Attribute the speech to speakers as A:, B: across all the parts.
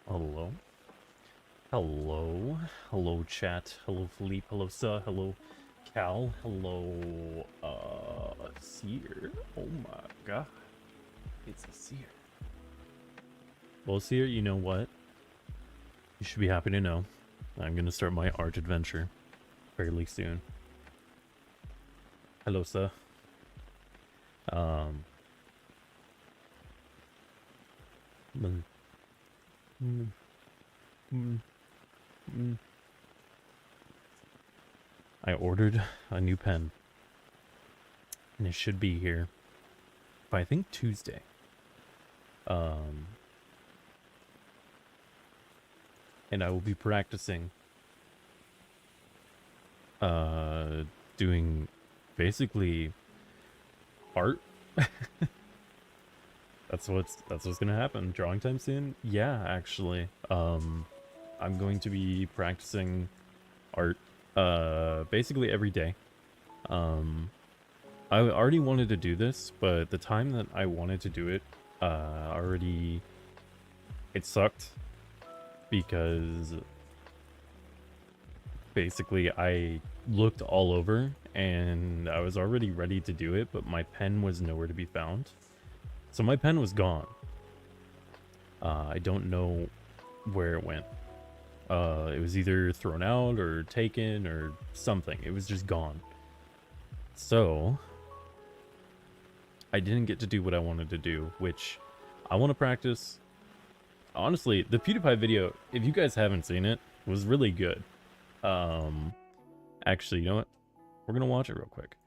A: Hello. Hello. Hello, chat. Hello, Philippe. Hello, Sa. Hello, Cal. Hello, Seer. Oh my god. It's a Seer. Well, Seer, you know what? You should be happy to know I'm gonna start my art adventure fairly soon. Hello, Sa. I ordered a new pen, and it should be here by, I think, Tuesday. And I will be practicing doing basically art. That's what's gonna happen. Drawing time soon? Yeah, actually. I'm going to be practicing art basically every day. I already wanted to do this, but the time that I wanted to do it it sucked, because basically I looked all over and I was already ready to do it, but my pen was nowhere to be found. So my pen was gone. I don't know where it went. It was either thrown out or taken or something. It was just gone. So I didn't get to do what I wanted to do, which I want to practice. Honestly, the PewDiePie video, if you guys haven't seen it, was really good. Actually, you know what? We're gonna watch it real quick.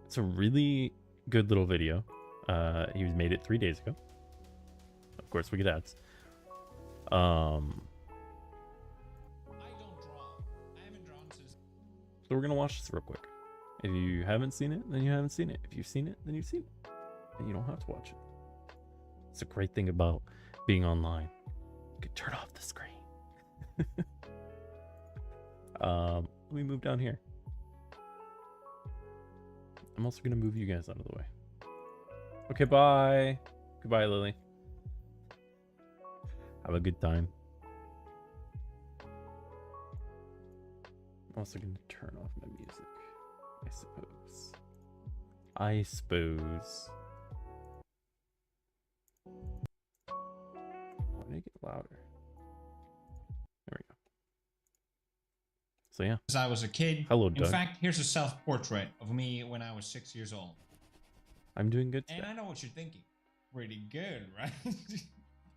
A: It's a really good little video. He made it 3 days ago. Of course, we get ads.
B: I don't draw. I haven't drawn since.
A: So we're gonna watch this real quick. If you haven't seen it, then you haven't seen it. If you've seen it, then you've seen it. And you don't have to watch it. It's a great thing about being online. You can turn off the screen. Let me move down here. I'm also gonna move you guys out of the way. Okay, bye. Goodbye, Lily. Have a good time. I'm also gonna turn off my music, I suppose. I suppose. Why did it get louder? There we go. So yeah.
B: Since I was a kid.
A: Hello, Doug.
B: In fact, here's a self-portrait of me when I was 6 years old.
A: I'm doing good today.
B: And I know what you're thinking. Pretty good, right?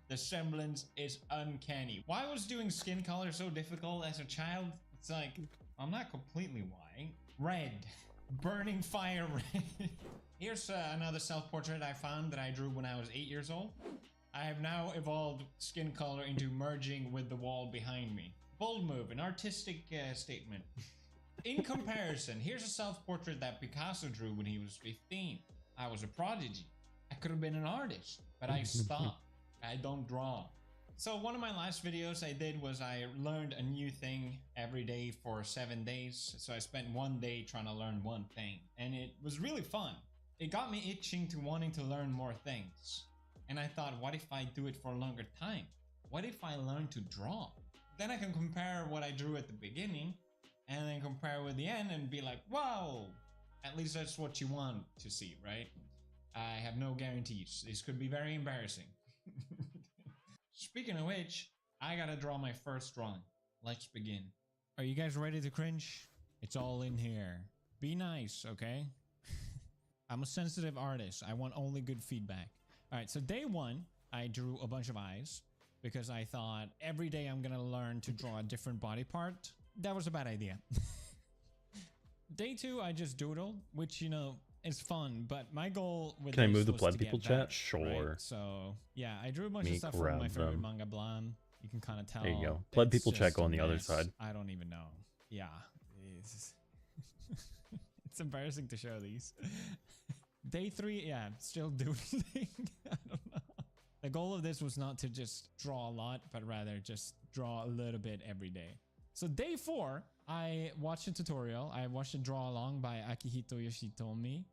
B: The semblance is uncanny. Why was doing skin color so difficult as a child? It's like, I'm not completely white. Red. Burning fire red. Here's another self-portrait I found that I drew when I was 8 years old. I have now evolved skin color into merging with the wall behind me. Bold move, an artistic statement. In comparison, here's a self-portrait that Picasso drew when he was 15. I was a prodigy. I could have been an artist, but I stopped. I don't draw. So one of my last videos I did was I learned a new thing every day for 7 days. So I spent one day trying to learn one thing, and it was really fun. It got me itching to wanting to learn more things. And I thought, what if I do it for a longer time? What if I learn to draw? Then I can compare what I drew at the beginning and then compare with the end and be like, wow, at least that's what you want to see, right? I have no guarantees. This could be very embarrassing. Speaking of which, I gotta draw my first drawing. Let's begin. Are you guys ready to cringe? It's all in here. Be nice, okay? I'm a sensitive artist. I want only good feedback. All right, so day one, I drew a bunch of eyes because I thought every day I'm gonna learn to draw a different body part. That was a bad idea. Day two, I just doodled, which, you know, is fun, but my goal with
A: Can I
B: this
A: move the
B: was
A: pleb
B: to get
A: people
B: better,
A: chat? Sure.
B: right? So yeah, I drew a bunch
A: Me
B: of stuff from
A: grab
B: my favorite
A: them.
B: manga, Blam. You can kind of tell.
A: There you go. Pleb
B: it's
A: people chat
B: just
A: go
B: a
A: on the other
B: mess.
A: side.
B: I don't even know. Yeah, it's, it's embarrassing to show these. Day three, yeah, still doodling. I don't know. The goal of this was not to just draw a lot, but rather just draw a little bit every day. So day four, I watched a tutorial. I watched a draw along by Akihito Yoshitomi.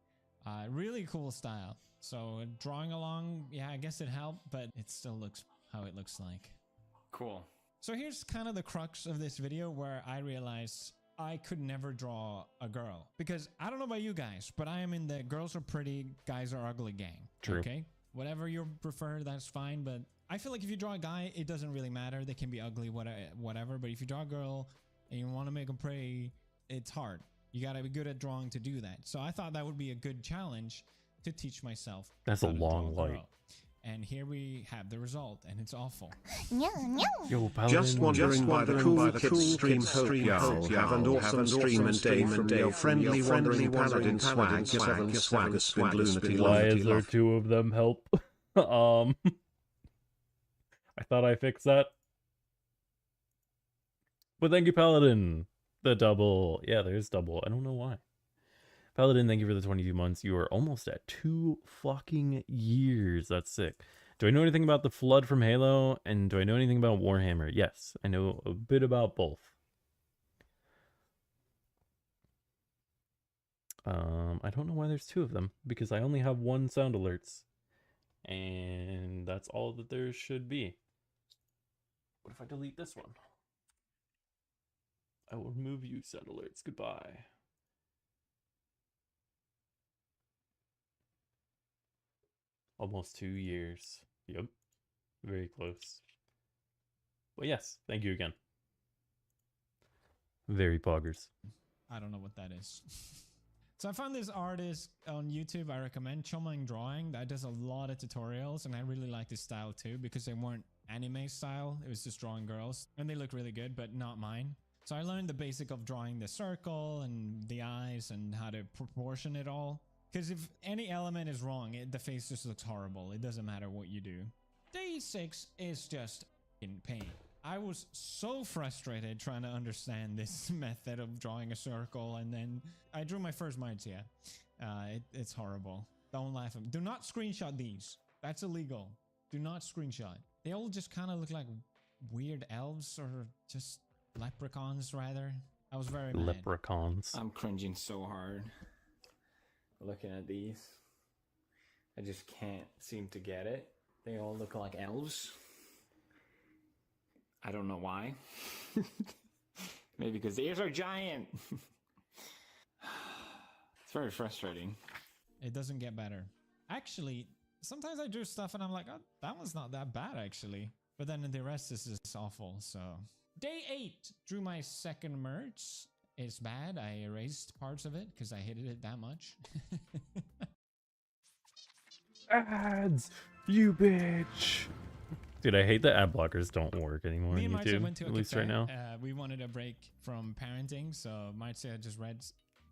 B: Really cool style. So drawing along, yeah, I guess it helped, but it still looks how it looks like.
C: Cool.
B: So here's kind of the crux of this video where I realized I could never draw a girl. Because I don't know about you guys, but I am in the girls are pretty, guys are ugly gang.
A: True.
B: Okay? Whatever you prefer, that's fine. But I feel like if you draw a guy, it doesn't really matter. They can be ugly, whatever. But if you draw a girl and you want to make them pretty, it's hard. You got to be good at drawing to do that. So I thought that would be a good challenge to teach myself.
A: That's a
B: how to draw
A: long
B: girl.
A: light.
B: And here we have the result, and it's awful.
A: Yo, Paladin.
D: Just wondering why the cool kids stream hope y'all have an awesome stream and day from your friendly wandering paladin swag swag swag lunatic.
A: Why is there two of them? Help. I thought I fixed that. But thank you, Paladin. The double. Yeah, there's double. I don't know why. Paladin, thank you for the 22 months. You are almost at 2 fucking years. That's sick. Do I know anything about the Flood from Halo? And do I know anything about Warhammer? Yes, I know a bit about both. I don't know why there's 2 of them, because I only have 1 sound alerts. And that's all that there should be. What if I delete this one? I will remove you, sound alerts. Goodbye. Almost 2 years. Yep. Very close. But yes, thank you again. Very poggers.
B: I don't know what that is. So I found this artist on YouTube I recommend, Chomang Drawing, that does a lot of tutorials, and I really like this style too because they weren't anime style. It was just drawing girls, and they look really good, but not mine. So I learned the basic of drawing the circle and the eyes and how to proportion it all. Because if any element is wrong, the face just looks horrible. It doesn't matter what you do. Day 6 is just in pain. I was so frustrated trying to understand this method of drawing a circle, and then I drew my first mites. Yeah, it's horrible. Don't laugh at me. Do not screenshot these. That's illegal. Do not screenshot. They all just kind of look like weird elves or just leprechauns, rather. I was very mad.
A: Leprechauns.
C: I'm cringing so hard looking at these. I just can't seem to get it. They all look like elves. I don't know why. Maybe because the ears are giant. It's very frustrating.
B: It doesn't get better. Actually, sometimes I drew stuff and I'm like, oh, that one's not that bad actually. But then the rest is just awful, so. Day 8, drew my second merge. It's bad. I erased parts of it because I hated it that much.
A: Ads! You bitch! Dude, I hate that ad blockers don't work anymore
B: Me
A: on
B: and Marcia
A: YouTube,
B: went to a
A: at least
B: cafe.
A: right now.
B: We wanted a break from parenting, so Marcia just read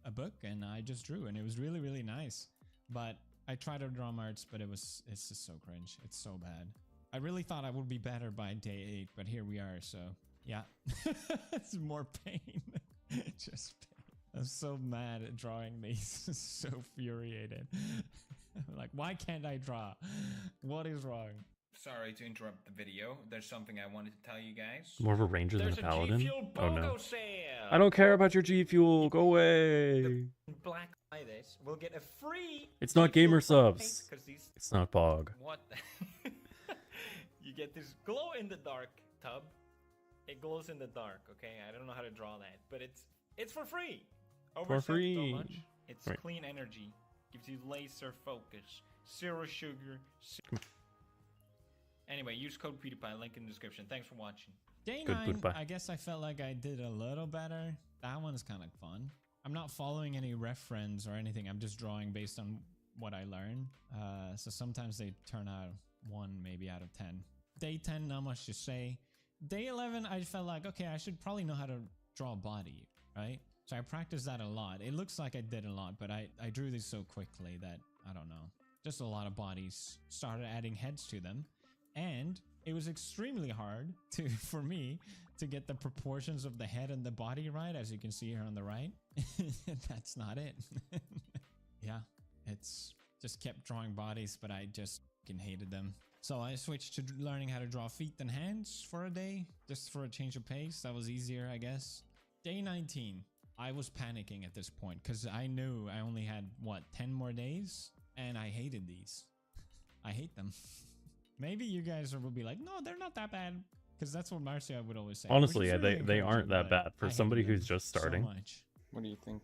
B: a book and I just drew, and it was really, really nice. But I tried to draw marks, but it's just so cringe. It's so bad. I really thought I would be better by day 8, but here we are, so yeah. It's more pain. Just pain. I'm so mad at drawing these. So infuriated. Like, why can't I draw? What is wrong?
C: sorry to interrupt the video. There's something I wanted to tell you guys.
A: More of a ranger than a
C: There's
A: paladin?
C: G Fuel
A: Oh no.
C: BOGO sale!
A: I don't care about your G Fuel. Go away.
C: Black by this will get a free.
A: It's not
C: G Fuel
A: gamer
C: Pog
A: subs.
C: paint, 'cause these
A: It's not Pog.
C: what? You get this glow in the dark tub. It glows in the dark. Okay, I don't know how to draw that, but it's for free. Overset
A: free.
C: So much. It's
A: Right.
C: clean energy. Gives you laser focus. Zero sugar. Anyway, use code PewDiePie. Link in the description. Thanks for watching.
B: Day
A: Good
B: 9,
A: goodbye.
B: I guess I felt like I did a little better. That one's kind of fun. I'm not following any reference or anything. I'm just drawing based on what I learn. So sometimes they turn out 1 maybe out of 10. Day 10, not much to say. Day 11, I felt like, okay, I should probably know how to draw a body, right? So I practiced that a lot. It looks like I did a lot, but I drew these so quickly that, I don't know. Just a lot of bodies. Started adding heads to them. And it was extremely hard for me to get the proportions of the head and the body right, as you can see here on the right. That's not it. Yeah, it's just kept drawing bodies, but I just fucking hated them. So I switched to learning how to draw feet and hands for a day, just for a change of pace. That was easier, I guess. Day 19. I was panicking at this point because I knew I only had, 10 more days? And I hated these. I hate them. Maybe you guys will be like, no, they're not that bad. Because that's what Marcia would always say.
A: Honestly,
B: which
A: yeah,
B: is really
A: they aren't
B: encouraging,
A: that
B: but
A: bad for
B: I hated
A: somebody
B: them
A: who's just starting.
B: So much.
C: What do you think?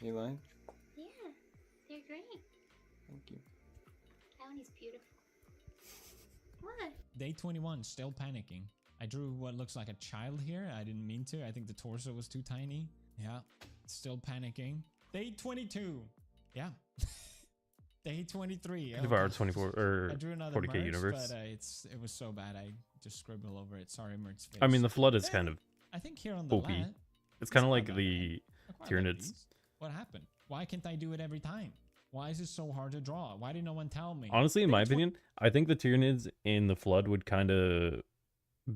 C: You like?
E: Yeah, they're great.
C: Thank you.
E: Callie's beautiful. What?
B: Day 21, still panicking. I drew what looks like a child here. I didn't mean to. I think the torso was too tiny. Yeah, still panicking. Day 22. Yeah. Day 23.
A: If I were 24 or
B: I drew another
A: 40k
B: merch,
A: universe.
B: but it was so bad I just scribbled over it. Sorry, Mert's face.
A: I mean, the flood is
B: Yeah,
A: kind of
B: I think here on the
A: OP.
B: left,
A: It's kind of
B: not
A: like
B: bad.
A: the
B: I quite like
A: Tyranids.
B: these. What happened? Why can't I do it every time? Why is it so hard to draw? Why did no one tell me?
A: Honestly, in
B: Day
A: my
B: 20
A: opinion, I think the Tyranids in the flood would kind of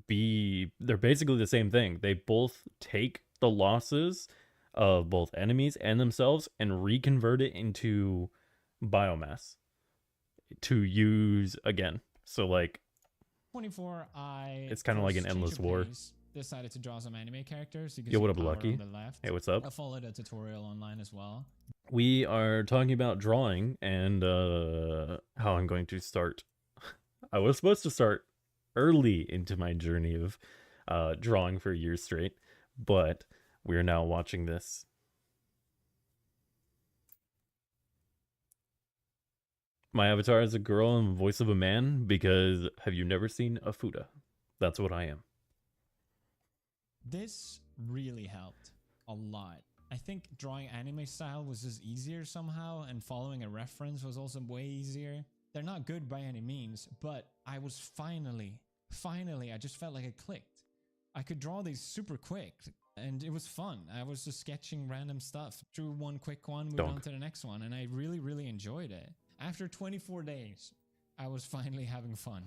A: they're basically the same thing. They both take the losses of both enemies and themselves and reconvert it into biomass to use again. So like
B: 24,
A: It's kinda like an
B: for change
A: endless
B: of
A: war.
B: pace, decided to draw some anime characters. You can
A: Yo,
B: see
A: what up,
B: power
A: Lucky?
B: on the left.
A: Hey, what's up?
B: I followed a tutorial online as well.
A: We are talking about drawing and how I'm going to start. I was supposed to start early into my journey of drawing for years straight, but we're now watching this. My avatar is a girl and the voice of a man because have you never seen a Fuda? That's what I am.
B: This really helped a lot. I think drawing anime style was just easier somehow, and following a reference was also way easier. They're not good by any means, but I was finally, I just felt like it clicked. I could draw these super quick, and it was fun. I was just sketching random stuff, drew one quick one, moved on to the next one, and I really, really enjoyed it. After 24 days, I was finally having fun.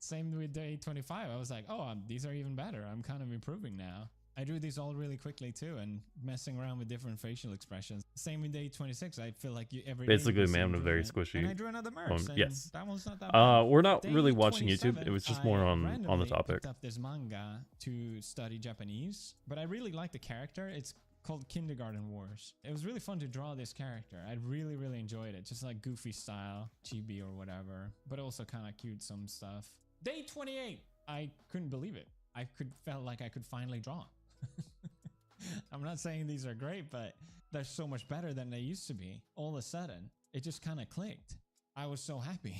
B: Same with day 25. I was like, oh, these are even better. I'm kind of improving now. I drew these all really quickly too, and messing around with different facial expressions. Same with day 26. I feel like every day
A: Basically,
B: you see
A: man, a very
B: improvement.
A: squishy
B: And I drew another merch. And
A: yes.
B: that one's not that bad.
A: We're not
B: Day
A: really watching
B: 27,
A: YouTube. It was just
B: I
A: more on the
B: randomly
A: topic.
B: picked up this manga to study Japanese, but I really like the character. It's called Kindergarten Wars. It was really fun to draw this character. I really, really enjoyed it. Just like goofy style, chibi or whatever, but also kind of cute some stuff. Day 28. I couldn't believe it. Felt like I could finally draw. I'm not saying these are great, but they're so much better than they used to be. All of a sudden, it just kind of clicked. I was so happy.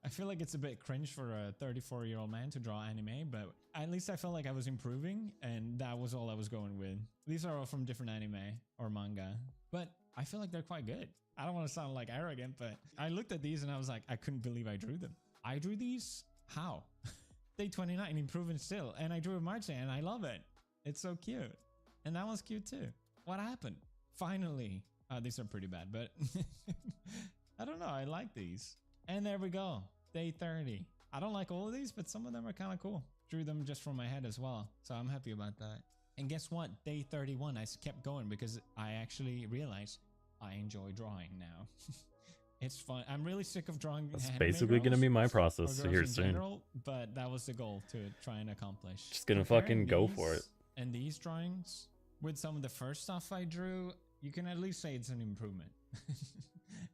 B: I feel like it's a bit cringe for a 34-year-old man to draw anime, but at least I felt like I was improving, and that was all I was going with. These are all from different anime or manga, but I feel like they're quite good. I don't want to sound like arrogant, but I looked at these and I was like, I couldn't believe I drew them. I drew these? How? Day 29, improving still, and I drew a March and I love it. It's so cute. And that one's cute too. What happened? Finally. These are pretty bad, but I don't know. I like these. And there we go. Day 30. I don't like all of these, but some of them are kind of cool. Drew them just from my head as well. So I'm happy about that. And guess what? Day 31, I kept going because I actually realized I enjoy drawing now. It's fun. I'm really sick of drawing.
A: That's
B: anime
A: basically gonna
B: girls
A: be my
B: or
A: process
B: girls
A: here
B: in
A: soon.
B: general, but that was the goal to try and accomplish.
A: Just gonna
B: Comparing
A: fucking go for it.
B: these And these drawings with some of the first stuff I drew, you can at least say it's an improvement.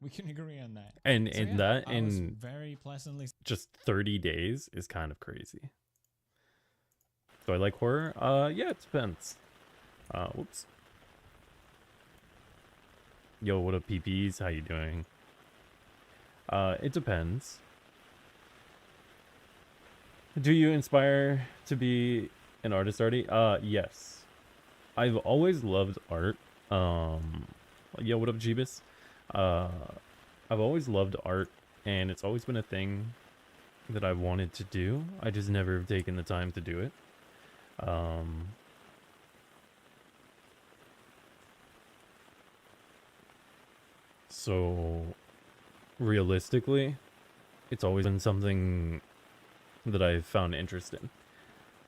B: We can agree on that.
A: And
B: So
A: in
B: yeah,
A: that,
B: I was
A: in
B: very pleasantly.
A: just 30 days is kind of crazy. Do I like horror? Yeah, it depends. Whoops. Yo, what up, PPs? How you doing? It depends. Do you inspire to be an artist, Artie? Yes. I've always loved art. Yo, what up, Jeebus? I've always loved art, and it's always been a thing that I've wanted to do. I just never have taken the time to do it. So realistically, it's always been something that I've found interest in.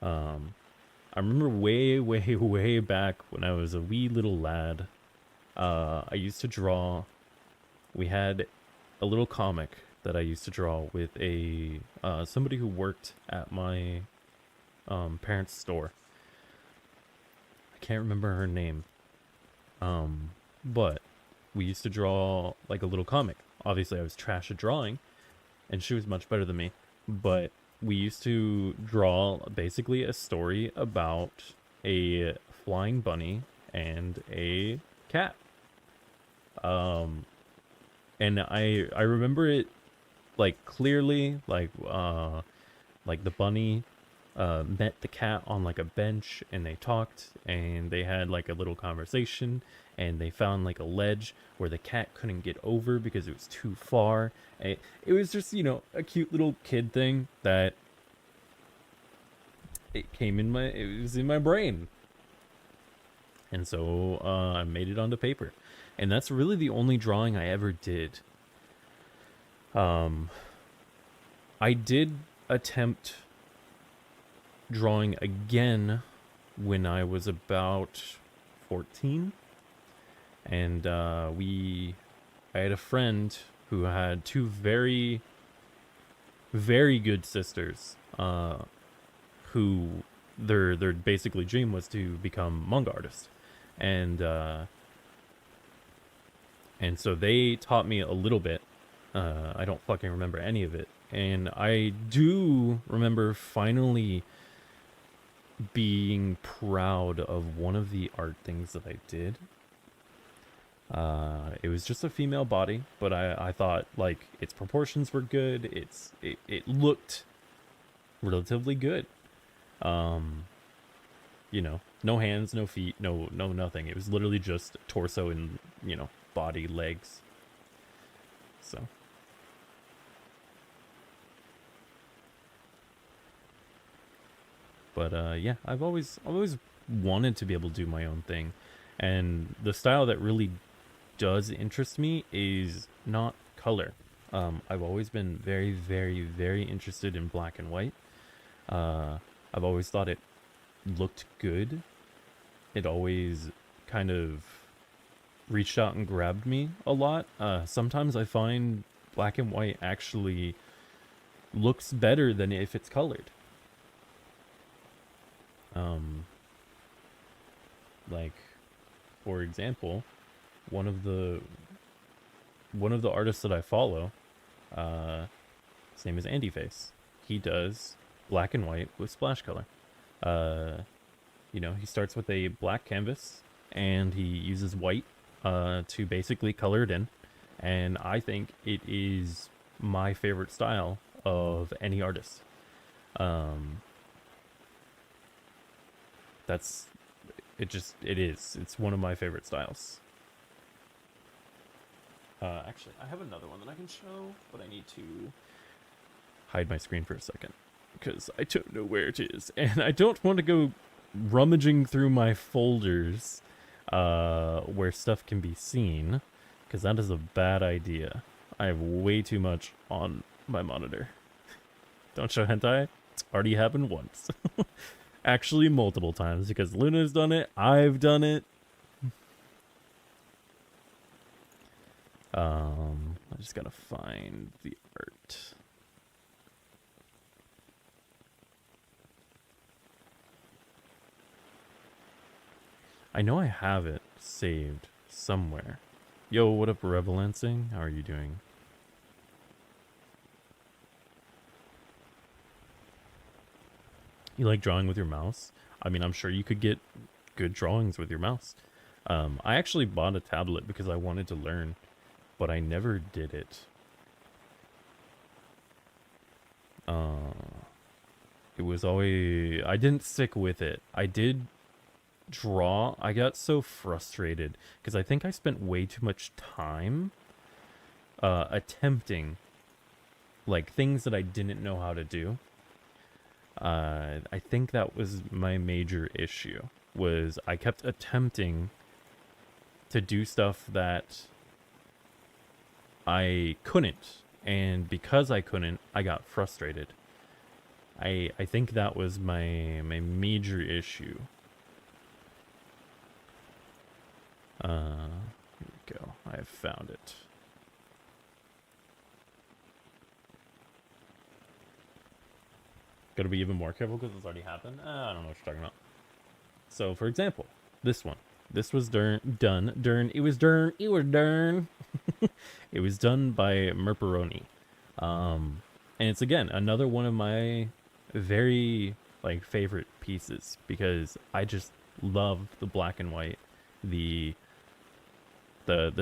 A: I remember way back when I was a wee little lad, I used to draw. We had a little comic that I used to draw with a somebody who worked at my parents' store. I can't remember her name. But we used to draw like a little comic. Obviously, I was trash at drawing, and she was much better than me. But we used to draw basically a story about a flying bunny and a cat. And I remember it like clearly, like the bunny met the cat on like a bench, and they talked, and they had like a little conversation, and they found like a ledge where the cat couldn't get over because it was too far. And it was just, you know, a cute little kid thing that it was in my brain. And so I made it onto paper. And that's really the only drawing I ever did. I did attempt drawing again when I was about 14. And I had a friend who had two very, very good sisters, who their basically dream was to become manga artists. And so they taught me a little bit. I don't fucking remember any of it. And I do remember finally being proud of one of the art things that I did. It was just a female body, but I thought like its proportions were good. It looked relatively good. You know, no hands, no feet, no nothing. It was literally just torso and, you know, body, legs. So but yeah, I've always wanted to be able to do my own thing. And the style that really does interest me is not color. I've always been very, very, very interested in black and white. I've always thought it looked good. It always kind of reached out and grabbed me a lot. Sometimes I find black and white actually looks better than if it's colored. Like, for example, one of the artists that I follow, his name is Andy Face. He does black and white with splash color. You know, he starts with a black canvas and he uses white to basically color it in. And I think it is my favorite style of any artist. It is. It's one of my favorite styles. Actually, I have another one that I can show, but I need to hide my screen for a second because I don't know where it is, and I don't want to go rummaging through my folders where stuff can be seen, because that is a bad idea. I have way too much on my monitor. Don't show hentai. It's already happened once. Actually, multiple times, because Luna's done it, I've done it. I just gotta find the art. I know I have it saved somewhere. Yo, what up, Revelancing? How are you doing? You like drawing with your mouse? I mean, I'm sure you could get good drawings with your mouse. I actually bought a tablet because I wanted to learn, but I never did it. It was always... I didn't stick with it. I did draw. I got so frustrated because I think I spent way too much time attempting like things that I didn't know how to do. I think that was my major issue, was I kept attempting to do stuff that I couldn't, and because I couldn't, I got frustrated. I think that was my major issue. Here we go. I have found it. Gotta be even more careful because it's already happened. I don't know what you're talking about. So, for example, this one. This was it was it was done by Merperoni. And it's, again, another one of my very, like, favorite pieces because I just love the black and white, the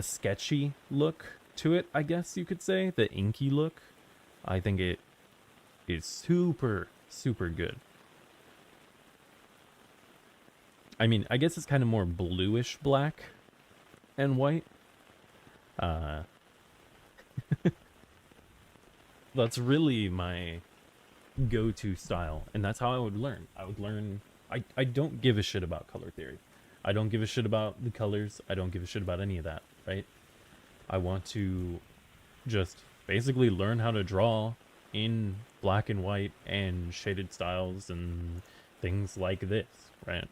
A: sketchy look to it, I guess you could say, the inky look. I think it is super good. I mean, I guess it's kind of more bluish black and white. That's really my go-to style, and that's how I would learn. I don't give a shit about color theory. I don't give a shit about the colors. I don't give a shit about any of that, right? I want to just basically learn how to draw in black and white and shaded styles and things like this, right?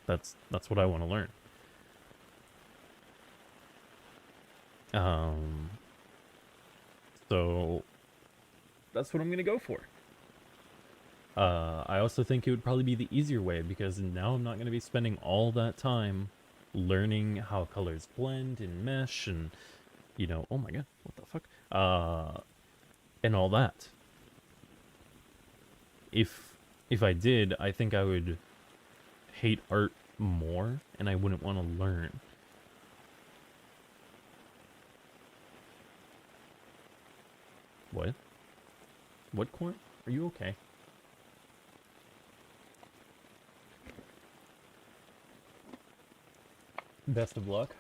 A: That's what I want to learn. So that's what I'm gonna go for. I also think it would probably be the easier way because now I'm not gonna be spending all that time learning how colors blend and mesh and, you know, oh my god, what the fuck? And all that. If I did, I think I would hate art more and I wouldn't want to learn. What? What, Corn? Are you okay? Best of luck.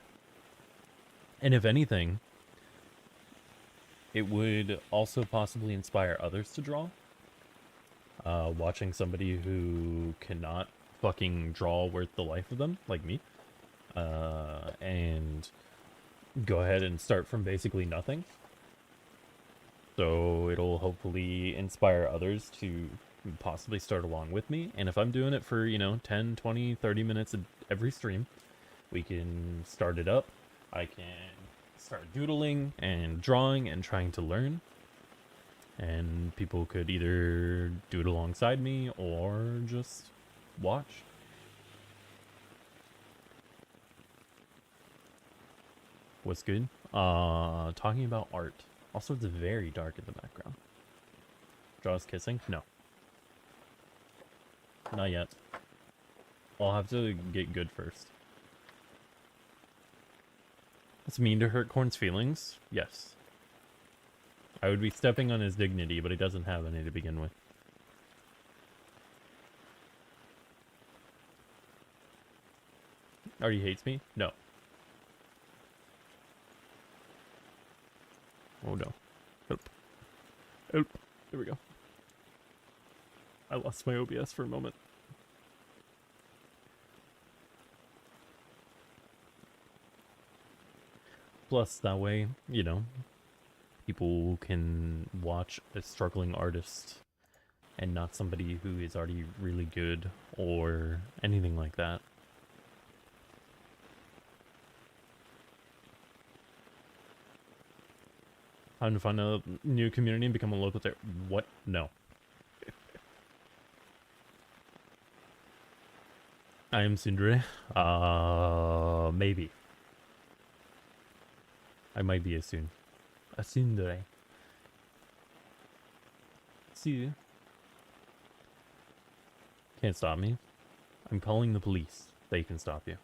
A: And if anything, it would also possibly inspire others to draw. Watching somebody who cannot fucking draw worth the life of them, like me, and go ahead and start from basically nothing. So it'll hopefully inspire others to possibly start along with me. And if I'm doing it for, you know, 10, 20, 30 minutes every stream, we can start it up. I can start doodling and drawing and trying to learn. And people could either do it alongside me or just watch. What's good? Talking about art. Also, it's very dark in the background. Jaws kissing? No. Not yet. I'll have to get good first. It's mean to hurt Corn's feelings? Yes. I would be stepping on his dignity, but he doesn't have any to begin with. Or he hates me? No. Oh no. Help. Help. There we go. I lost my OBS for a moment. Plus, that way, you know, people can watch a struggling artist and not somebody who is already really good or anything like that. Time to find a new community and become a local there. What? No. I am Sindre. Maybe. I might be a soon. A Sindre. See you. Can't stop me. I'm calling the police. They can stop you.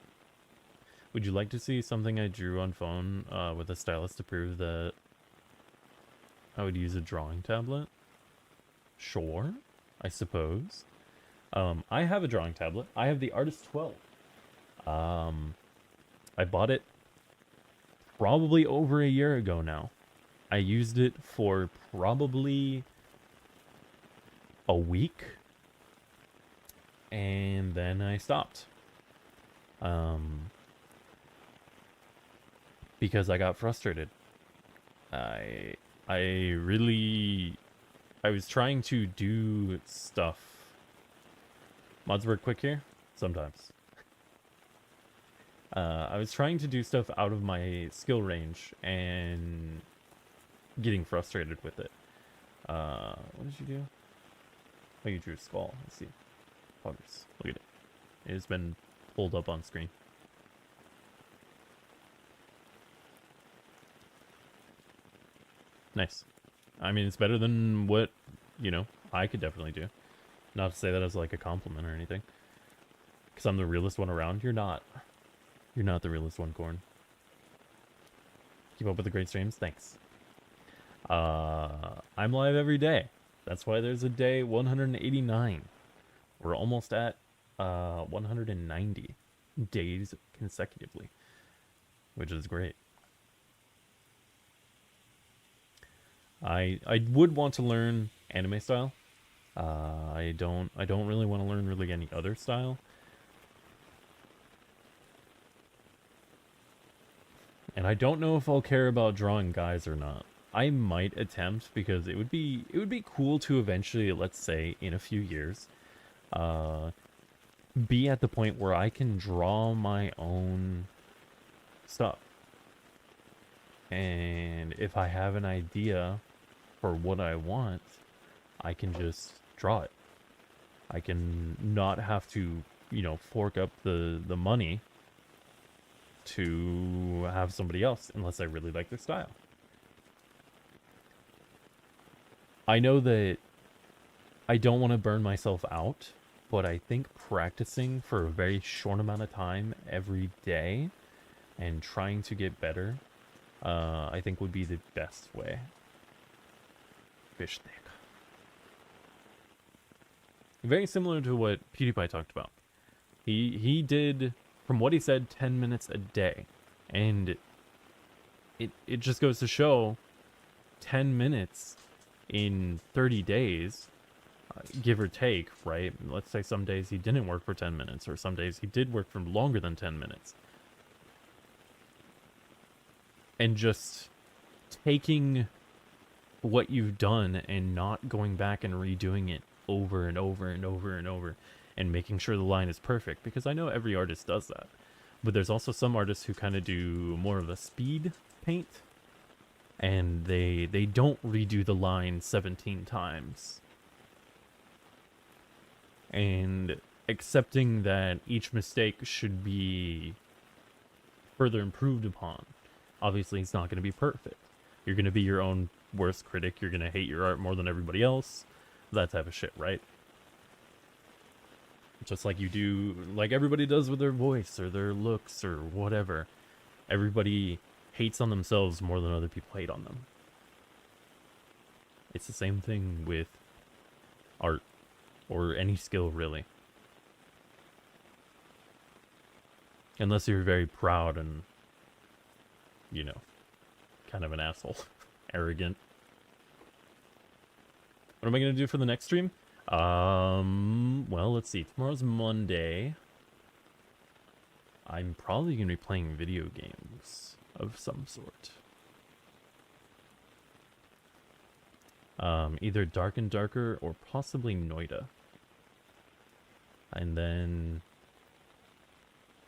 A: Would you like to see something I drew on phone with a stylus to prove that I would use a drawing tablet? Sure, I suppose. I have a drawing tablet. I have the Artist 12. I bought it probably over a year ago now. I used it for probably a week. And then I stopped. Because I got frustrated. I was trying to do stuff. Mods work quick here? Sometimes. I was trying to do stuff out of my skill range and getting frustrated with it. What did you do? Oh, you drew a skull. Let's see. Progress. Look at it. It's been pulled up on screen. Nice. I mean, it's better than what, you know, I could definitely do. Not to say that as like a compliment or anything. Because I'm the realest one around. You're not. You're not the realest one, Corn. Keep up with the great streams. Thanks. I'm live every day. That's why there's a day 189. We're almost at 190 days consecutively, which is great. I would want to learn anime style. I don't really want to learn really any other style. And I don't know if I'll care about drawing guys or not. I might attempt because it would be cool to eventually, let's say in a few years, be at the point where I can draw my own stuff. And if I have an idea for what I want, I can just draw it. I can not have to, you know, fork up the money to have somebody else unless I really like their style. I know that I don't want to burn myself out, but I think practicing for a very short amount of time every day and trying to get better, I think would be the best way. Fish stick. Very similar to what PewDiePie talked about. He did, from what he said, 10 minutes a day. And it just goes to show 10 minutes in 30 days, give or take, right? Let's say some days he didn't work for 10 minutes, or some days he did work for longer than 10 minutes. And just taking what you've done and not going back and redoing it over and over and over and over and making sure the line is perfect, because I know every artist does that. But there's also some artists who kind of do more of a speed paint, and they don't redo the line 17 times. And accepting that each mistake should be further improved upon. Obviously, it's not going to be perfect. You're going to be your own worst critic. You're going to hate your art more than everybody else. That type of shit, right? Just like you do, like everybody does with their voice or their looks or whatever. Everybody hates on themselves more than other people hate on them. It's the same thing with art or any skill, really. Unless you're very proud and, you know, kind of an asshole. Arrogant. What am I going to do for the next stream? Well, let's see. Tomorrow's Monday. I'm probably going to be playing video games of some sort. Either Dark and Darker or possibly Noida. And then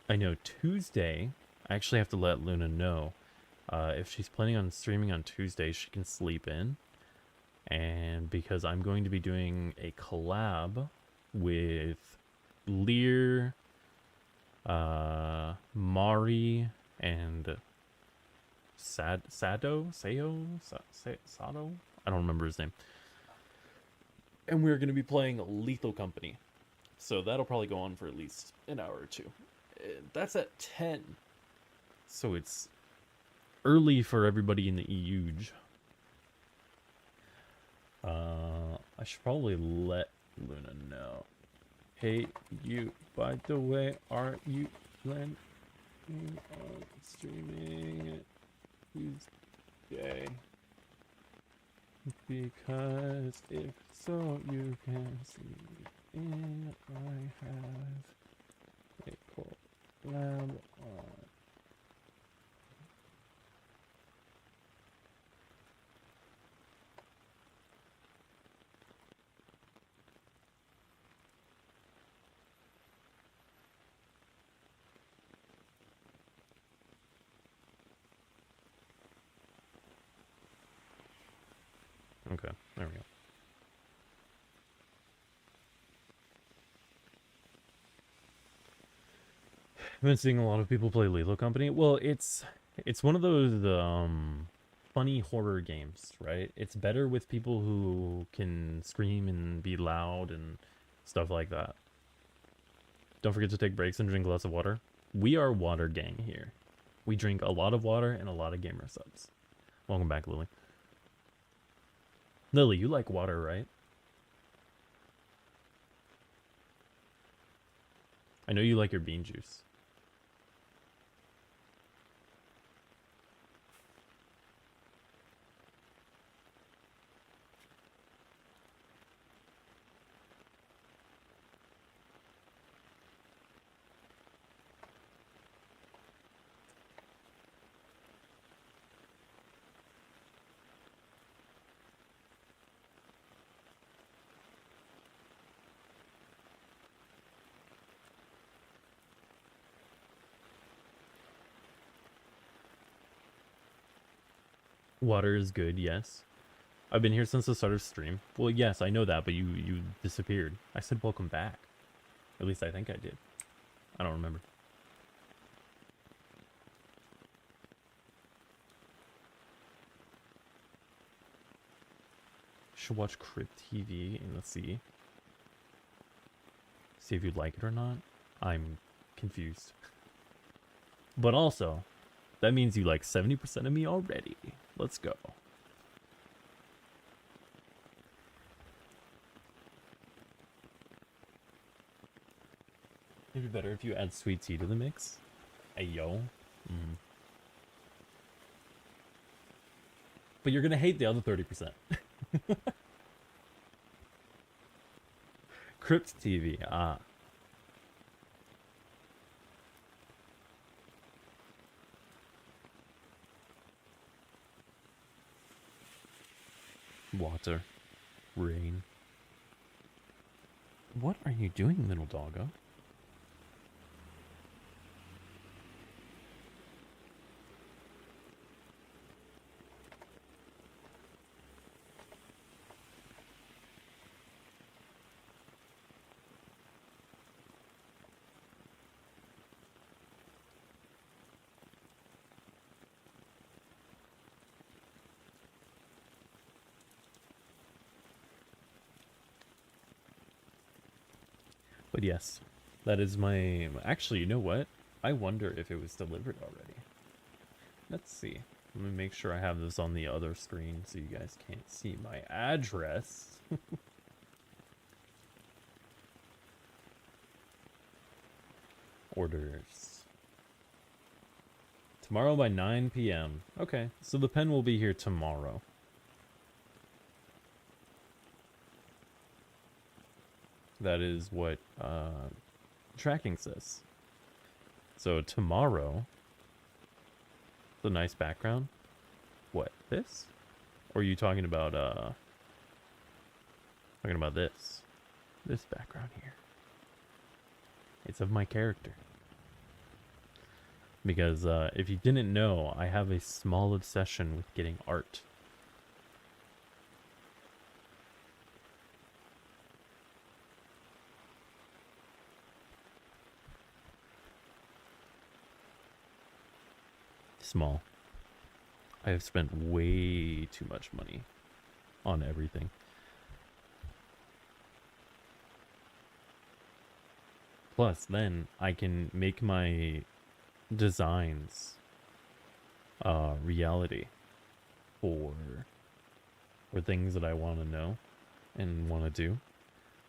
A: I know Tuesday, I actually have to let Luna know. If she's planning on streaming on Tuesday, she can sleep in. And because I'm going to be doing a collab with Lear, Mari, and Sado? Sado? I don't remember his name. And we're going to be playing Lethal Company. So that'll probably go on for at least an hour or two. That's at 10. So it's early for everybody in the EU. I should probably let Luna know. Hey, you, by the way, are you planning on streaming Tuesday? Because if so, you can see in I have a collab on. Okay, there we go. I've been seeing a lot of people play Lethal Company. Well, it's one of those funny horror games, right? It's better with people who can scream and be loud and stuff like that. Don't forget to take breaks and drink lots of water. We are water gang here. We drink a lot of water and a lot of gamer subs. Welcome back, Lily. Lily, you like water, right? I know you like your bean juice. Water is good, yes. I've been here since the start of stream. Well, yes, I know that, but you disappeared. I said welcome back. At least I think I did. I don't remember. Should watch Crypt TV and let's see. See if you'd like it or not. I'm confused. But also, that means you like 70% of me already. Let's go. It'd be better if you add sweet tea to the mix. Hey, yo. But you're gonna hate the other 30%. Crypt TV, ah. Water. Rain. What are you doing, little doggo? But yes, that is my... Actually, you know what? I wonder if it was delivered already. Let's see. Let me make sure I have this on the other screen so you guys can't see my address. Orders. Tomorrow by 9 p.m. Okay, so the pen will be here tomorrow. That is what tracking says. So tomorrow, the nice background. What, this? Or are you talking about this? This background here. It's of my character. Because if you didn't know, I have a small obsession with getting art. Small. I have spent way too much money on everything. Plus, then I can make my designs reality for things that I want to know and want to do.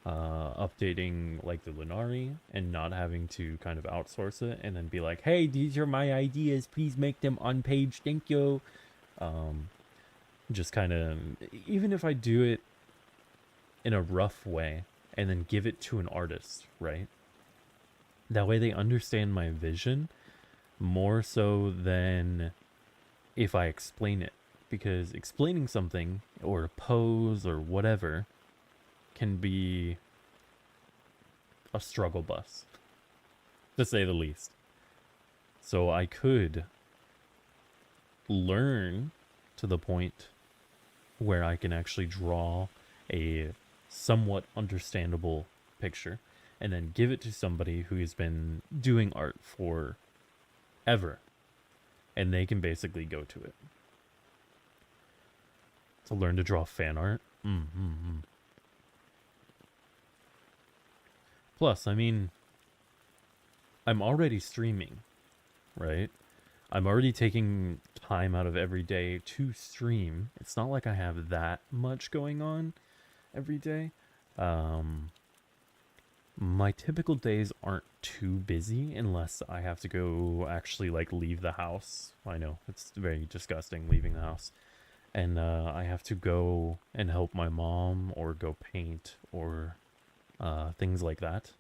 A: Updating like the Lunari and not having to kind of outsource it and then be like, hey, these are my ideas, please make them on page, thank you. Just kind of, even if I do it in a rough way and then give it to an artist, right? That way they understand my vision more so than if I explain it. Because explaining something or a pose or whatever can be a struggle bus, to say the least. So I could learn to the point where I can actually draw a somewhat understandable picture and then give it to somebody who has been doing art for ever, and they can basically go to it. To learn to draw fan art. Plus, I mean, I'm already streaming, right? I'm already taking time out of every day to stream. It's not like I have that much going on every day. My typical days aren't too busy unless I have to go actually like leave the house. I know, it's very disgusting leaving the house. And I have to go and help my mom or go paint or things like that.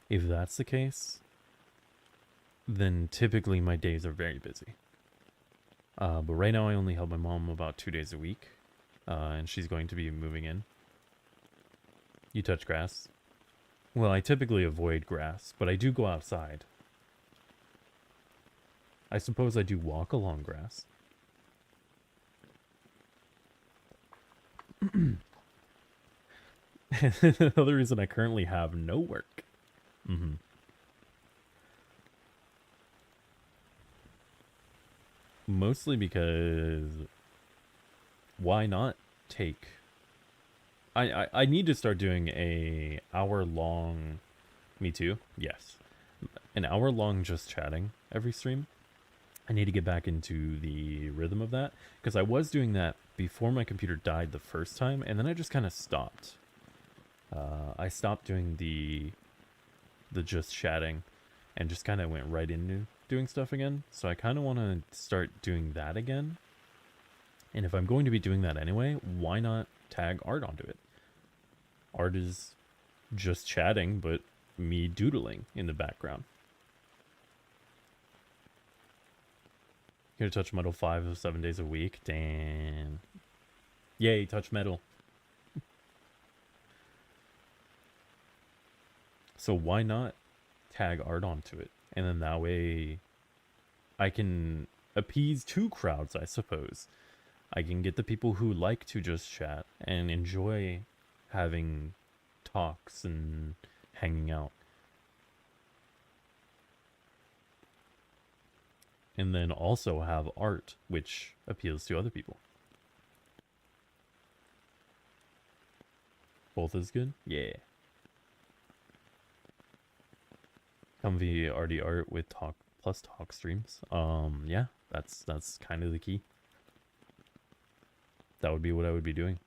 A: If that's the case, then typically my days are very busy. But right now I only help my mom about 2 days a week. And she's going to be moving in. You touch grass? Well, I typically avoid grass, but I do go outside. I suppose I do walk along grass. Another reason I currently have no work. Mostly because why not take... I need to start doing a hour-long... Me too? Yes. An hour-long just chatting every stream. I need to get back into the rhythm of that, because I was doing that before my computer died the first time, and then I just kind of stopped. I stopped doing the just chatting, and just kind of went right into doing stuff again. So I kind of want to start doing that again. And if I'm going to be doing that anyway, why not tag art onto it? Art is just chatting, but me doodling in the background. Gonna touch metal 5 of 7 days a week. Damn. Yay, touch metal. So why not tag art onto it? And then that way I can appease two crowds, I suppose. I can get the people who like to just chat and enjoy having talks and hanging out. And then also have art, which appeals to other people. Both is good? Yeah. Comfy arty art with talk plus talk streams. Yeah, that's kind of the key. That would be what I would be doing.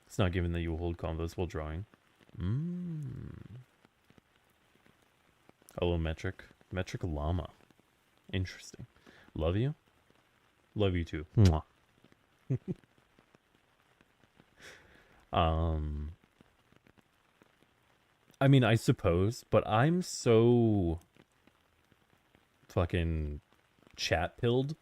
A: It's not given that you will hold convos while drawing. Hello, Metric. Metric Llama. Interesting. Love you. Love you too. Mwah. I mean, I suppose, but I'm so fucking chat pilled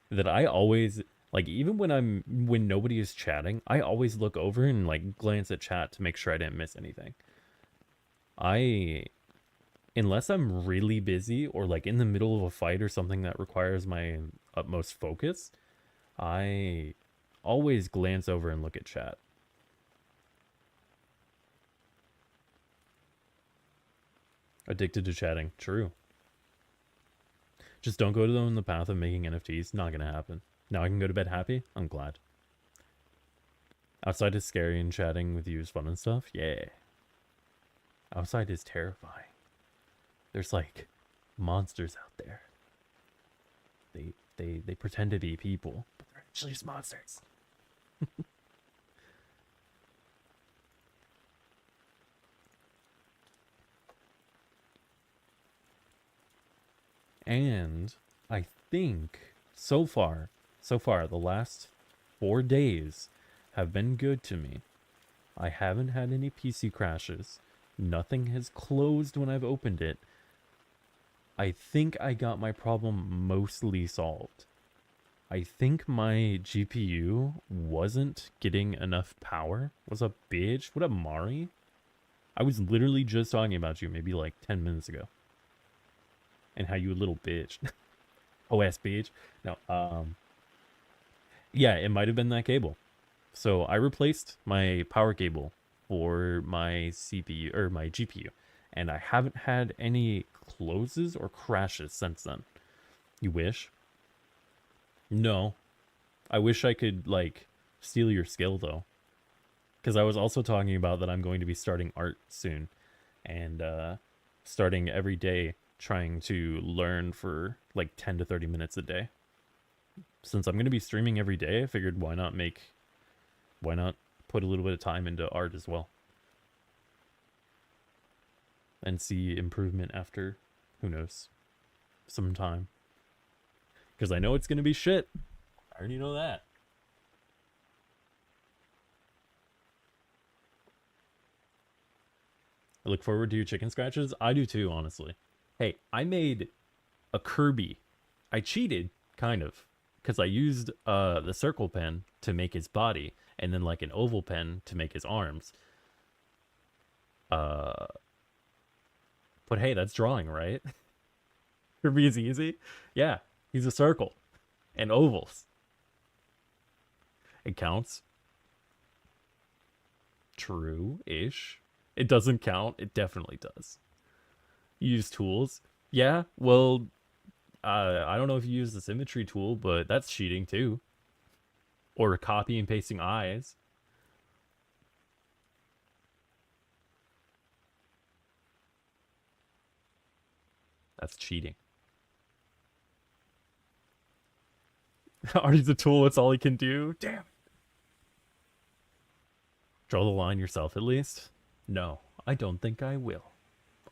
A: that I always Like even when nobody is chatting, I always look over and like glance at chat to make sure I didn't miss anything. Unless I'm really busy or like in the middle of a fight or something that requires my utmost focus, I always glance over and look at chat. Addicted to chatting. True. Just don't go down the path of making NFTs. Not gonna happen. Now I can go to bed happy. I'm glad. Outside is scary and chatting with you is fun and stuff. Yeah. Outside is terrifying. There's like monsters out there. They pretend to be people, but they're actually just monsters. And I think so far, the last 4 days have been good to me. I haven't had any PC crashes. Nothing has closed when I've opened it. I think I got my problem mostly solved. I think my GPU wasn't getting enough power. What's up, bitch? What up, Mari? I was literally just talking about you maybe like 10 minutes ago. And how you a little bitch. OS bitch. No, yeah, it might have been that cable. So I replaced my power cable for my CPU or my GPU, and I haven't had any closes or crashes since then. You wish? No. I wish I could like steal your skill though. Because I was also talking about that I'm going to be starting art soon, and starting every day trying to learn for like 10 to 30 minutes a day. Since I'm going to be streaming every day, I figured why not put a little bit of time into art as well. And see improvement after, who knows, some time. Because I know it's going to be shit. I already know that. I look forward to your chicken scratches. I do too, honestly. Hey, I made a Kirby. I cheated, kind of, because I used the circle pen to make his body, and then like an oval pen to make his arms. But hey, that's drawing, right? Kirby is easy. Yeah, he's a circle and ovals. It counts. True-ish. It doesn't count. It definitely does. You use tools. Yeah, well, I don't know if you use the symmetry tool, but that's cheating too. Or copy and pasting eyes. That's cheating. Artie's a tool, it's all he can do. Damn. Draw the line yourself at least? No, I don't think I will.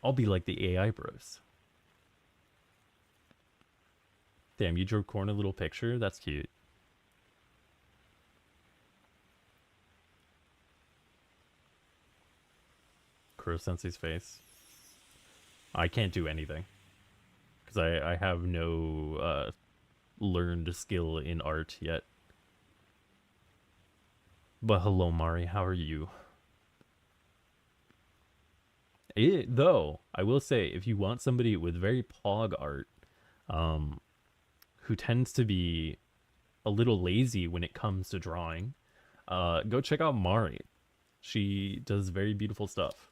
A: I'll be like the AI bros. Damn, you drew Corn a little picture? That's cute. Kuro Sensei's face. I can't do anything. Because I have no learned skill in art yet. But hello, Mari, how are you? Though, I will say, if you want somebody with very pog art, who tends to be a little lazy when it comes to drawing, go check out Mari. She does very beautiful stuff.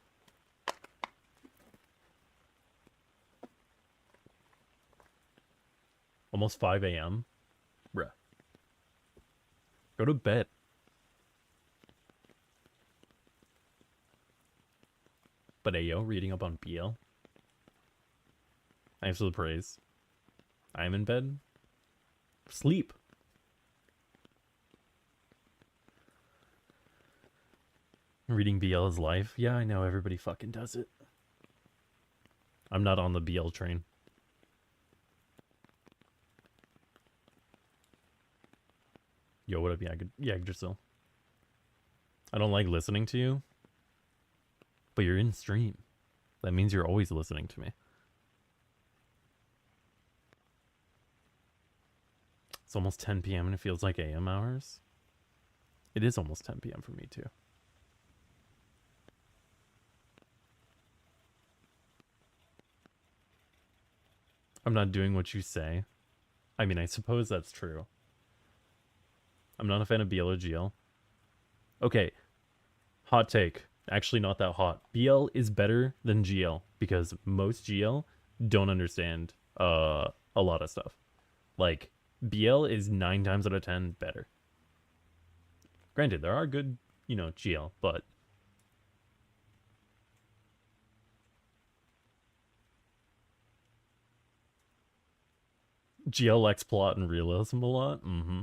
A: Almost 5 a.m. Bruh. Go to bed. But Ayo, reading up on BL. Thanks for the praise. I am in bed. Sleep. Reading BL is life. Yeah, I know, everybody fucking does it. I'm not on the BL train. Yo, what up, Yagdrasil? I don't like listening to you, but you're in stream. That means you're always listening to me. It's almost 10 p.m. and it feels like AM hours. It is almost 10 p.m. for me too. I'm not doing what you say. I mean, I suppose that's true. I'm not a fan of BL or GL. Okay, hot take. Actually, not that hot. BL is better than GL because most GL don't understand a lot of stuff. Like, BL is 9 times out of 10 better. Granted, there are good, GL, but GL lacks plot and realism a lot. Mm-hmm.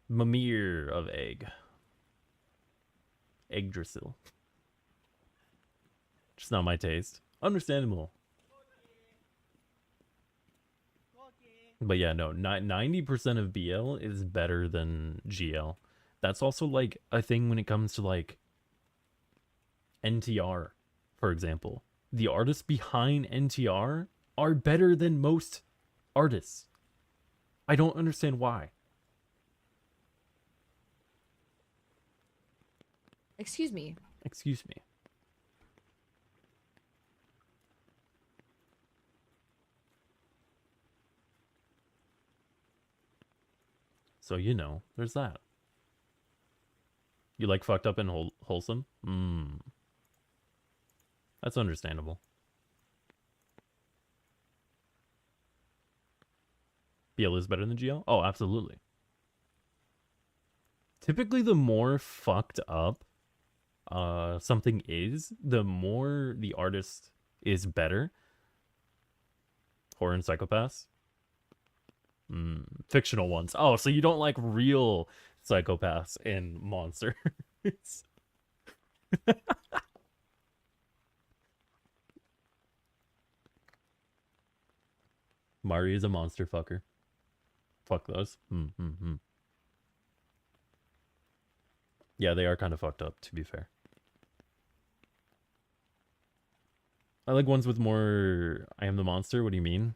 A: Mimir of Egg. Yggdrasil. Just not my taste. Understandable. But yeah, no, 90% of BL is better than GL. That's also like a thing when it comes to like NTR, for example. The artists behind NTR are better than most artists. I don't understand why.
F: Excuse me.
A: Excuse me. So, there's that. You like fucked up and wholesome? That's understandable. BL is better than GL? Oh, absolutely. Typically, the more fucked up something is, the more the artist is better. Horror and Psychopaths? Fictional ones. Oh, so you don't like real psychopaths and monsters. Mari is a monster fucker. Fuck those. Yeah, they are kind of fucked up, to be fair. I like ones with more I am the monster. What do you mean?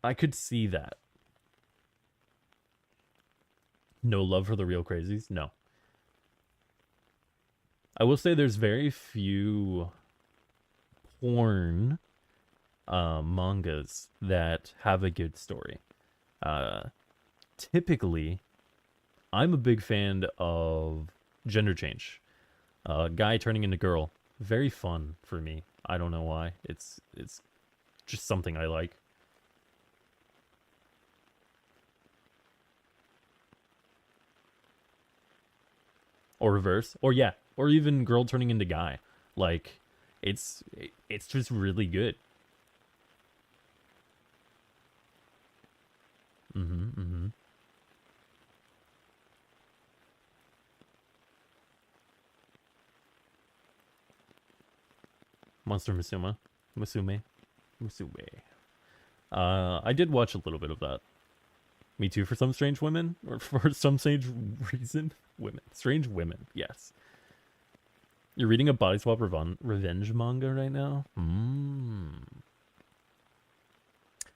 A: I could see that. No love for the real crazies? No. I will say there's very few porn mangas that have a good story. Typically, I'm a big fan of gender change. Guy turning into girl. Very fun for me. I don't know why. It's just something I like. Or reverse. Or yeah. Or even girl turning into guy. Like, it's just really good. Monster Musume. I did watch a little bit of that. Me too, for some strange women, or for some strange reason. Strange women, yes. You're reading a body swap revenge manga right now?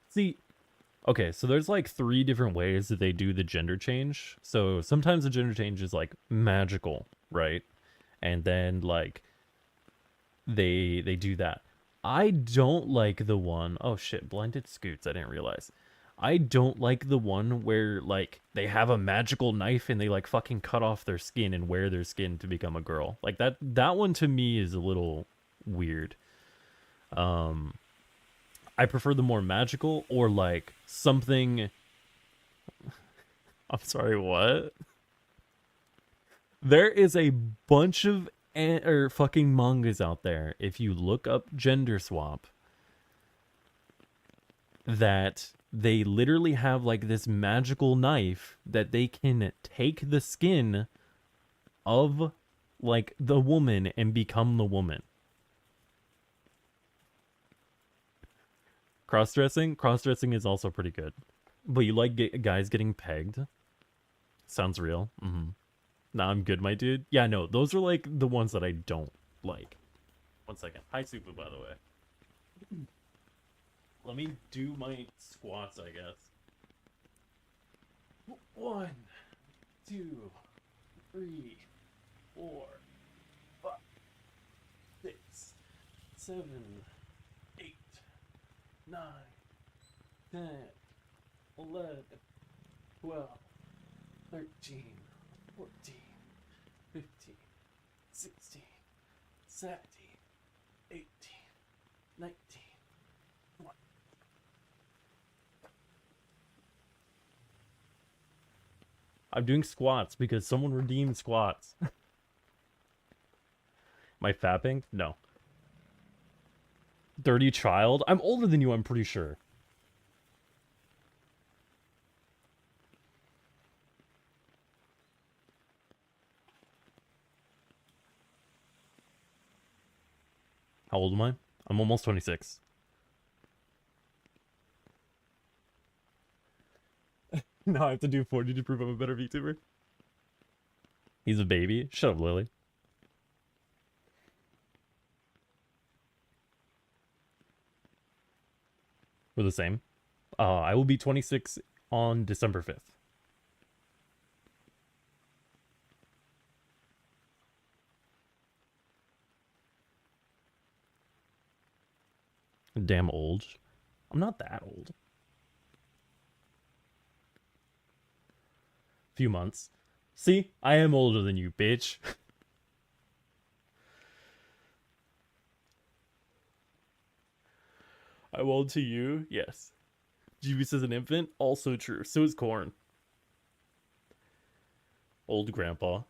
A: See, okay, so there's like 3 different ways that they do the gender change. So sometimes the gender change is like magical, right? And then like they do that. I don't like the one, oh shit, blinded scoots, I didn't realize. I don't like the one where like they have a magical knife and they like fucking cut off their skin and wear their skin to become a girl. Like that one to me is a little weird. I prefer the more magical or like something. I'm sorry, what? There is a bunch of fucking mangas out there. If you look up gender swap, that they literally have like this magical knife that they can take the skin of like the woman and become the woman. Cross-dressing is also pretty good. But you like guys getting pegged? Sounds real. Nah, I'm good, my dude. Yeah, no, those are like the ones that I don't like. 1 second. Hi, Supu, by the way. Let me do my squats, I guess. 1, 2, 3, 4, 5, 6, 7, 8, 9, 10, 11, 12, 13, 14, 15, 16, 17, 18, 19, 20. I'm doing squats because someone redeemed squats. Am I fapping? No. Dirty child? I'm older than you, I'm pretty sure. How old am I? I'm almost 26. Now I have to do 40 to prove I'm a better VTuber. He's a baby. Shut up, Lily. We're the same. I will be 26 on December 5th. Damn old. I'm not that old. Few months. See, I am older than you, bitch. I'm old to you? Yes. Jeebus is an infant? Also true. So is Corn. Old grandpa.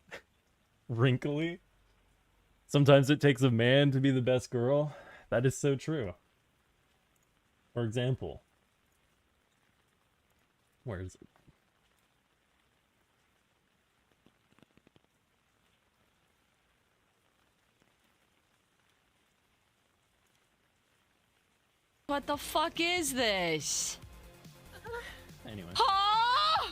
A: Wrinkly. Sometimes it takes a man to be the best girl. That is so true. For example. Where is it?
F: What the fuck is this?
A: Anyway.
F: Huh?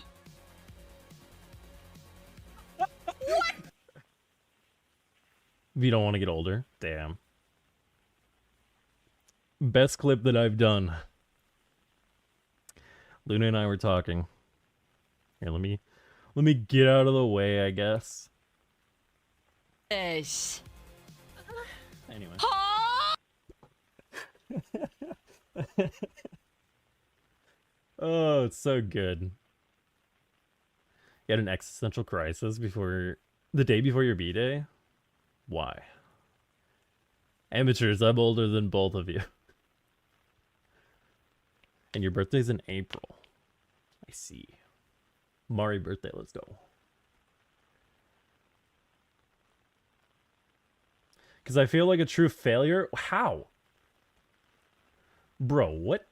A: If you don't want to get older. Damn. Best clip that I've done. Luna and I were talking. Here, let me get out of the way, I guess.
F: This.
A: Anyway.
F: Huh?
A: Oh, it's so good. You had an existential crisis before the day before your B-Day? Why? Amateurs, I'm older than both of you. And your birthday's in April. I see. Mari birthday, let's go. Because I feel like a true failure. How? Bro, what?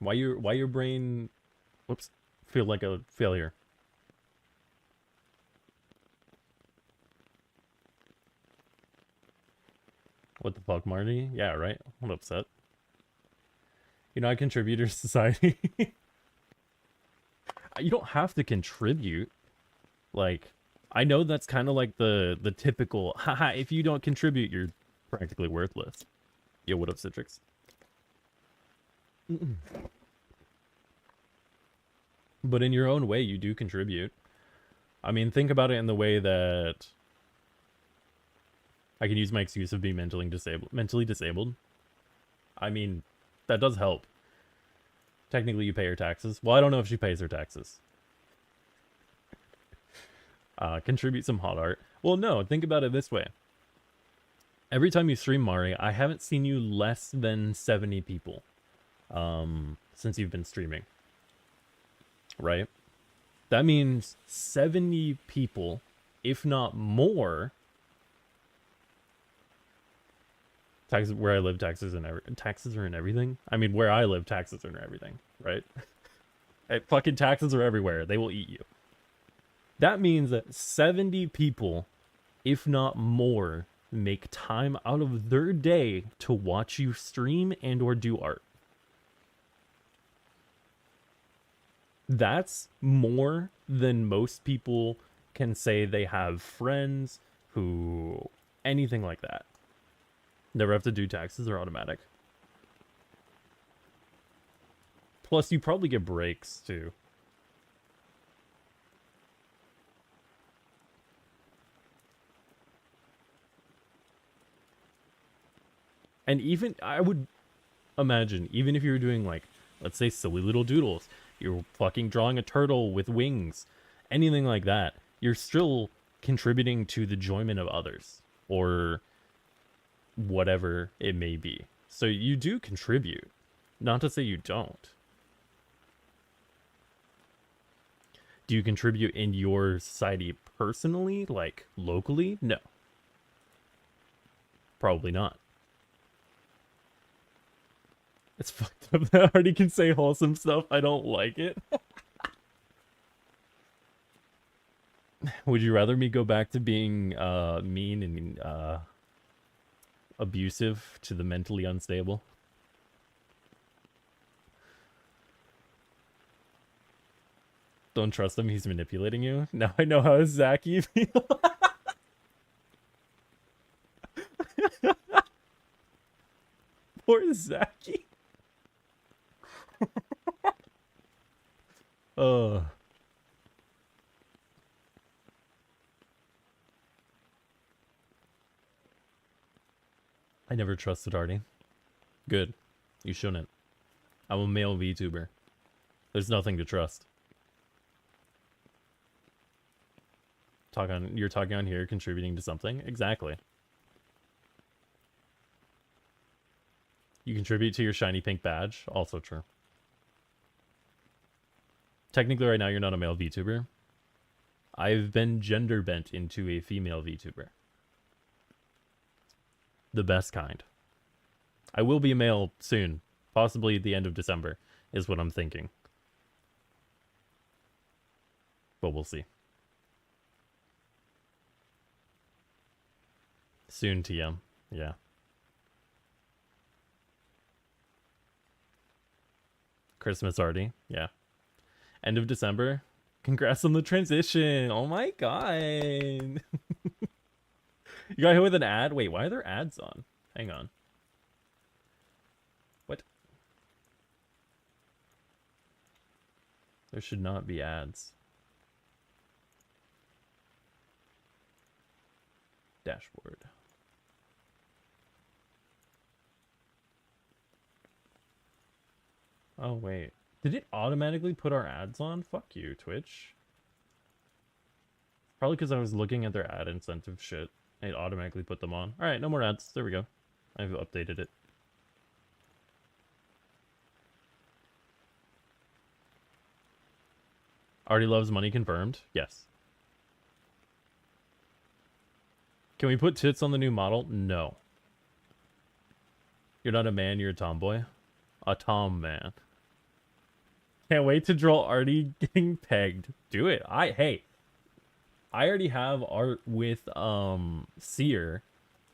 A: Why your brain, whoops, feel like a failure? What the fuck, Marty? Yeah, right? I'm upset. You're not a contributor to society. You don't have to contribute. Like, I know that's kind of like the typical, haha, if you don't contribute, you're practically worthless. Yo, what up, Citrix? But in your own way, you do contribute. I mean, think about it in the way that I can use my excuse of being mentally disabled. I mean, that does help. Technically, you pay your taxes. Well, I don't know if she pays her taxes. Contribute some hot art. Well, no, think about it this way. Every time you stream, Mari, I haven't seen you less than 70 people since you've been streaming. Right? That means 70 people, if not more. Taxes where I live, taxes are in everything. I mean, where I live, taxes are in everything, right? Fucking taxes are everywhere. They will eat you. That means that 70 people, if not more, make time out of their day to watch you stream and or do art. That's more than most people can say they have friends who anything like that. Never have to do taxes, they're automatic. Plus, you probably get breaks too. And even, I would imagine, even if you were doing like, let's say silly little doodles, you're fucking drawing a turtle with wings, anything like that, you're still contributing to the enjoyment of others, or whatever it may be. So you do contribute, not to say you don't. Do you contribute in your society personally, like locally? No. Probably not. It's fucked up that I already can say wholesome stuff. I don't like it. Would you rather me go back to being mean and abusive to the mentally unstable? Don't trust him, he's manipulating you. Now I know how Zachy feels. Poor Zachy. I never trusted Artie. Good. You shouldn't. I'm a male VTuber. There's nothing to trust. You're talking on here, contributing to something? Exactly. You contribute to your shiny pink badge? Also true. Technically right now you're not a male VTuber. I've been gender bent into a female VTuber. The best kind. I will be a male soon. Possibly at the end of December is what I'm thinking. But we'll see. Soon, TM. Yeah. Christmas already. Yeah. End of December. Congrats on the transition. Oh my god. You got hit with an ad? Wait, why are there ads on? Hang on. What? There should not be ads. Dashboard. Oh, wait. Did it automatically put our ads on? Fuck you, Twitch. Probably because I was looking at their ad incentive shit. It automatically put them on. Alright, no more ads. There we go. I've updated it. Already loves money confirmed? Yes. Can we put tits on the new model? No. You're not a man, you're a tomboy. A tom man. Can't wait to draw Artie getting pegged. Do it. Hey. I already have art with Seer.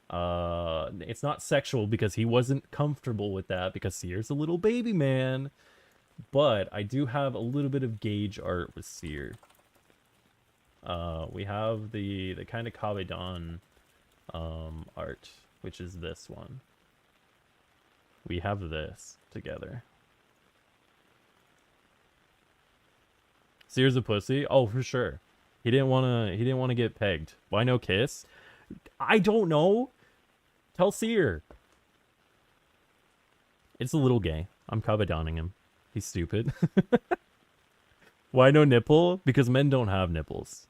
A: It's not sexual because he wasn't comfortable with that because Seer's a little baby man. But I do have a little bit of gauge art with Seer. We have the kind of Kabedon art, which is this one. We have this together. Seer's a pussy? Oh, for sure. He didn't want to get pegged. Why no kiss? I don't know. Tell Seer. It's a little gay. I'm Kabedoning him. He's stupid. Why no nipple? Because men don't have nipples.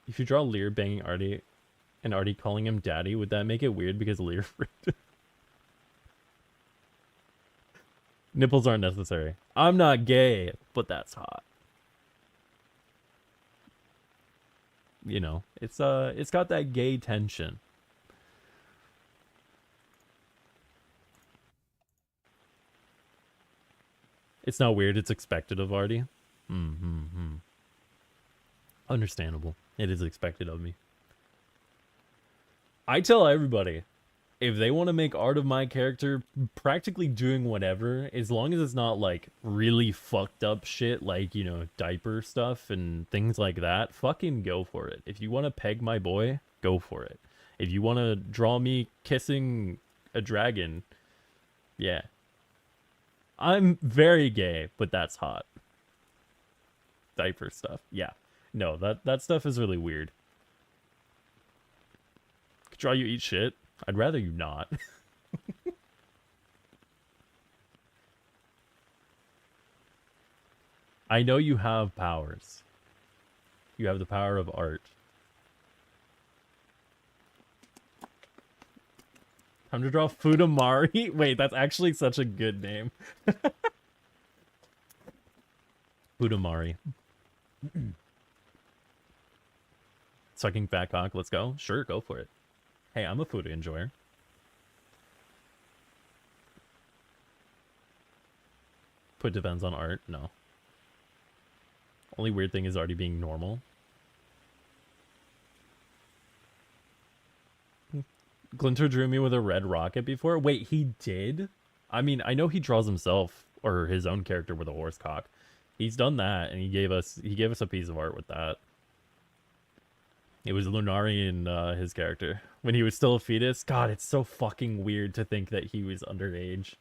A: If you draw Lear banging Artie and Artie calling him daddy, would that make it weird because Lear freaked? Nipples aren't necessary. I'm not gay, but that's hot. You know, it's got that gay tension. It's not weird, it's expected of Artie. Understandable. It is expected of me. I tell everybody, if they want to make art of my character practically doing whatever, as long as it's not like really fucked up shit like, you know, diaper stuff and things like that, fucking go for it. If you want to peg my boy, go for it. If you want to draw me kissing a dragon, yeah. I'm very gay, but that's hot. Diaper stuff, yeah. No, that stuff is really weird. Could draw you eat shit? I'd rather you not. I know you have powers. You have the power of art. Time to draw Fudamari? Wait, that's actually such a good name. Fudamari. Sucking fat cock, let's go. Sure, go for it. Hey, I'm a food enjoyer. Put depends on art? No. Only weird thing is already being normal. Glinter drew me with a red rocket before. Wait, he did? I mean, I know he draws himself or his own character with a horse cock. He's done that, and he gave us a piece of art with that. It was Lunari and his character when he was still a fetus. God, it's so fucking weird to think that he was underage.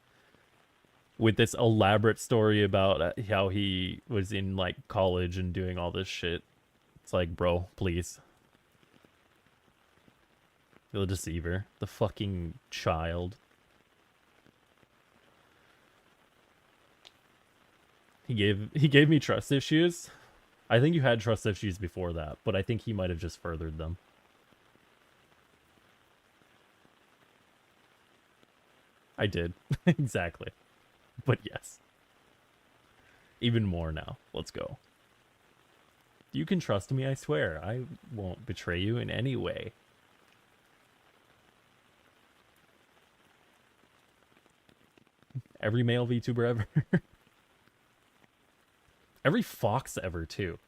A: With this elaborate story about how he was in like college and doing all this shit. It's like, bro, please. The deceiver, the fucking child. He gave me trust issues. I think you had trust issues before that, but I think he might have just furthered them. I did. Exactly. But yes. Even more now. Let's go. You can trust me, I swear. I won't betray you in any way. Every male VTuber ever. Every Fox ever, too.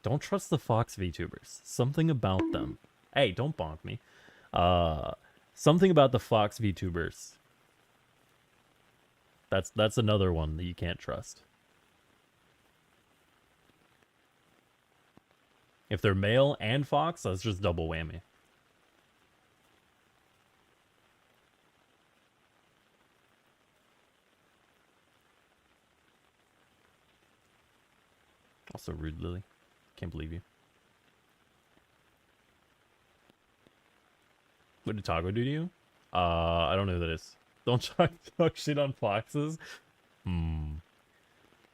A: Don't trust the Fox VTubers. Something about them. Hey, don't bonk me. Something about the Fox VTubers. That's another one that you can't trust. If they're male and Fox, that's just double whammy. Also rude, Lily. Can't believe you. What did Taco do to you? I don't know who that is. Don't talk shit on foxes.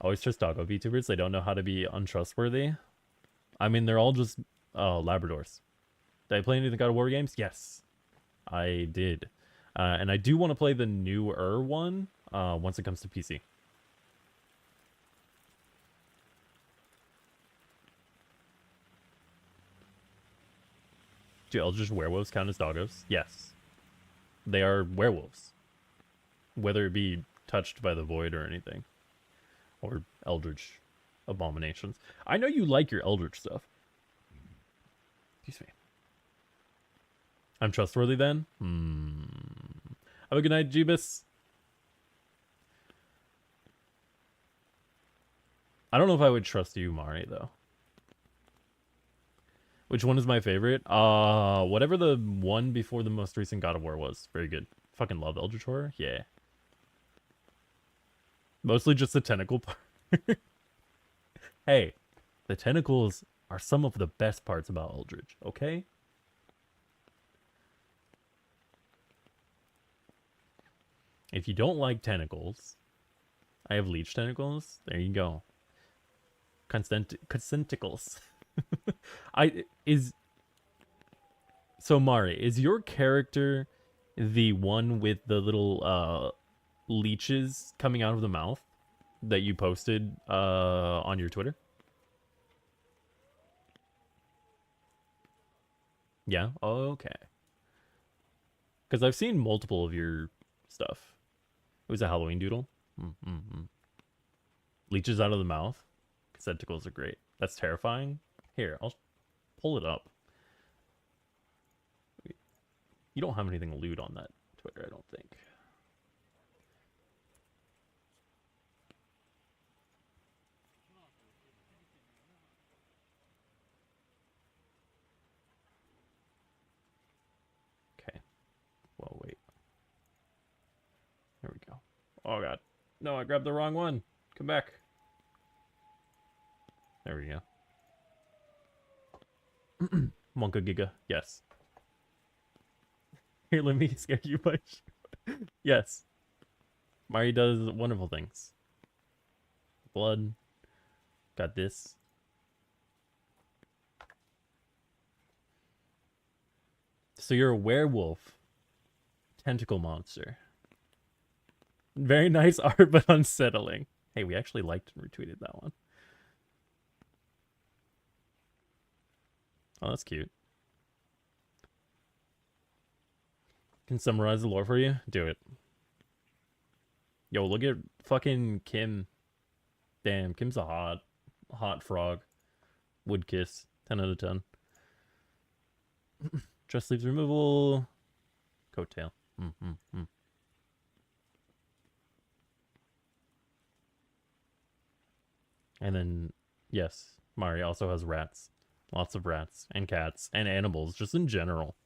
A: Always trust doggo VTubers. They don't know how to be untrustworthy. I mean, they're all just Labradors. Did I play any of the God of War games? Yes, I did. And I do want to play the newer one once it comes to PC. Do Eldritch werewolves count as doggos? Yes. They are werewolves. Whether it be touched by the void or anything. Or eldritch abominations. I know you like your eldritch stuff. Excuse me. I'm trustworthy then? Have a good night, Jeebus. I don't know if I would trust you, Mari, though. Which one is my favorite? Whatever the one before the most recent God of War was. Very good. Fucking love Eldritch Horror. Yeah. Mostly just the tentacle part. Hey, the tentacles are some of the best parts about Eldritch, okay? If you don't like tentacles, I have leech tentacles. There you go. Consenticles. So Mari, is your character the one with the little leeches coming out of the mouth that you posted on your Twitter? Yeah, okay. Because I've seen multiple of your stuff. It was a Halloween doodle. Leeches out of the mouth. Consenticles are great. That's terrifying. Here, I'll pull it up. You don't have anything lewd on that Twitter, I don't think. Okay. Well, wait. There we go. Oh, God. No, I grabbed the wrong one. Come back. There we go. Monka Giga. Yes. Here, let me scare you much. Yes. Mari does wonderful things. Blood. Got this. So you're a werewolf. Tentacle monster. Very nice art, but unsettling. Hey, we actually liked and retweeted that one. Oh, that's cute. Can summarize the lore for you? Do it. Yo, look at fucking Kim. Damn, Kim's a hot frog. Wood kiss. 10 out of 10. Dress sleeves removal. Coattail. And then, yes, Mari also has rats. Lots of rats and cats and animals, just in general.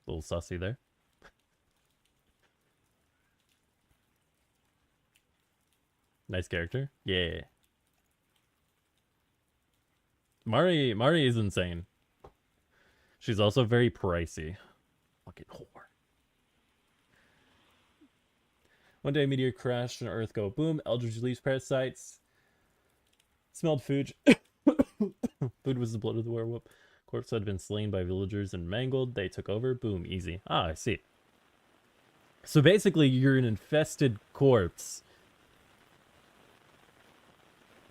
A: Little sussy there. Nice character. Yeah. Mari is insane. She's also very pricey. Fucking whore. One day a meteor crashed and Earth go boom. Eldritch leaves parasites. Smelled food. Food was the blood of the werewolf. Corpse had been slain by villagers and mangled. They took over. Boom. Easy. Ah, I see. So basically, you're an infested corpse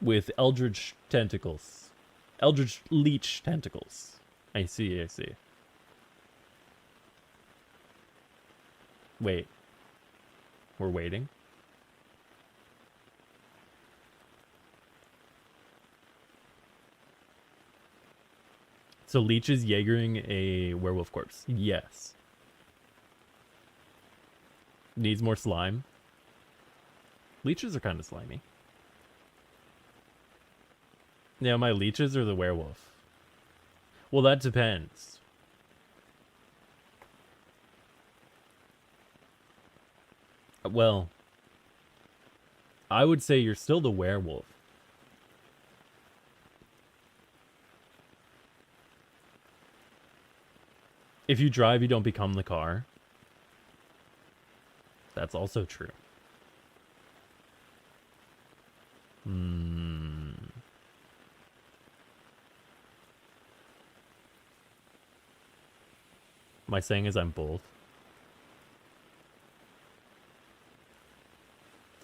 A: with eldritch tentacles. Eldritch leech tentacles. I see, I see. Wait. We're waiting? So Leech is Jaegering a werewolf corpse. Yes. Needs more slime. Leeches are kind of slimy. Yeah, my leeches or the werewolf? Well, that depends. Well, I would say you're still the werewolf. If you drive, you don't become the car. That's also true. My saying is I'm both.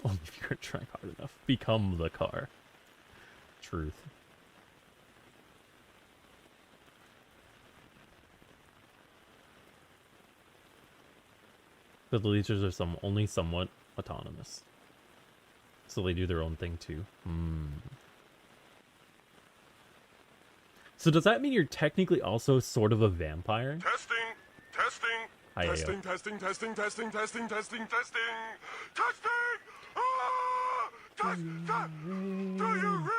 A: Only if you're trying hard enough. Become the car. Truth. But the leeches are only somewhat autonomous. So they do their own thing too. So does that mean you're technically also sort of a vampire?
G: Testing.
A: Hi,
G: Testing. Ah! Do you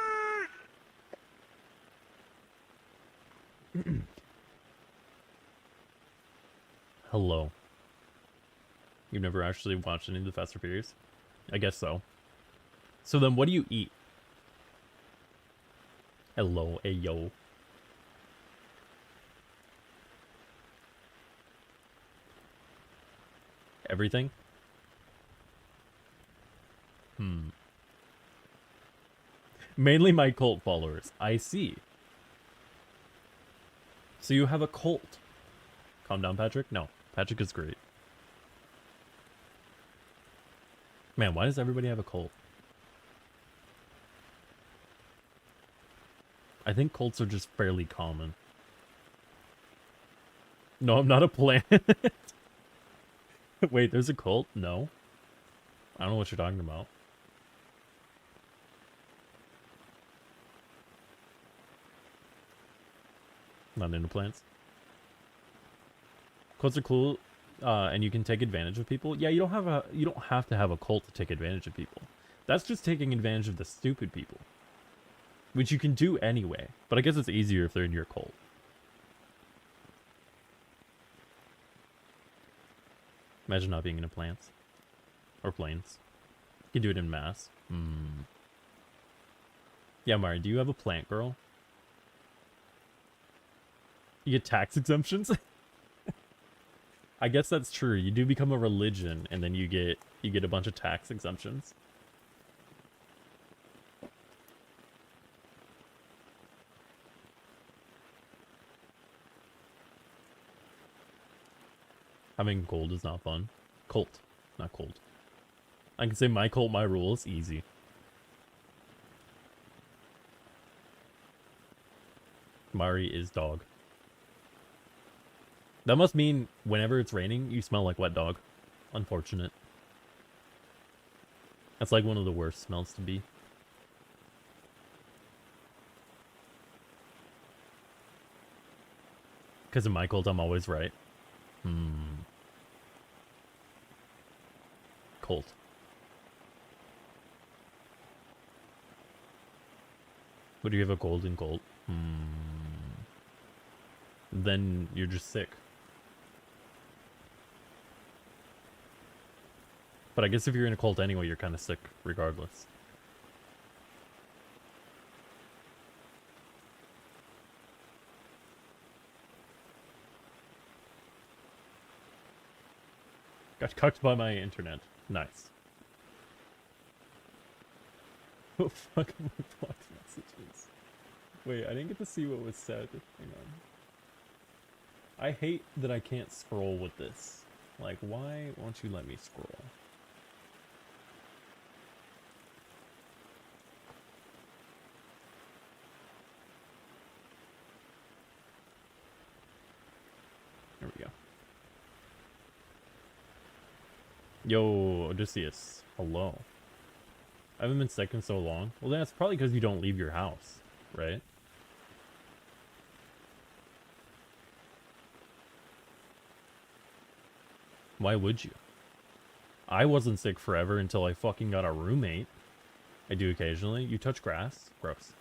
G: read?
A: Hello. You've never actually watched any of the Fast and Furious? I guess so. So then what do you eat? Hello, ayo. Everything? Mainly my cult followers. I see. So you have a cult. Calm down, Patrick. No, Patrick is great. Man, why does everybody have a cult? I think cults are just fairly common. No, I'm not a planet. Wait, there's a cult? No. I don't know what you're talking about. Not into plants. Cults are cool, and you can take advantage of people. Yeah, you don't have to have a cult to take advantage of people. That's just taking advantage of the stupid people, which you can do anyway. But I guess it's easier if they're in your cult. Imagine not being into plants or planes. You can do it in mass. Yeah, Mari, do you have a plant girl? You get tax exemptions? I guess that's true. You do become a religion, and then you get a bunch of tax exemptions. Having gold is not fun. Cult, not cold. I can say my cult, my rules, easy. Mari is dog. That must mean whenever it's raining, you smell like wet dog. Unfortunate. That's like one of the worst smells to be. Because in my cult, I'm always right. Cult. Would you have a golden cult? Then you're just sick. But I guess if you're in a cult anyway, you're kind of sick regardless. Got cucked by my internet. Nice. Oh fuck my blocked messages. Wait, I didn't get to see what was said. Hang on. I hate that I can't scroll with this. Like, why won't you let me scroll? There we go. Yo, Odysseus. Hello. I haven't been sick in so long. Well, that's probably because you don't leave your house, right? Why would you? I wasn't sick forever until I fucking got a roommate. I do occasionally. You touch grass? Gross.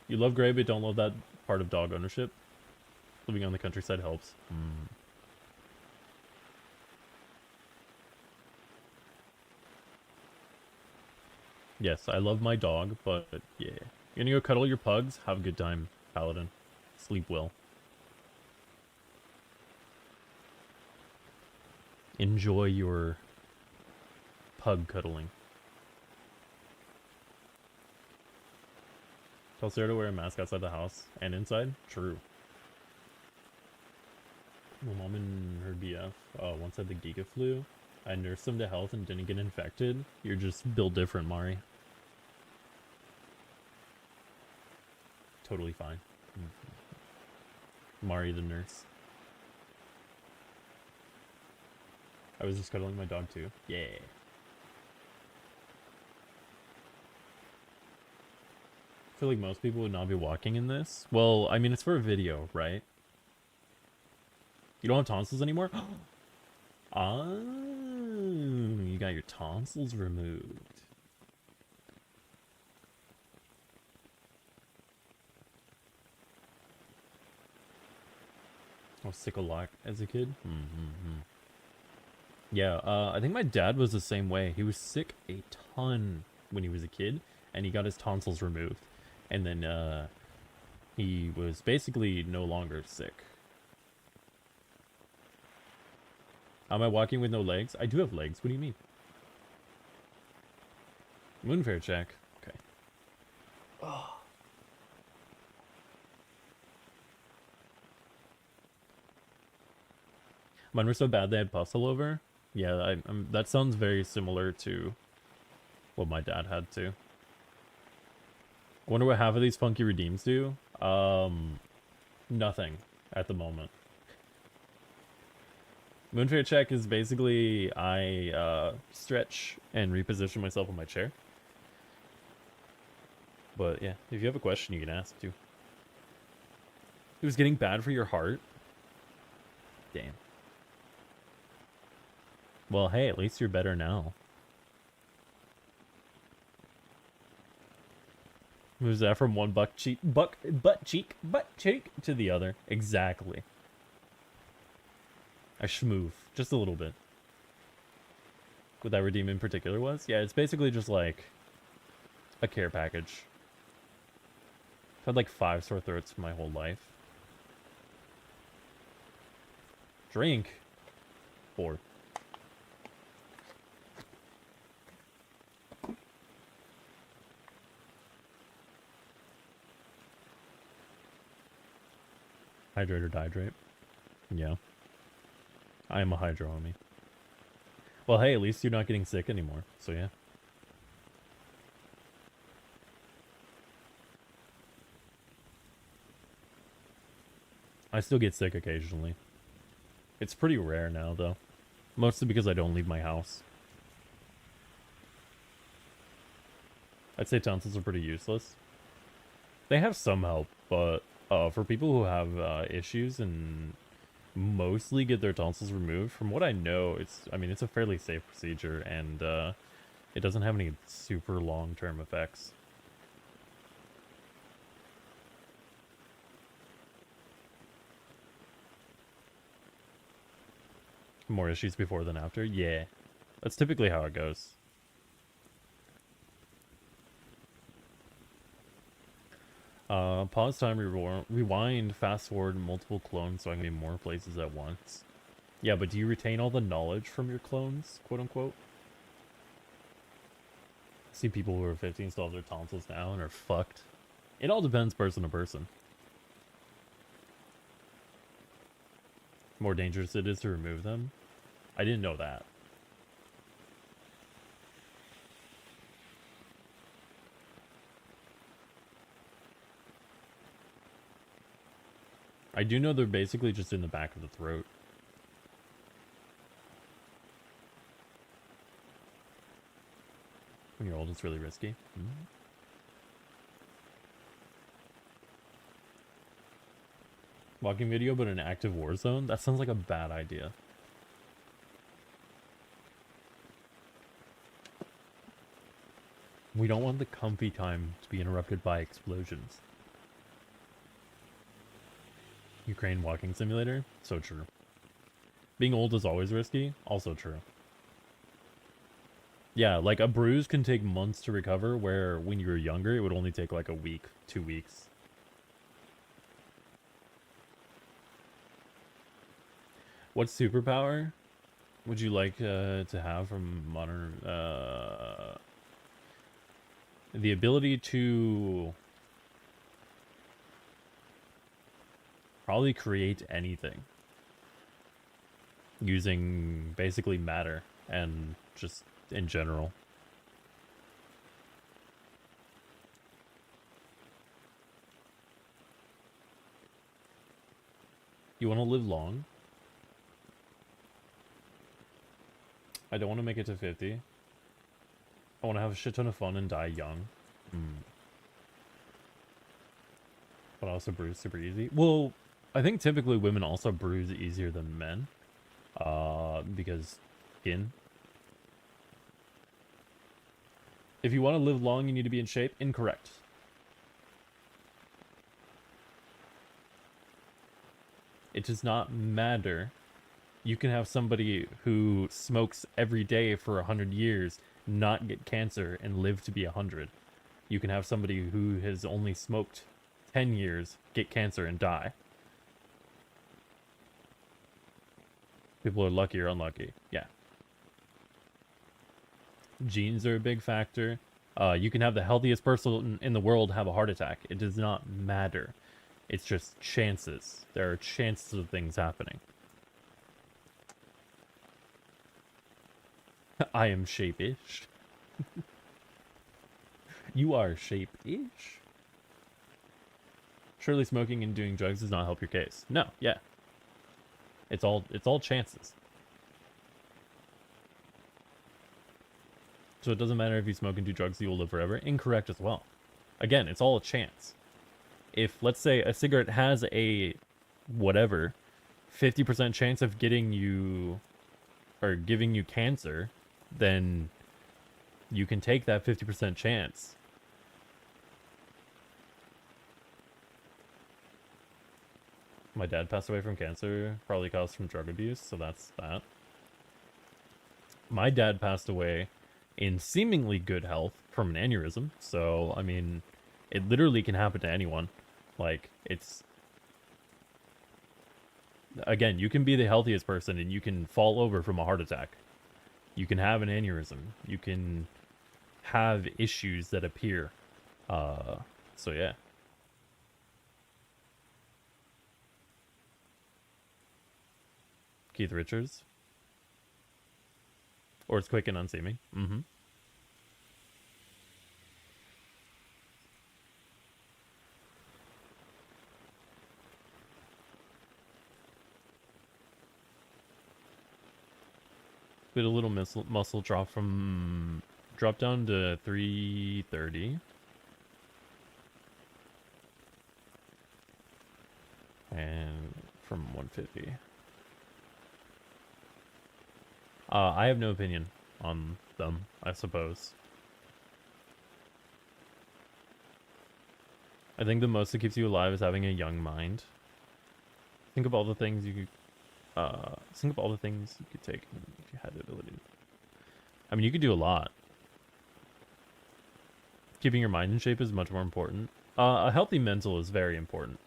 A: You love gray but don't love that part of dog ownership? Living on the countryside helps. Yes, I love my dog, but yeah. You're gonna go cuddle your pugs? Have a good time, Paladin. Sleep well. Enjoy your pug cuddling. Tell Sarah to wear a mask outside the house and inside? True. My mom and her BF once had the Giga flu. I nursed them to health and didn't get infected. You're just built different, Mari. Totally fine. Mari the nurse. I was just cuddling my dog too. Yeah. I feel like most people would not be walking in this. Well, I mean, it's for a video, right? You don't have tonsils anymore? Ah, you got your tonsils removed. I was sick a lot as a kid. Yeah, I think my dad was the same way. He was sick a ton when he was a kid, and he got his tonsils removed. And then he was basically no longer sick. Am I walking with no legs? I do have legs. What do you mean? Moonfair check. Okay. Oh. Mine were so bad they had pus all over. Yeah, that sounds very similar to what my dad had too. I wonder what half of these funky redeems do. Nothing at the moment. Moonfair check is basically I stretch and reposition myself on my chair. But yeah, if you have a question, you can ask too. It was getting bad for your heart? Damn. Well, hey, at least you're better now. Moves that from one butt cheek to the other. Exactly. I schmoove just a little bit. What that redeem in particular was? Yeah, it's basically just like a care package. I've had like 5 sore throats my whole life. Drink. 4. Hydrate or dihydrate. Yeah. I am a hydro homie. Well, hey, at least you're not getting sick anymore. So, yeah. I still get sick occasionally. It's pretty rare now, though. Mostly because I don't leave my house. I'd say tonsils are pretty useless. They have some help, but for people who have issues and mostly get their tonsils removed, from what I know, it's a fairly safe procedure, and it doesn't have any super long-term effects. More issues before than after? Yeah. That's typically how it goes. Pause time, rewind, fast forward multiple clones so I can be in more places at once. Yeah, but do you retain all the knowledge from your clones, quote unquote? I see people who are 15 still have their tonsils now and are fucked. It all depends person to person. More dangerous it is to remove them. I didn't know that. I do know they're basically just in the back of the throat. When you're old, it's really risky. Walking video, but an active war zone? That sounds like a bad idea. We don't want the comfy time to be interrupted by explosions. Ukraine walking simulator? So true. Being old is always risky? Also true. Yeah, like a bruise can take months to recover, where when you were younger, it would only take like a week, 2 weeks. What superpower would you like to have from modern... the ability to... probably create anything. Using basically matter and just in general. You want to live long? I don't want to make it to 50. I want to have a shit ton of fun and die young. But also bruise super easy. Well, I think typically women also bruise easier than men. Because skin. If you want to live long, you need to be in shape. Incorrect. It does not matter. You can have somebody who smokes every day for 100 years, not get cancer, and live to be 100. You can have somebody who has only smoked 10 years, get cancer, and die. People are lucky or unlucky. Yeah. Genes are a big factor. You can have the healthiest person in the world have a heart attack. It does not matter. It's just chances. There are chances of things happening. I am shape-ish. You are shape-ish. Surely smoking and doing drugs does not help your case. No, yeah. It's all chances. So it doesn't matter if you smoke and do drugs, you will live forever. Incorrect as well. Again, it's all a chance. if let's say a cigarette has a whatever 50% chance of getting you or giving you cancer, then you can take that 50% chance. My dad passed away from cancer, probably caused from drug abuse, so that's that. My dad passed away in seemingly good health from an aneurysm, so, I mean, it literally can happen to anyone. Like, it's... Again, you can be the healthiest person and you can fall over from a heart attack. You can have an aneurysm. You can have issues that appear. So yeah. Keith Richards. Or it's quick and unseeming. Mm-hmm. We had a little muscle drop down to 330. And from 150. I have no opinion on them, I suppose. I think the most that keeps you alive is having a young mind. Think of all the things you could think of all the things you could take if you had the ability. I mean, you could do a lot. Keeping your mind in shape is much more important. A healthy mental is very important.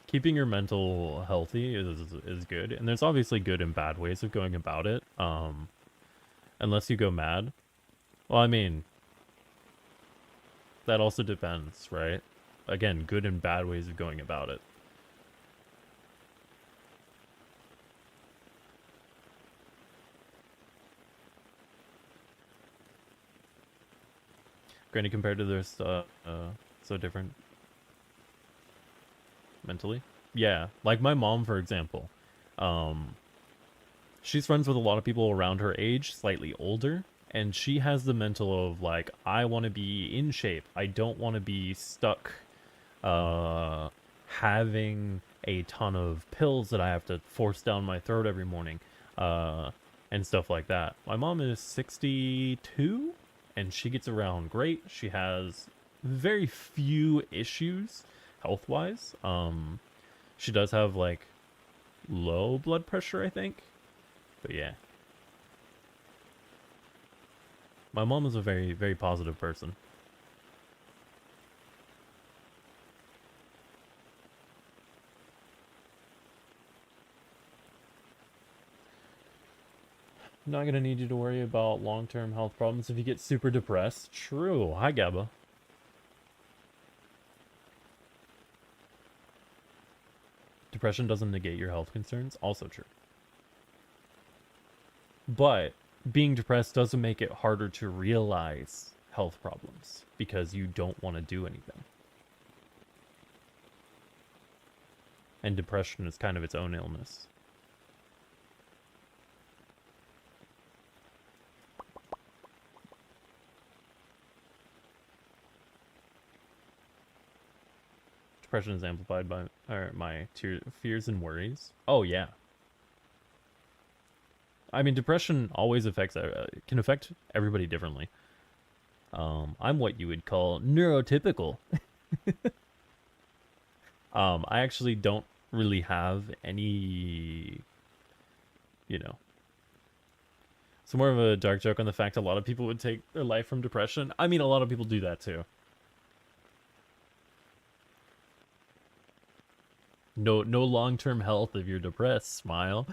A: Keeping your mental healthy is good, and there's obviously good and bad ways of going about it. Unless you go mad. Well, I mean, that also depends, right? Again, good and bad ways of going about it. Granted, compared to this, so different mentally. Yeah, like my mom, for example. She's friends with a lot of people around her age, slightly older, and she has the mental of like, I want to be in shape. I don't want to be stuck having a ton of pills that I have to force down my throat every morning, and stuff like that. My mom is 62, and she gets around great. She has very few issues health-wise. She does have like low blood pressure, I think. But yeah. My mom is a very, very positive person. Not gonna need you to worry about long-term health problems if you get super depressed. True. Hi, Gabba. Depression doesn't negate your health concerns. Also true. But being depressed doesn't make it harder to realize health problems because you don't want to do anything. And depression is kind of its own illness. Depression is amplified by my fears and worries. Oh, yeah. I mean, depression always affects, can affect everybody differently. I'm what you would call neurotypical. I actually don't really have any, you know. It's more of a dark joke on the fact a lot of people would take their life from depression. I mean, a lot of people do that too. No long-term health if you're depressed, smile.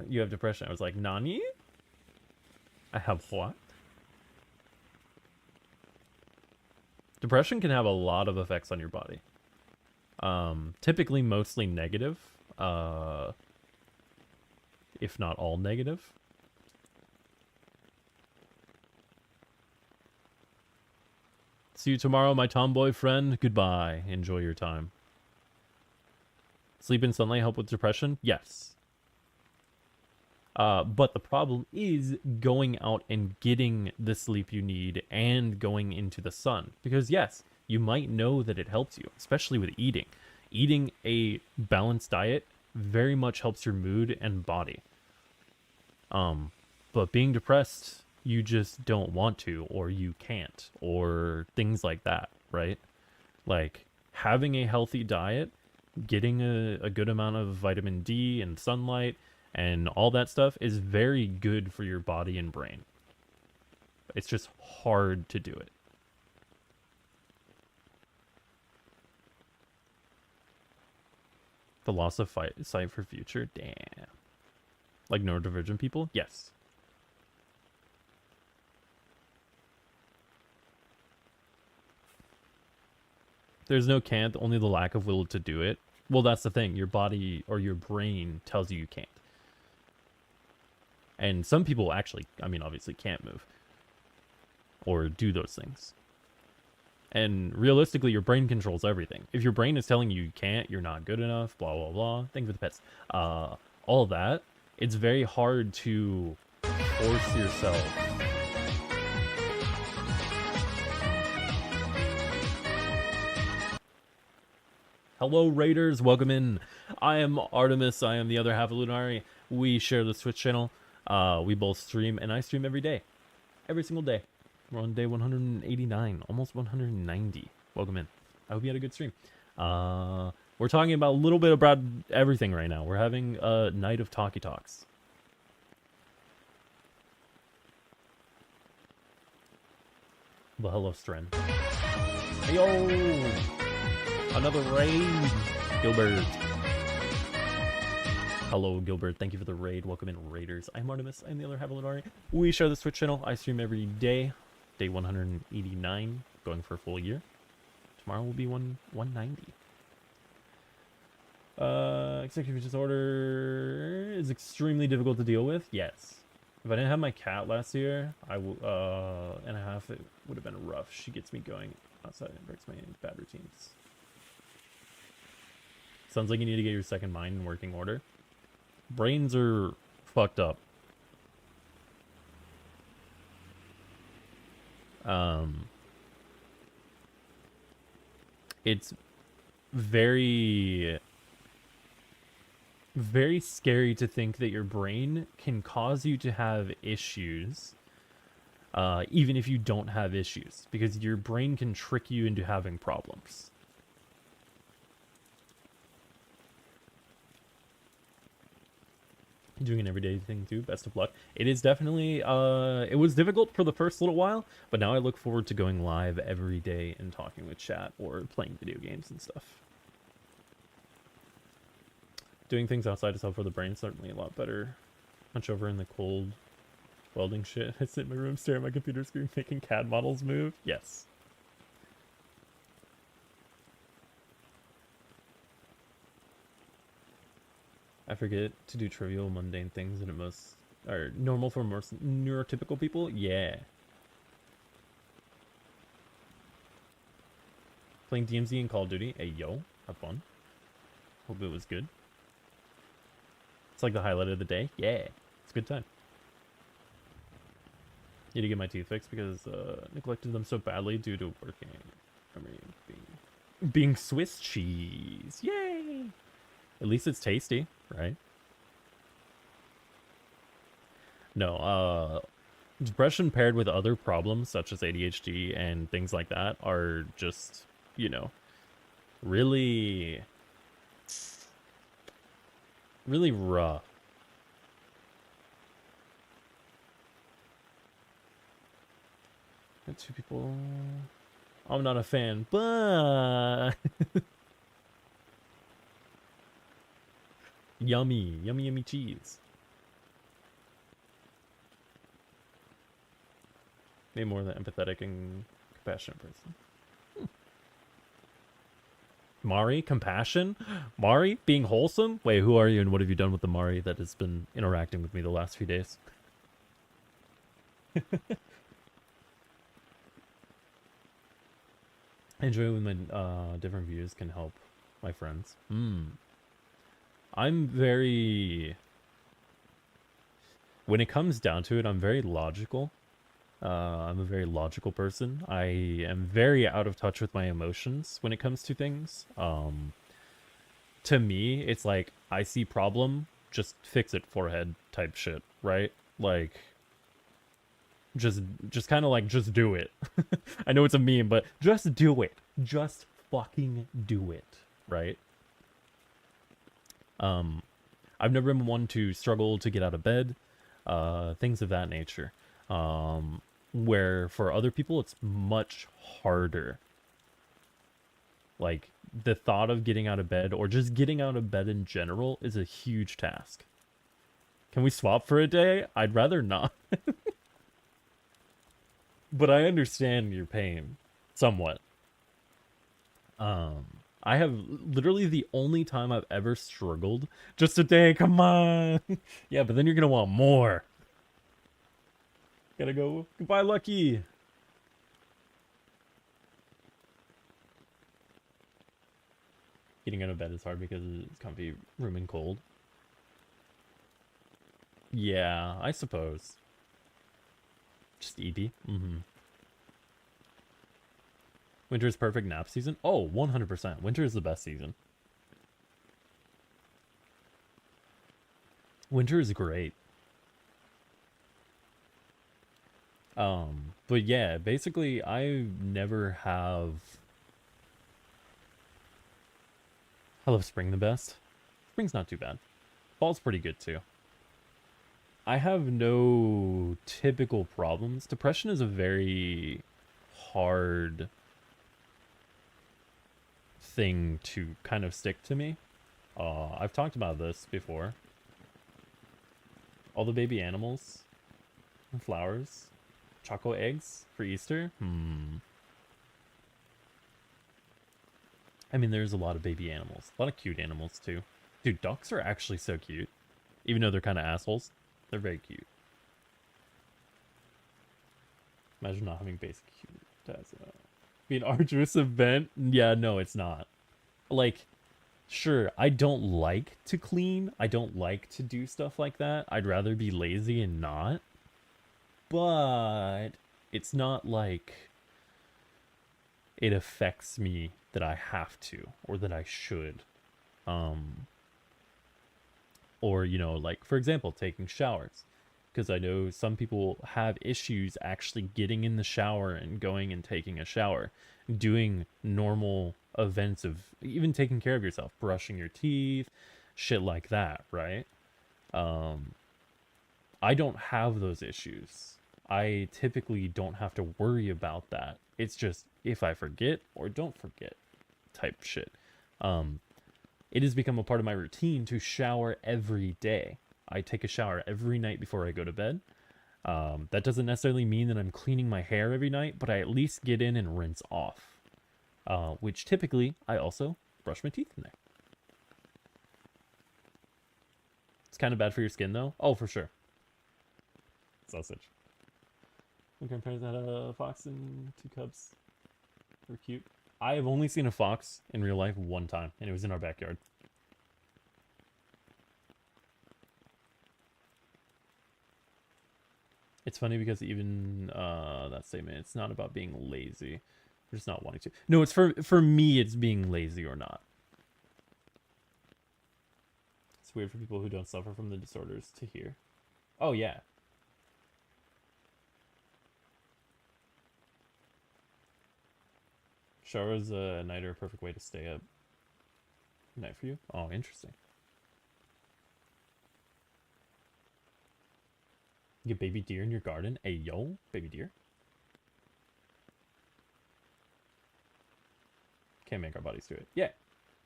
A: You have depression. I was like, Nani? I have what? Depression can have a lot of effects on your body. Typically mostly negative. If not all negative. See you tomorrow, my tomboy friend. Goodbye. Enjoy your time. Sleep in sunlight help with depression? Yes. But the problem is going out and getting the sleep you need and going into the sun. Because yes, you might know that it helps you, especially with eating. Eating a balanced diet very much helps your mood and body. But being depressed, you just don't want to, or you can't, or things like that, right? Like, having a healthy diet, getting a good amount of vitamin D and sunlight and all that stuff is very good for your body and brain. It's just hard to do it. The loss of sight for future? Damn. Like neurodivergent people? Yes. There's no can't, only the lack of will to do it. Well, that's the thing. Your body or your brain tells you can't. And some people actually, I mean, obviously can't move or do those things. And realistically, your brain controls everything. If your brain is telling you can't, you're not good enough, blah, blah, blah, things with the pets, all that, it's very hard to force yourself. Hello, Raiders. Welcome in. I am Artemis. I am the other half of Lunari. We share the Twitch channel. We both stream, and I stream every day. Every single day. We're on day 189, almost 190. Welcome in. I hope you had a good stream. We're talking about a little bit about everything right now. We're having a night of talkie talks. Well, hello, Stren. Hey, yo! Another raid! Gilbert. Hello, Gilbert. Thank you for the raid. Welcome in, Raiders. I'm Artemis. I'm the other half of Lunari. We share the Twitch channel. I stream every day. Day 189, going for a full year. Tomorrow will be 190. Executive disorder is extremely difficult to deal with. Yes. If I didn't have my cat last year, and a half, it would have been rough. She gets me going outside and breaks my bad routines. Sounds like you need to get your second mind in working order. Brains are fucked up. It's very, very scary to think that your brain can cause you to have issues, even if you don't have issues, because your brain can trick you into having problems. Doing an everyday thing too. Best of luck. It is definitely, it was difficult for the first little while, but now I look forward to going live every day and talking with chat or playing video games and stuff. Doing things outside is helpful for the brain, certainly a lot better. Hunch over in the cold welding shit. I sit in my room, stare at my computer screen, making CAD models move. Yes. I forget to do trivial, mundane things that most are normal for most neurotypical people. Yeah. Playing DMZ and Call of Duty. Hey, yo. Have fun. Hope it was good. It's like the highlight of the day. Yeah. It's a good time. Need to get my teeth fixed because neglected them so badly due to working. I mean, being Swiss cheese. Yay! At least it's tasty, right? No, depression paired with other problems such as ADHD and things like that are just, you know, really, really rough. Got two people. I'm not a fan, but yummy, yummy, yummy cheese. Maybe more than empathetic and compassionate person. Mari, compassion? Mari, being wholesome? Wait, who are you and what have you done with the Mari that has been interacting with me the last few days? Enjoy when my different views can help my friends. I'm very... when it comes down to it, I'm very logical. I'm a very logical person. I am very out of touch with my emotions when it comes to things. To me, it's like, I see problem, just fix it, forehead type shit, right? Like, just kind of like, just do it. I know it's a meme, but just do it. Just fucking do it, right? I've never been one to struggle to get out of bed, things of that nature. Where for other people, it's much harder. Like, the thought of getting out of bed, or just getting out of bed in general, is a huge task. Can we swap for a day? I'd rather not. But I understand your pain, somewhat. I have literally the only time I've ever struggled. Just a day, come on. Yeah, but then you're gonna want more. Gotta go. Goodbye, Lucky. Getting out of bed is hard because it's comfy room and cold. Yeah, I suppose. Just EB. Winter is perfect nap season. Oh, 100%. Winter is the best season. Winter is great. But yeah, basically, I never have... I love spring the best. Spring's not too bad. Fall's pretty good too. I have no typical problems. Depression is a very hard thing to kind of stick to me. I've talked about this before. All the baby animals and flowers. Choco eggs for Easter. I mean, there's a lot of baby animals. A lot of cute animals, too. Dude, ducks are actually so cute. Even though they're kind of assholes. They're very cute. Imagine not having basic cute as be an arduous event. Yeah, no, it's not. Like, sure, I don't like to clean. I don't like to do stuff like that. I'd rather be lazy and not. But it's not like it affects me that I have to, or that I should. Or, you know, like, for example, taking showers. Because I know some people have issues actually getting in the shower and going and taking a shower. Doing normal events of even taking care of yourself. Brushing your teeth. Shit like that, right? I don't have those issues. I typically don't have to worry about that. It's just if I forget or don't forget type shit. It has become a part of my routine to shower every day. I take a shower every night before I go to bed. That doesn't necessarily mean that I'm cleaning my hair every night, but I at least get in and rinse off. Which typically, I also brush my teeth in there. It's kind of bad for your skin, though. Oh, for sure. Sausage. My grandparents had a fox and 2 cubs. They're cute. I have only seen a fox in real life one time, and it was in our backyard. It's funny because even that statement, it's not about being lazy. We're just not wanting to. No, it's for me, it's being lazy or not. It's weird for people who don't suffer from the disorders to hear. Oh, yeah. Showers at night are a perfect way to stay up. Night for you? Oh, interesting. Get baby deer in your garden? Hey, yo, baby deer. Can't make our bodies do it. Yeah.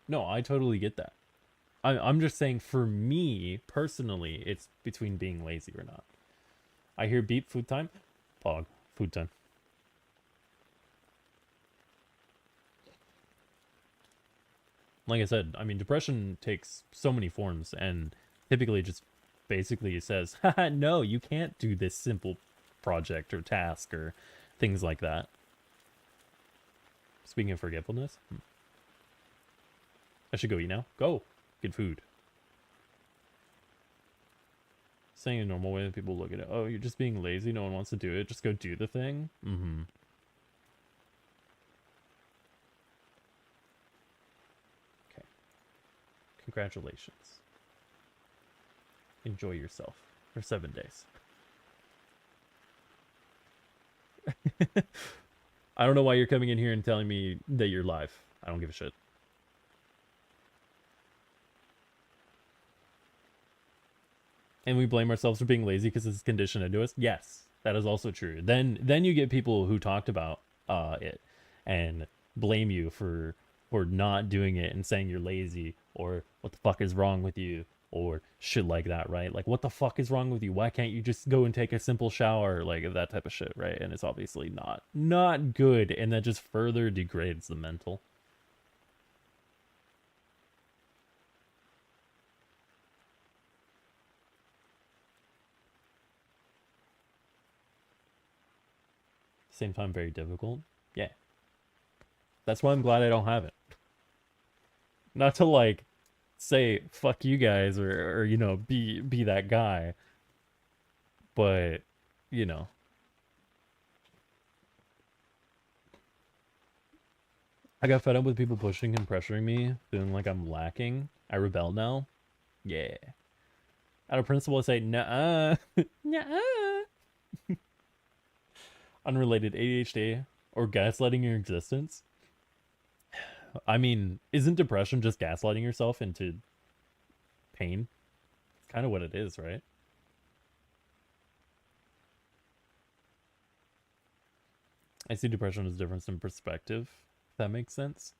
A: No, I totally get that. I'm just saying, for me, personally, it's between being lazy or not. I hear beep, food time. Pog, food time. Like I said, I mean, depression takes so many forms, and typically just basically says, haha, no, you can't do this simple project or task or things like that. Speaking of forgetfulness, I should go eat now. Go. Get food. saying a normal way that people look at it. Oh, you're just being lazy. No one wants to do it. Just go do the thing. Mm-hmm. Okay. Congratulations. Enjoy yourself for 7 days. I don't know why you're coming in here and telling me that you're live. I don't give a shit. And we blame ourselves for being lazy because it's conditioned into us. Yes, that is also true. Then you get people who talked about it and blame you for not doing it and saying you're lazy or what the fuck is wrong with you or shit like that, right? Like, what the fuck is wrong with you? Why can't you just go and take a simple shower? Like, that type of shit, right? And it's obviously not good, and that just further degrades the mental. Same time, very difficult. Yeah. That's why I'm glad I don't have it. Not to, like, say fuck you guys or you know, be that guy. But, you know. I got fed up with people pushing and pressuring me, feeling like I'm lacking. I rebel now. Yeah. Out of principle, I say, nuh-uh. Nuh-uh. Unrelated ADHD or gaslighting your existence. I mean, isn't depression just gaslighting yourself into pain? It's kind of what it is, right? I see depression as difference in perspective, if that makes sense.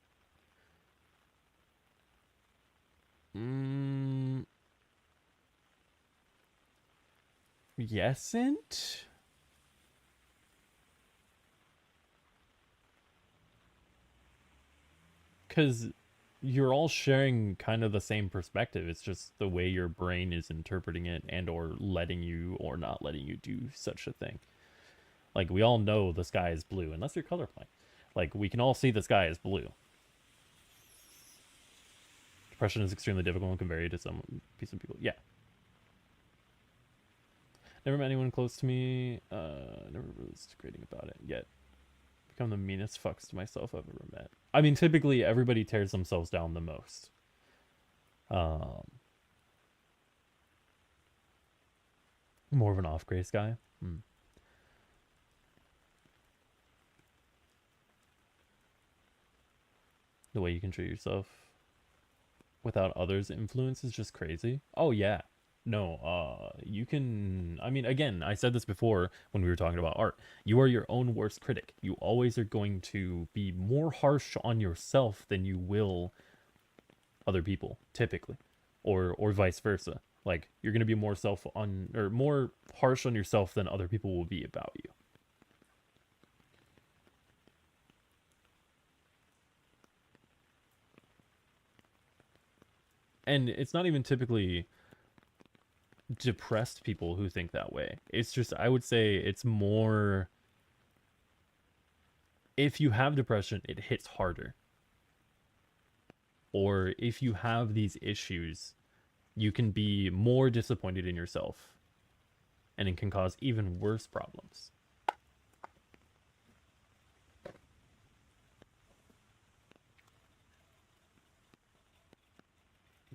A: Yesn't? Because you're all sharing kind of the same perspective. It's just the way your brain is interpreting it and or letting you or not letting you do such a thing. Like, we all know the sky is blue, unless you're colorblind. Like, we can all see the sky is blue. Depression is extremely difficult and can vary to some piece of people. Yeah. Never met anyone close to me. Never was grading about it yet. Become the meanest fucks to myself I've ever met. I mean, typically everybody tears themselves down the most. More of an off-grace guy. The way you can treat yourself without others' influence is just crazy. Oh yeah. No, you can, I mean, again, I said this before when we were talking about art. You are your own worst critic. You always are going to be more harsh on yourself than you will other people, typically. Or vice versa. Like, you're going to be more more harsh on yourself than other people will be about you. And it's not even typically depressed people who think that way. It's just, I would say it's more, if you have depression, it hits harder. Or if you have these issues, you can be more disappointed in yourself. And it can cause even worse problems.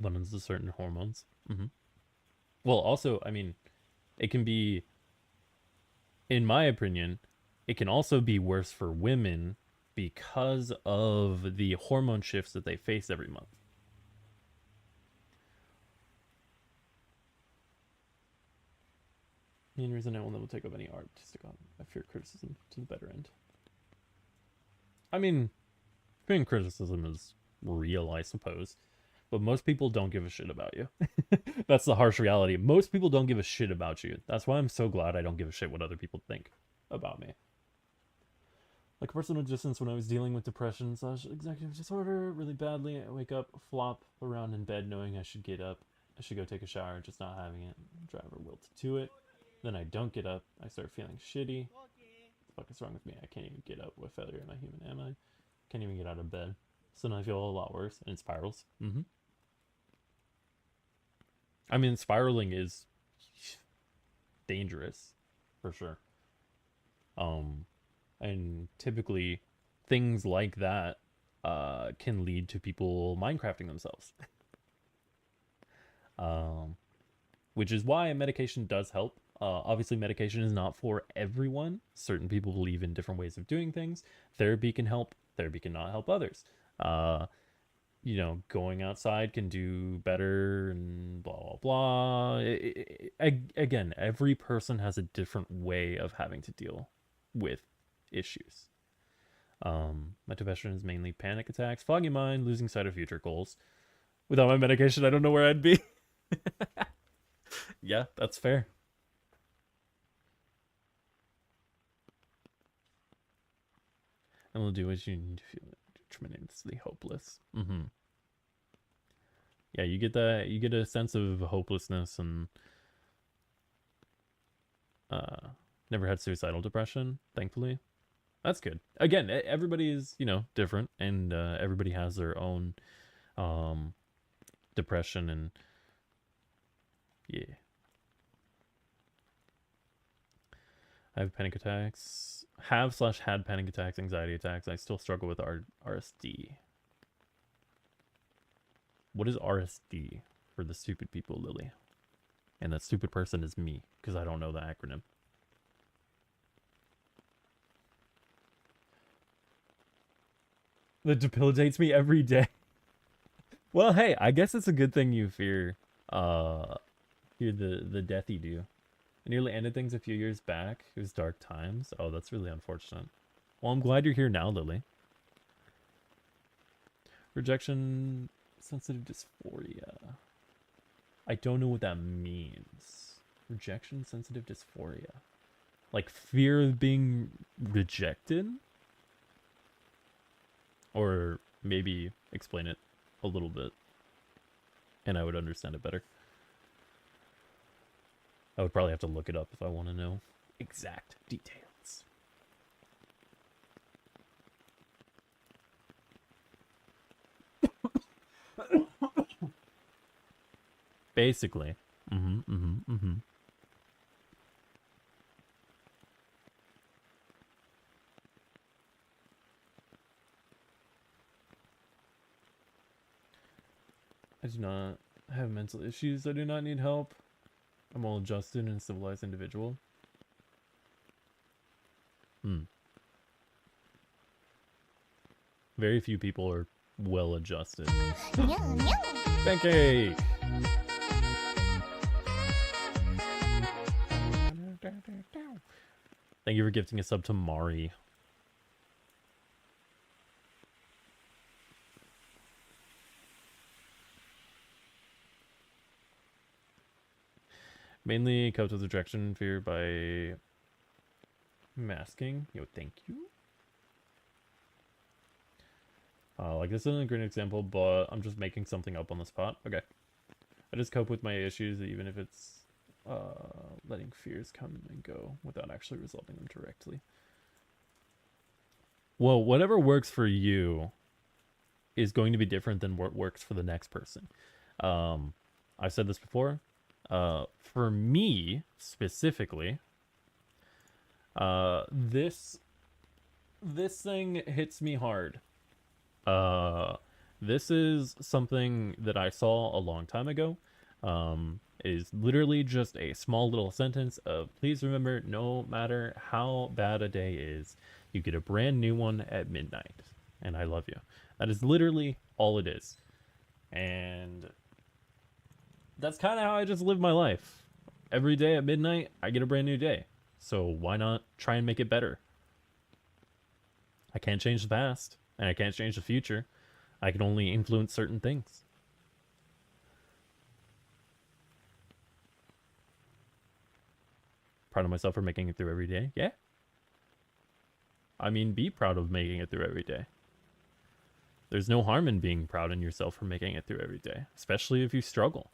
A: Lemons to certain hormones. Well, also, I mean, it can be, in my opinion, it can also be worse for women because of the hormone shifts that they face every month. The main reason I will never take up any artistic on, I fear criticism to the better end. I mean, fearing criticism is real, I suppose. But most people don't give a shit about you. That's the harsh reality. Most people don't give a shit about you. That's why I'm so glad I don't give a shit what other people think about me. Like personal distance when I was dealing with depression / executive disorder really badly. I wake up, flop around in bed knowing I should get up. I should go take a shower, just not having it. Driver willed to it. Then I don't get up. I start feeling shitty. What the fuck is wrong with me? I can't even get up. What failure am I human? Am I? Can't even get out of bed. So then I feel a lot worse and it spirals. I mean, spiraling is dangerous, for sure. And typically things like that can lead to people Minecrafting themselves. Which is why medication does help. Obviously, medication is not for everyone. Certain people believe in different ways of doing things. Therapy can help. Therapy cannot help others. You know, going outside can do better and blah, blah, blah. Again, every person has a different way of having to deal with issues. My depression is mainly panic attacks, foggy mind, losing sight of future goals. Without my medication, I don't know where I'd be. Yeah, that's fair. And we'll do what you need to feel tremendously hopeless. Yeah, you get a sense of hopelessness, and never had suicidal depression, thankfully. That's good. Again, everybody is, you know, different, and everybody has their own depression, and yeah. I have panic attacks. Had panic attacks, anxiety attacks. I still struggle with RSD. What is RSD for the stupid people, Lily? And that stupid person is me, because I don't know the acronym. That debilitates me every day. Well, hey, I guess it's a good thing you fear the death you do. I nearly ended things a few years back. It was dark times. Oh, that's really unfortunate. Well, I'm glad you're here now, Lily. Rejection, sensitive dysphoria. I don't know what that means. Rejection, sensitive dysphoria. Like fear of being rejected? Or maybe explain it a little bit, and I would understand it better. I would probably have to look it up if I want to know exact details. Basically. I do not have mental issues. I do not need help. I'm well adjusted and a civilized individual. Very few people are well adjusted. Pancake! Thank you for gifting a sub to Mari. Mainly coped with rejection and fear by masking. Yo, thank you. Like this isn't a great example, but I'm just making something up on the spot. Okay. I just cope with my issues even if it's letting fears come and go without actually resolving them directly. Well, whatever works for you is going to be different than what works for the next person. I've said this before. For me specifically, this thing hits me hard. This is something that I saw a long time ago. It is literally just a small little sentence of, please remember, no matter how bad a day is, you get a brand new one at midnight. And I love you. That is literally all it is. And that's kind of how I just live my life. Every day at midnight, I get a brand new day. So why not try and make it better? I can't change the past, and I can't change the future. I can only influence certain things. Proud of myself for making it through every day? Yeah. I mean, be proud of making it through every day. There's no harm in being proud in yourself for making it through every day, especially if you struggle.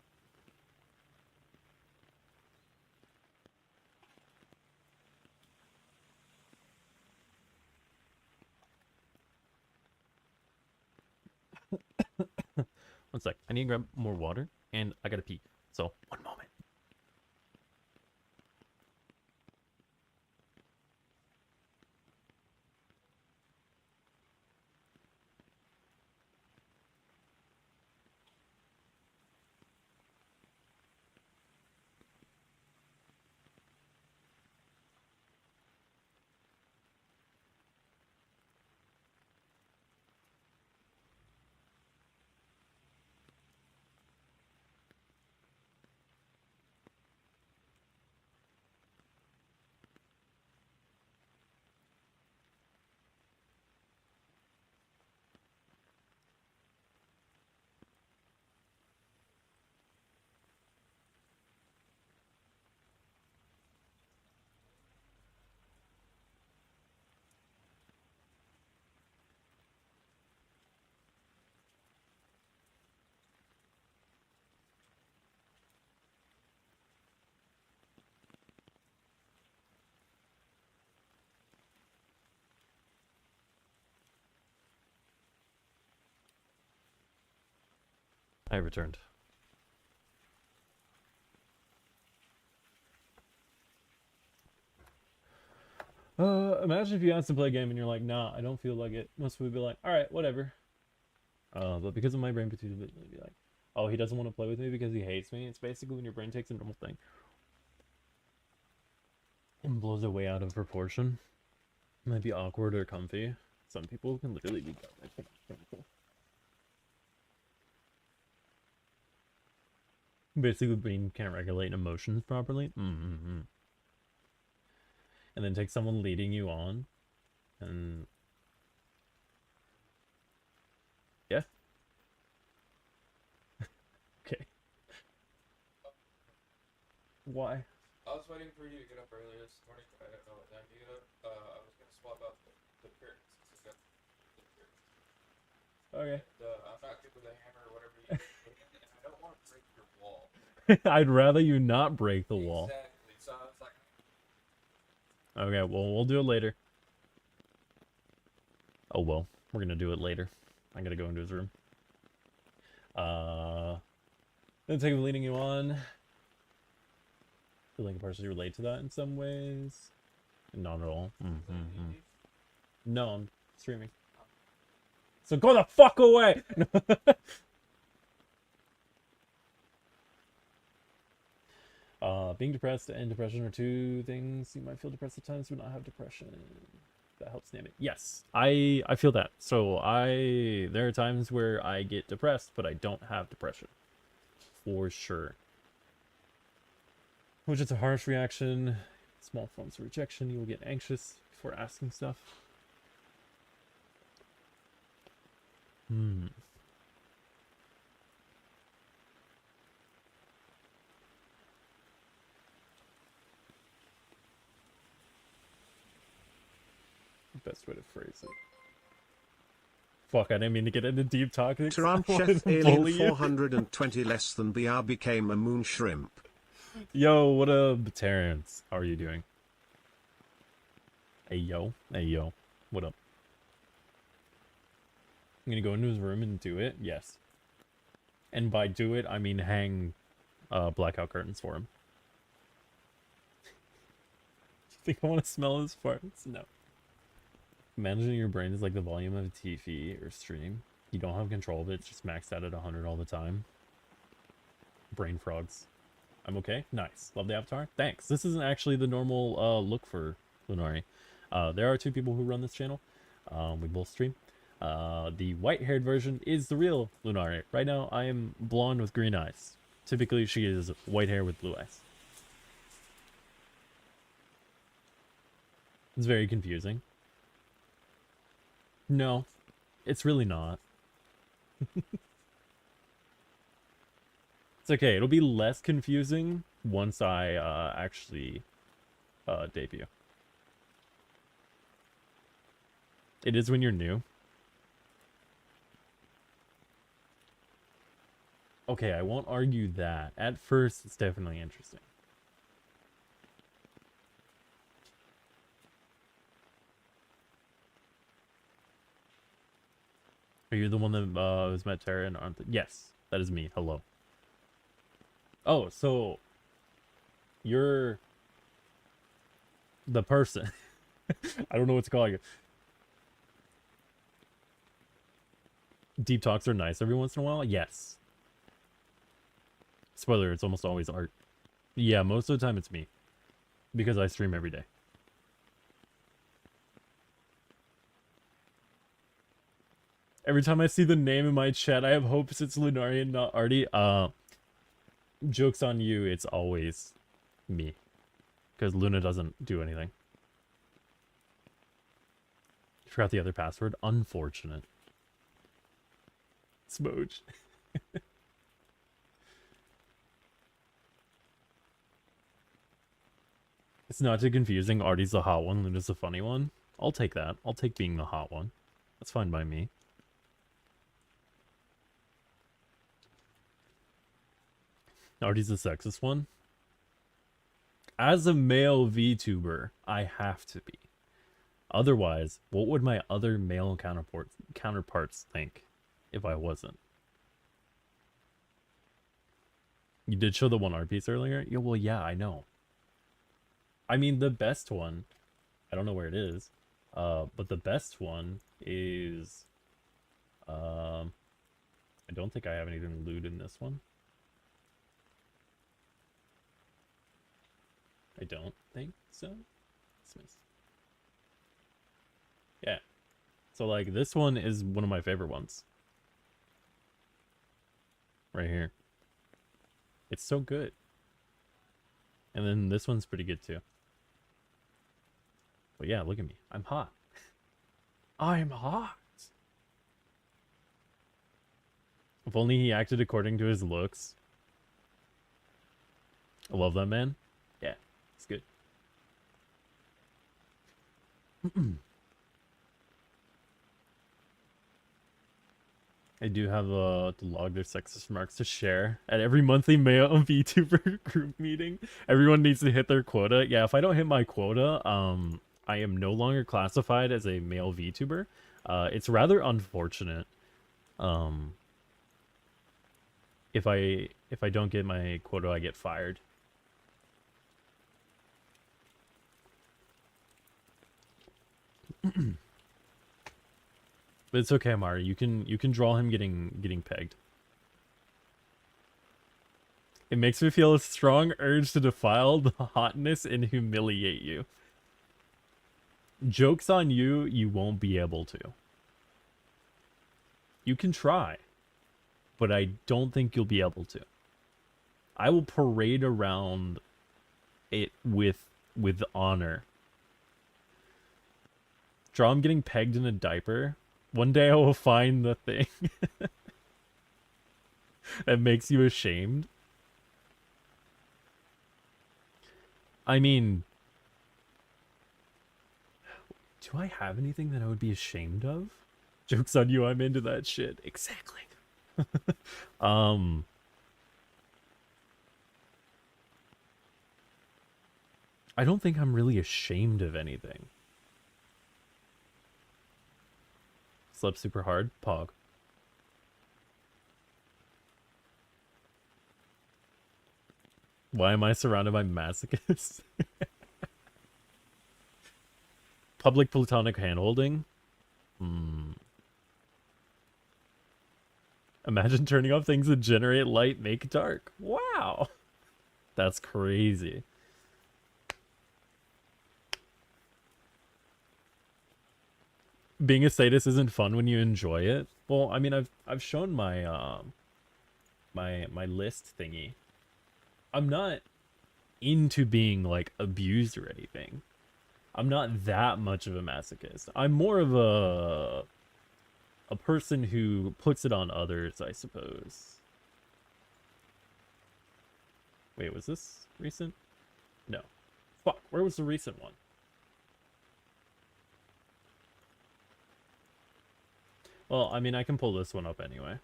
A: One sec. I need to grab more water, and I gotta pee. So, one moment. I returned. Imagine if you asked to play a game and you're like, nah, I don't feel like it. Most would be like, alright, whatever. But because of my brain potential, it'd be like, oh, he doesn't want to play with me because he hates me. It's basically when your brain takes a normal thing and blows it way out of proportion. It might be awkward or comfy. Some people can literally be garbage. Basically, the brain can't regulate emotions properly. And then take someone leading you on, and yeah. Okay. Why?
H: I was waiting for you to get up earlier this morning, but I didn't know what time you get up. I was gonna swap out the curtains since I got the curtains.
A: Okay.
H: I'm not good with a hammer or whatever you put in, and I don't want to break your wall.
A: I'd rather you not break the wall.
H: Exactly. So I was like,
A: Okay, well, we'll do it later. Oh well, we're gonna do it later. I'm gonna go into his room. Then take him leading you on. Feel like I partially relate to that in some ways. Not at all. No, I'm streaming. So go the fuck away! Being depressed and depression are two things. You might feel depressed at times but not have depression. That helps name it. Yes, I feel that. So there are times where I get depressed, but I don't have depression. For sure. Which is a harsh reaction. Small forms of rejection. You will get anxious before asking stuff. Best way to phrase it. Fuck, I didn't mean to get into deep talk.
D: Taranchef Alien 420 less than BR became a moon shrimp.
A: Yo, what up, Terrence? How are you doing? Hey, yo. Hey, yo. What up? I'm gonna go into his room and do it? Yes. And by do it, I mean hang blackout curtains for him. You think I want to smell his farts? No. Managing your brain is like the volume of a TV or stream. You don't have control of it, it's just maxed out at 100 all the time. Brain frogs. I'm okay? Nice. Love the avatar? Thanks. This isn't actually the normal look for Lunari. There are two people who run this channel. We both stream. The white-haired version is the real Lunari. Right now, I am blonde with green eyes. Typically, she is white hair with blue eyes. It's very confusing. No, it's really not. It's okay. It'll be less confusing once I actually debut. It is when you're new. Okay, I won't argue that. At first, it's definitely interesting. Are you the one that was met Tara and Arthur? Yes, that is me. Hello. Oh, so you're the person. I don't know what to call you. Deep talks are nice every once in a while. Yes. Spoiler, it's almost always art. Yeah, most of the time it's me. Because I stream every day. Every time I see the name in my chat, I have hopes it's Lunarian, not Artie. Joke's on you, it's always me. Because Luna doesn't do anything. Forgot the other password. Unfortunate. Smooch. It's not too confusing. Artie's the hot one, Luna's the funny one. I'll take that. I'll take being the hot one. That's fine by me. Artie's the sexist one. As a male VTuber, I have to be. Otherwise, what would my other male counterparts think if I wasn't? You did show the one art piece earlier? Yeah, well, yeah, I know. I mean, the best one, I don't know where it is, but the best one is, I don't think I have anything loot in this one. I don't think so. Dismiss. Yeah. So, like, this one is one of my favorite ones. Right here. It's so good. And then this one's pretty good too. But yeah, look at me. I'm hot. I'm hot. If only he acted according to his looks. I love that man. Yeah, it's good. I do have to log their sexist remarks to share at every monthly male VTuber group meeting. Everyone needs to hit their quota. Yeah, if I don't hit my quota, I am no longer classified as a male VTuber. It's rather unfortunate. If I don't get my quota, I get fired. But it's okay, Amari. You can draw him getting pegged. It makes me feel a strong urge to defile the hotness and humiliate you. Joke's on you, you won't be able to. You can try, but I don't think you'll be able to. I will parade around it with honor. Draw him getting pegged in a diaper. One day I will find the thing that makes you ashamed. I mean, do I have anything that I would be ashamed of? Joke's on you, I'm into that shit. Exactly. I don't think I'm really ashamed of anything. Slept super hard. Pog. Why am I surrounded by masochists? Public platonic handholding? Imagine turning off things that generate light, make dark. Wow. That's crazy. Being a sadist isn't fun when you enjoy it. Well, I mean, I've shown my my list thingy. I'm not into being like abused or anything. I'm not that much of a masochist. I'm more of a person who puts it on others, I suppose. Wait, was this recent? No. Fuck, where was the recent one? Well, I mean, I can pull this one up anyway.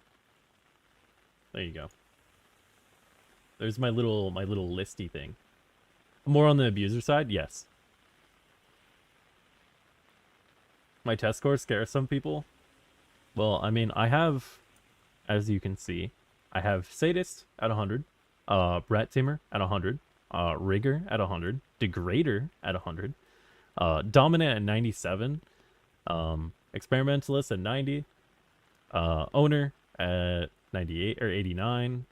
A: There you go. There's my little listy thing. More on the abuser side? Yes. My test score scares some people. Well, I mean, I have, as you can see, I have Sadist at 100, Brat Tamer at 100, Rigger at 100, Degrader at 100, Dominant at 97, Experimentalist at 90, Owner at 98 or 89,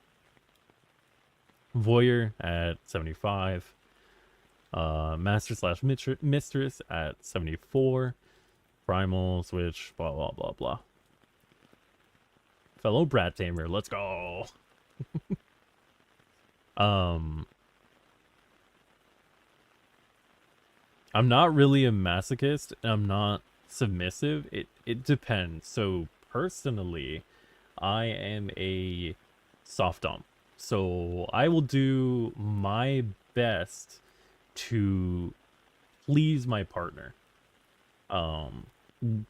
A: Voyeur at 75, Master / Mistress at 74, Primal Switch, blah blah blah blah. Fellow Brat Tamer, let's go. I'm not really a masochist. I'm not submissive. It depends. So personally, I am a soft dom. So I will do my best to please my partner.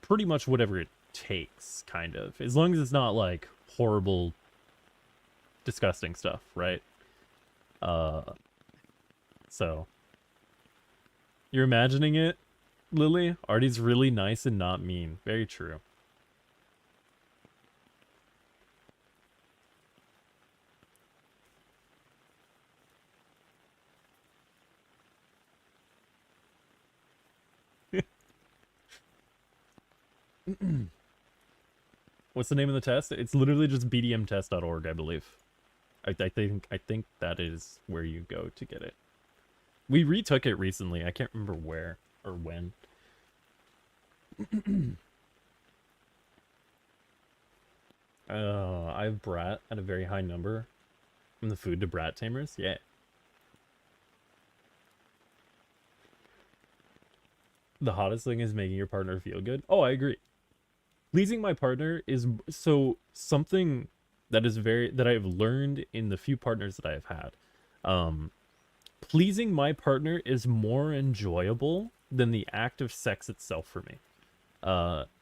A: Pretty much whatever it takes, kind of. As long as it's not like horrible, disgusting stuff, right? So you're imagining it, Lily? Artie's really nice and not mean. Very true. What's the name of the test? It's literally just bdmtest.org, I believe. I think that is where you go to get it. We retook it recently. I can't remember where or when. I have Brat at a very high number. From the food to Brat tamers? Yeah. The hottest thing is making your partner feel good. Oh, I agree. Pleasing my partner is so something that is that I've learned in the few partners that I have had. Pleasing my partner is more enjoyable than the act of sex itself for me.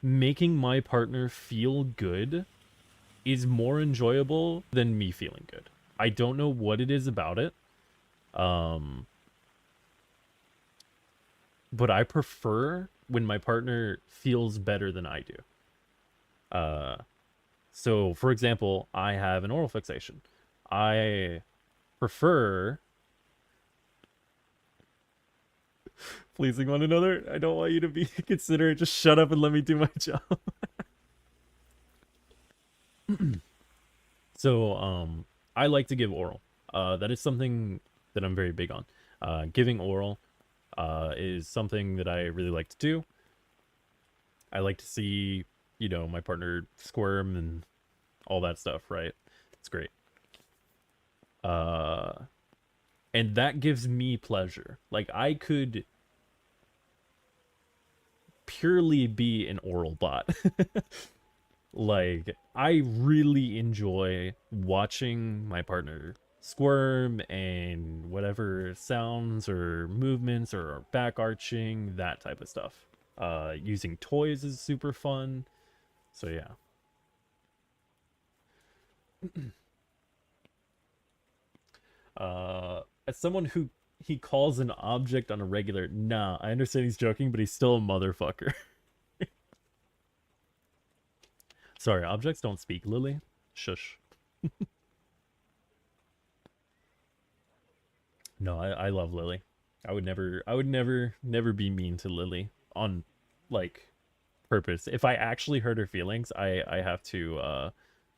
A: Making my partner feel good is more enjoyable than me feeling good. I don't know what it is about it. But I prefer when my partner feels better than I do. So for example, I have an oral fixation. I prefer pleasing one another. I don't want you to be considerate. Just shut up and let me do my job. So, I like to give oral. That is something that I'm very big on. Giving oral is something that I really like to do. I like to see, you know, my partner squirm and all that stuff, right? It's great. And that gives me pleasure. Like, I could purely be an oral bot. Like, I really enjoy watching my partner squirm and whatever sounds or movements or back arching, that type of stuff. Using toys is super fun. So yeah. As someone who he calls an object on a regular, nah, I understand he's joking, but he's still a motherfucker. Sorry, objects don't speak, Lily. Shush. No, I love Lily. I would never be mean to Lily on, like, purpose. If I actually hurt her feelings, I have to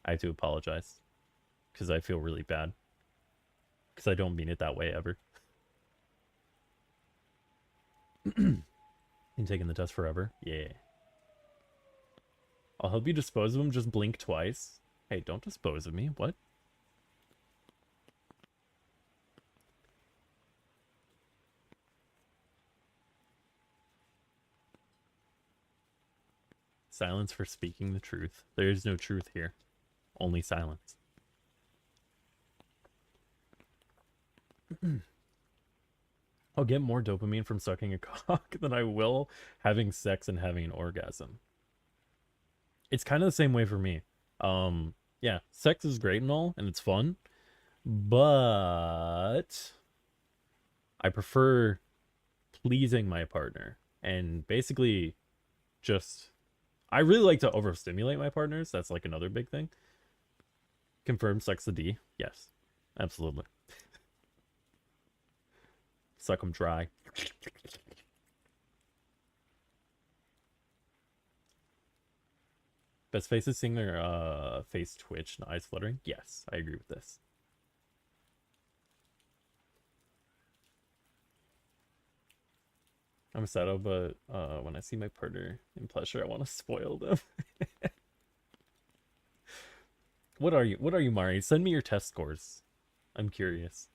A: apologize. Because I feel really bad. Because I don't mean it that way ever. You taking the test forever? Yeah. I'll help you dispose of him, just blink twice. Hey, don't dispose of me. What? Silence for speaking the truth. There is no truth here. Only silence. I'll get more dopamine from sucking a cock than I will having sex and having an orgasm. It's kind of the same way for me. Yeah, sex is great and all, and it's fun, but I prefer pleasing my partner and basically just, I really like to overstimulate my partners. That's like another big thing. Confirm sex the D. Yes, absolutely. Suck them dry. Best faces seeing their face twitch and eyes fluttering. Yes, I agree with this. I'm sad, but when I see my partner in pleasure, I want to spoil them. What are you, Mari? Send me your test scores. I'm curious.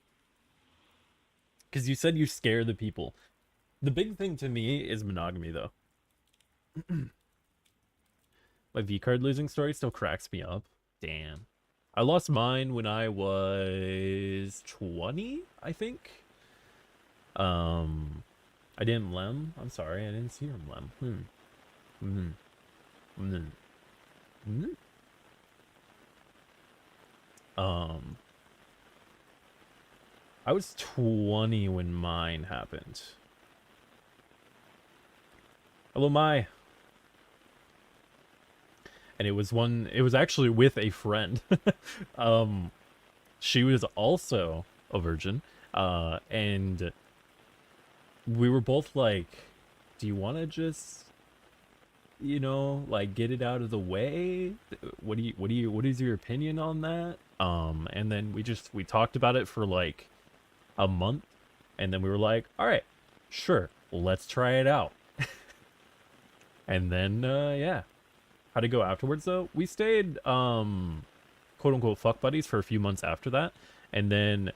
A: Because you said you scare the people. The big thing to me is monogamy, though. My V-card losing story still cracks me up. Damn. I lost mine when I was 20, I think. I didn't lem. I'm sorry, I didn't see him lem. I was 20 when mine happened. Hello, Mai. And it was actually with a friend. She was also a virgin. And we were both like, do you want to just you know, like get it out of the way. What is your opinion on that? And then we talked about it for like a month, and then we were like, all right, sure, let's try it out. And then yeah. How'd it go afterwards though? We stayed quote unquote fuck buddies for a few months after that, and then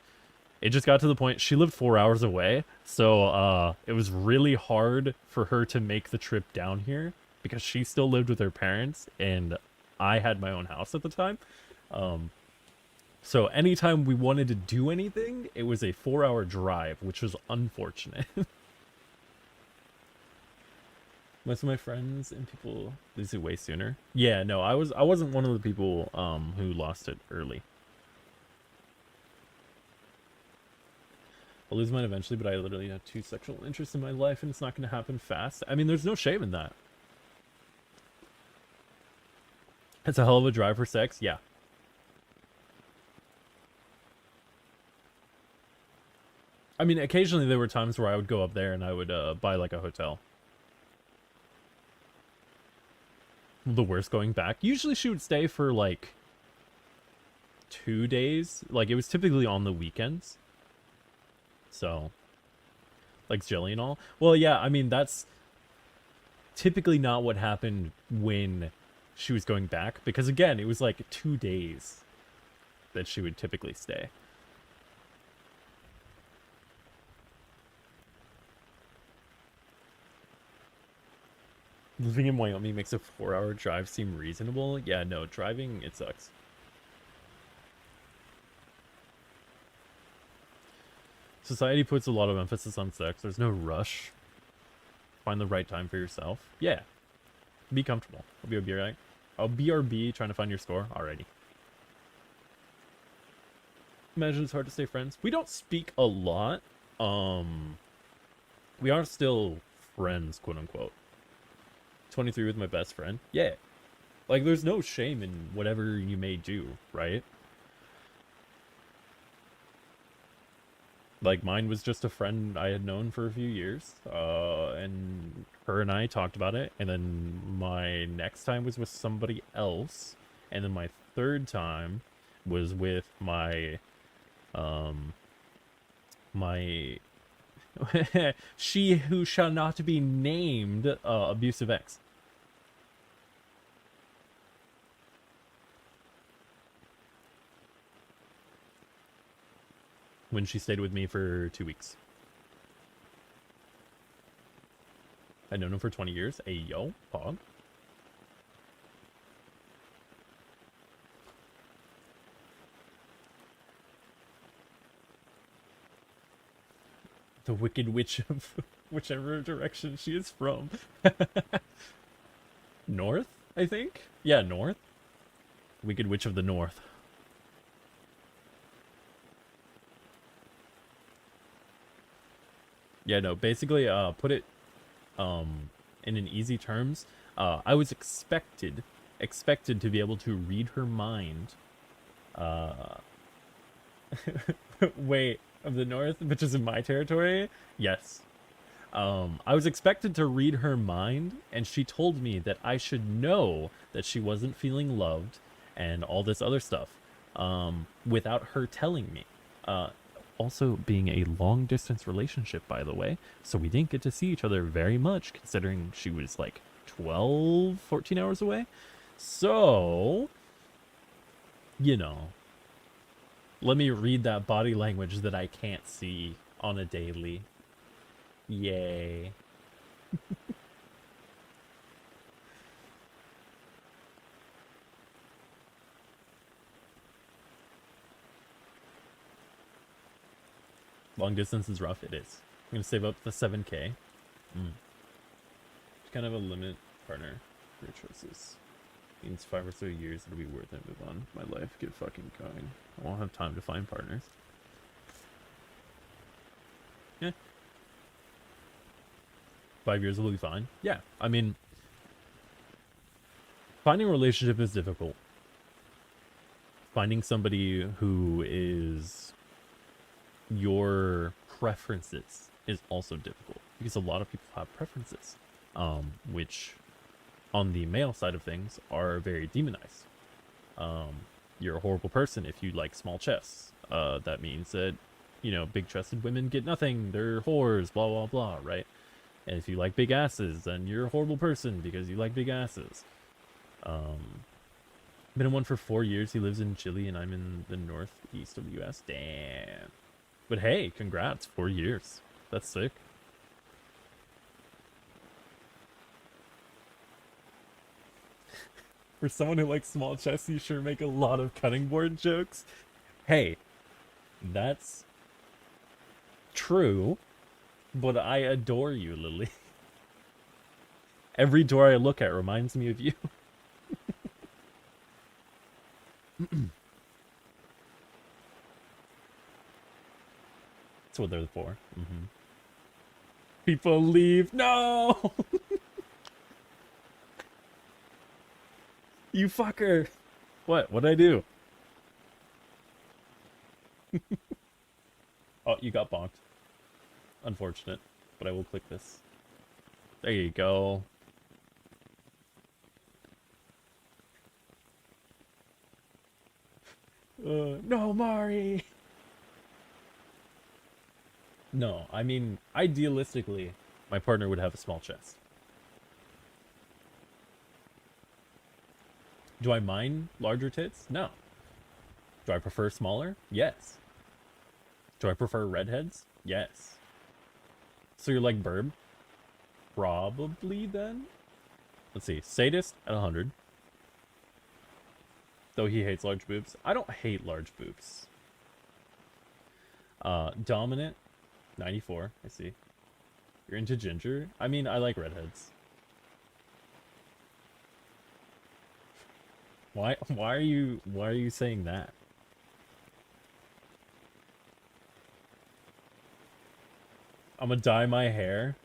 A: it just got to the point she lived 4 hours away, so it was really hard for her to make the trip down here because she still lived with her parents and I had my own house at the time. So anytime we wanted to do anything, it was a 4-hour drive, which was unfortunate. Most of my friends and people lose it way sooner. Yeah, no, I wasn't one of the people who lost it early. I'll lose mine eventually, but I literally have 2 sexual interests in my life and it's not going to happen fast. I mean, there's no shame in that. It's a hell of a drive for sex, yeah. I mean, occasionally there were times where I would go up there and I would buy like a hotel. The worst going back. Usually she would stay for like 2 days. Like it was typically on the weekends. So, like jelly and all. Well, yeah, I mean, that's typically not what happened when she was going back. Because again, it was like 2 days that she would typically stay. Living in Wyoming makes a 4-hour drive seem reasonable. Yeah, no, driving, it sucks. Society puts a lot of emphasis on sex. There's no rush. Find the right time for yourself. Yeah. Be comfortable. I'll be right. I'll BRB trying to find your score. Alrighty. Imagine it's hard to stay friends. We don't speak a lot. We are still friends, quote unquote. 23 with my best friend. Yeah. Like, there's no shame in whatever you may do, right? Like, mine was just a friend I had known for a few years, and her and I talked about it, and then my next time was with somebody else, and then my third time was with my, she who shall not be named, abusive ex. When she stayed with me for 2 weeks. I'd known him for 20 years. Hey, yo, Pog. The Wicked Witch of whichever direction she is from. North, I think? Yeah, north. Wicked Witch of the North. Yeah, no, basically, put it in an easy terms. I was expected to be able to read her mind. Wait, of the North, which is in my territory? Yes. I was expected to read her mind, and she told me that I should know that she wasn't feeling loved and all this other stuff, without her telling me. Also being a long distance relationship, by the way, so we didn't get to see each other very much, considering she was like 14 hours away. So, you know, let me read that body language that I can't see on a daily. Yay. Long distance is rough. It is. I'm gonna save up the 7K. Just kind of a limit partner for your choices. Means 5 or so years it'll be worth it. Move on. My life get fucking going. I won't have time to find partners. Yeah. 5 years will be fine. Yeah. I mean, finding a relationship is difficult. Finding somebody who is your preferences is also difficult, because a lot of people have preferences, which on the male side of things are very demonized. You're a horrible person if you like small chests. That means that, you know, big chested women get nothing. They're whores, blah, blah, blah, right? And if you like big asses, then you're a horrible person because you like big asses. Been in one for 4 years. He lives in Chile and I'm in the northeast of the US. Damn. But hey, congrats, 4 years. That's sick. For someone who likes small chests, you sure make a lot of cutting board jokes. Hey, that's true, but I adore you, Lily. Every door I look at reminds me of you. That's what they're for. People leave. No! You fucker! What? What'd I do? Oh, you got bonked. Unfortunate, but I will click this. There you go. No, Mari! No, I mean, idealistically, my partner would have a small chest. Do I mind larger tits? No. Do I prefer smaller? Yes. Do I prefer redheads? Yes. So you're like Burb? Probably then? Let's see. Sadist at 100. Though he hates large boobs. I don't hate large boobs. Dominant, 94. I see. You're into ginger? I mean, I like redheads. Why are you saying that? I'm gonna dye my hair.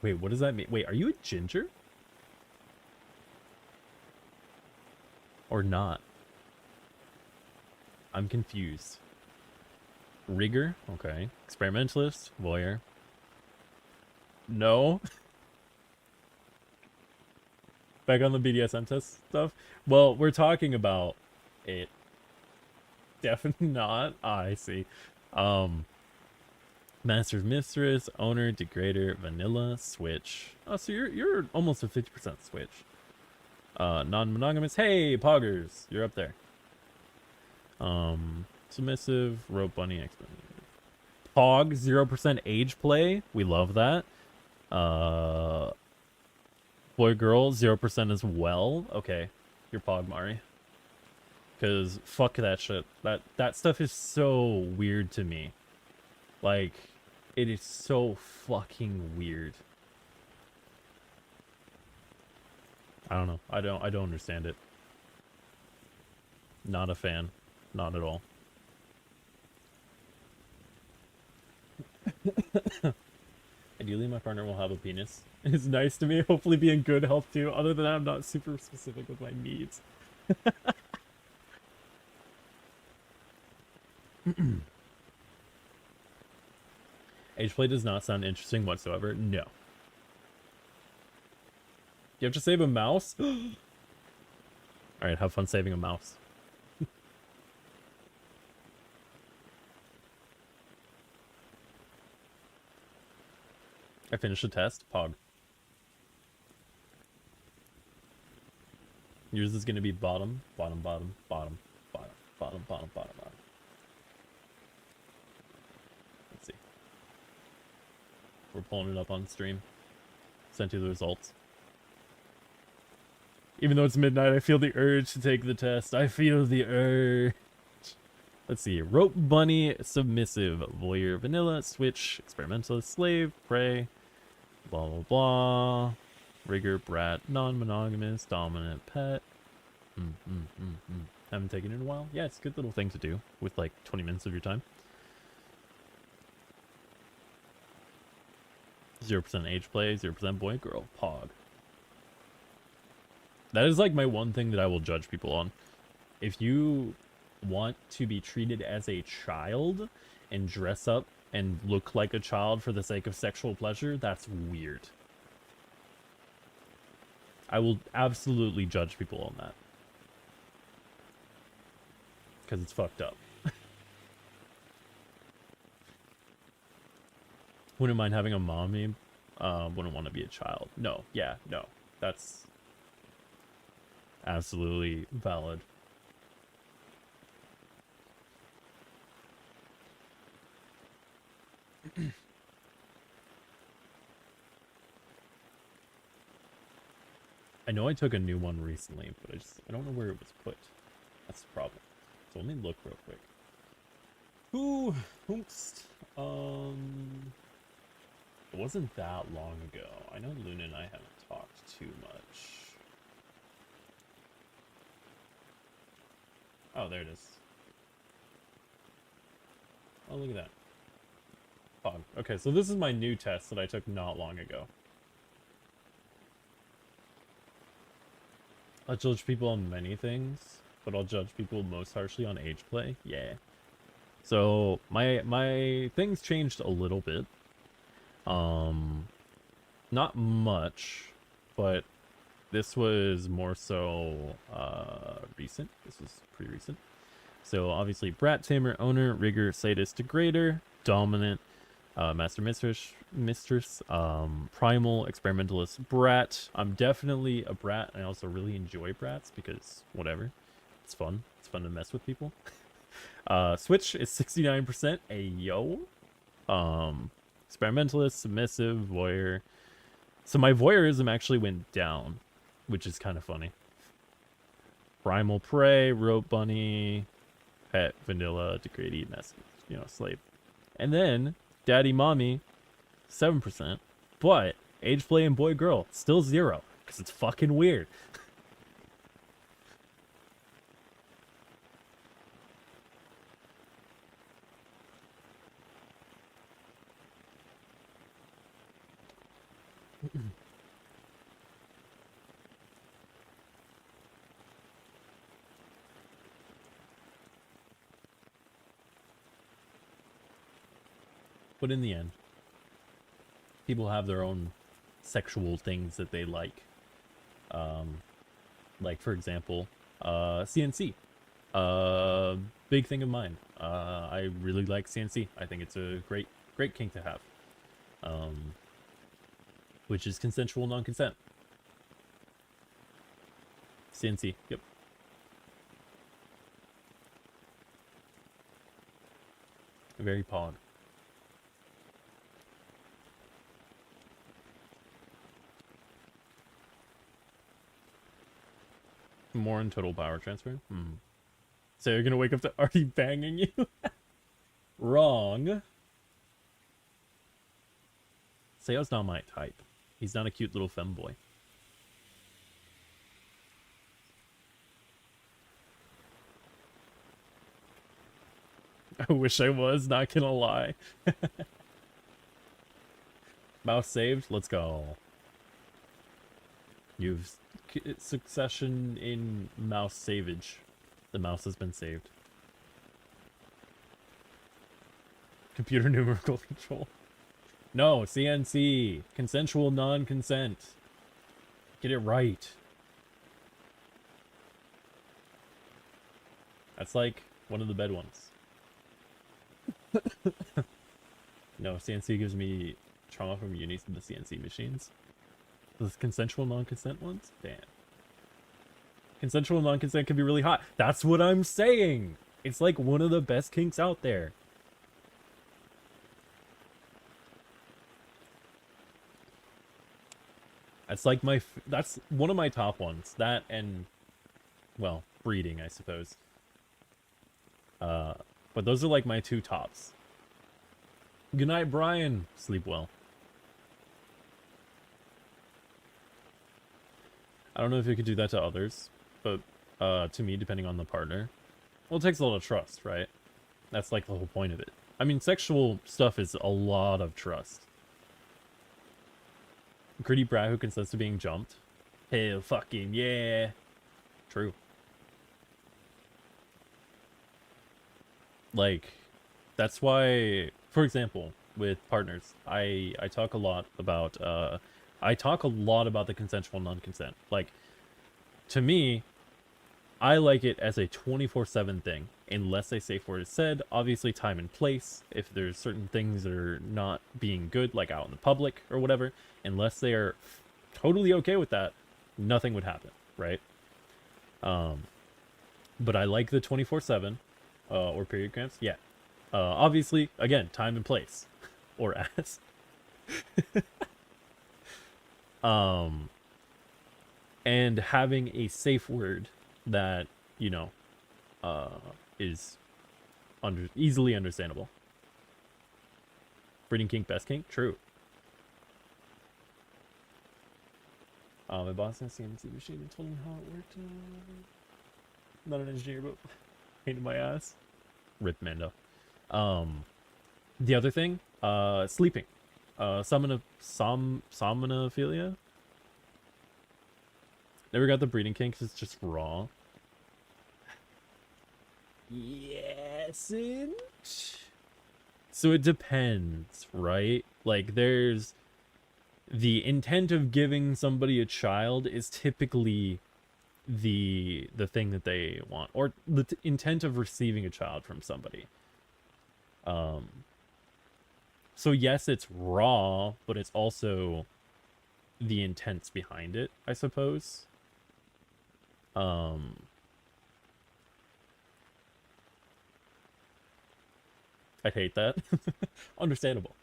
A: Wait, what does that mean? Wait, are you a ginger? Or not? I'm confused. Rigger? Okay. Experimentalist? Voyeur? No? Back on the BDSM test stuff? Well, we're talking about it. Definitely not. Ah, I see. Master's Mistress, Owner, Degrader, Vanilla, Switch. Oh, so you're almost a 50% Switch. Non-monogamous. Hey, Poggers, you're up there. Submissive, Rope Bunny, Expert. Pog, 0% age play. We love that. Boy, girl, 0% as well. Okay, you're Pog, Mari. Because fuck that shit. That stuff is so weird to me. Like, it is so fucking weird. I don't know. I don't understand it. Not a fan. Not at all. Ideally, my partner will have a penis. It's nice to me. Hopefully be in good health too. Other than that, I'm not super specific with my needs. Age play does not sound interesting whatsoever. No. You have to save a mouse? Alright, have fun saving a mouse. I finished the test. Pog. Yours is going to be bottom, bottom, bottom, bottom, bottom, bottom, bottom, bottom, bottom. Let's see. We're pulling it up on stream. Sent you the results. Even though it's midnight, I feel the urge to take the test. I feel the urge. Let's see. Rope Bunny, Submissive, Voyeur, Vanilla, Switch, Experimentalist, Slave, Prey, blah, blah, blah. Rigger, Brat, Non-Monogamous, Dominant, Pet. Haven't taken it in a while. Yeah, it's a good little thing to do with like 20 minutes of your time. 0% age play, 0% boy, girl, Pog. That is like my one thing that I will judge people on. If you want to be treated as a child and dress up and look like a child for the sake of sexual pleasure, that's weird. I will absolutely judge people on that. Because it's fucked up. Wouldn't mind having a mommy. Wouldn't want to be a child. No. Yeah, no. That's absolutely valid. I know I took a new one recently, but I don't know where it was put. That's the problem. So let me look real quick. Ooh, oops. It wasn't that long ago. I know Luna and I haven't talked too much. Oh, there it is. Oh, look at that. Fog. Okay, so this is my new test that I took not long ago. I'll judge people on many things, but I'll judge people most harshly on age play. Yeah. So my things changed a little bit. Not much, but this was more so recent. This was pretty recent. So obviously brat, tamer, owner, rigger, sadist, degrader, dominant, master, mistress, primal, experimentalist, brat. I'm definitely a brat. I also really enjoy brats because whatever, it's fun. It's fun to mess with people. Switch is 69%. Ayo. Experimentalist, submissive, voyeur. So my voyeurism actually went down, which is kind of funny. Primal prey, rope bunny, pet, vanilla, degradee, mess, slave. And then daddy, mommy, 7%. But age play and boy, girl, still 0 because it's fucking weird. But in the end, people have their own sexual things that they like. Like, for example, CNC. Big thing of mine. I really like CNC. I think it's a great kink to have. Which is consensual non-consent. CNC, yep. Very pog. More in total power transfer? So you're gonna wake up to Artie banging you? Wrong. Seo's not my type. He's not a cute little femboy. I wish I was, not gonna lie. Mouse saved? Let's go. You've succession in mouse savage. The mouse has been saved. Computer numerical control. No, CNC. Consensual non-consent. Get it right. That's like one of the bad ones. No, CNC gives me trauma from uni to the CNC machines. Those consensual non-consent ones? Damn. Consensual non-consent can be really hot. That's what I'm saying! It's like one of the best kinks out there. That's like that's one of my top ones. That and, well, breeding, I suppose. But those are like my two tops. Good night, Brian. Sleep well. I don't know if you could do that to others, but to me, depending on the partner. Well, it takes a lot of trust, right? That's like the whole point of it. I mean, sexual stuff is a lot of trust. Gritty brat who consents to being jumped. Hell fucking yeah. True. Like, that's why, for example, with partners, I talk a lot about I talk a lot about the consensual non-consent. Like, to me, I like it as a 24/7 thing, unless they say for it is said. Obviously, time and place. If there's certain things that are not being good, like out in the public or whatever, unless they are totally okay with that, nothing would happen, right? But I like the 24/7 or period cramps. Yeah. Obviously, again, time and place, or as. And having a safe word that, you know, is easily understandable. Breeding kink, best kink, true. My boss has a CNC machine and told him how it worked. Not an engineer, but pain in my ass. Rip Mando. The other thing, sleeping. Somnophilia. Never got the breeding kink 'cause it's just raw. Yes, so it depends, right? Like, there's the intent of giving somebody a child is typically the thing that they want, or the intent of receiving a child from somebody. So yes, it's raw, but it's also the intents behind it, I suppose. I'd hate that. Understandable.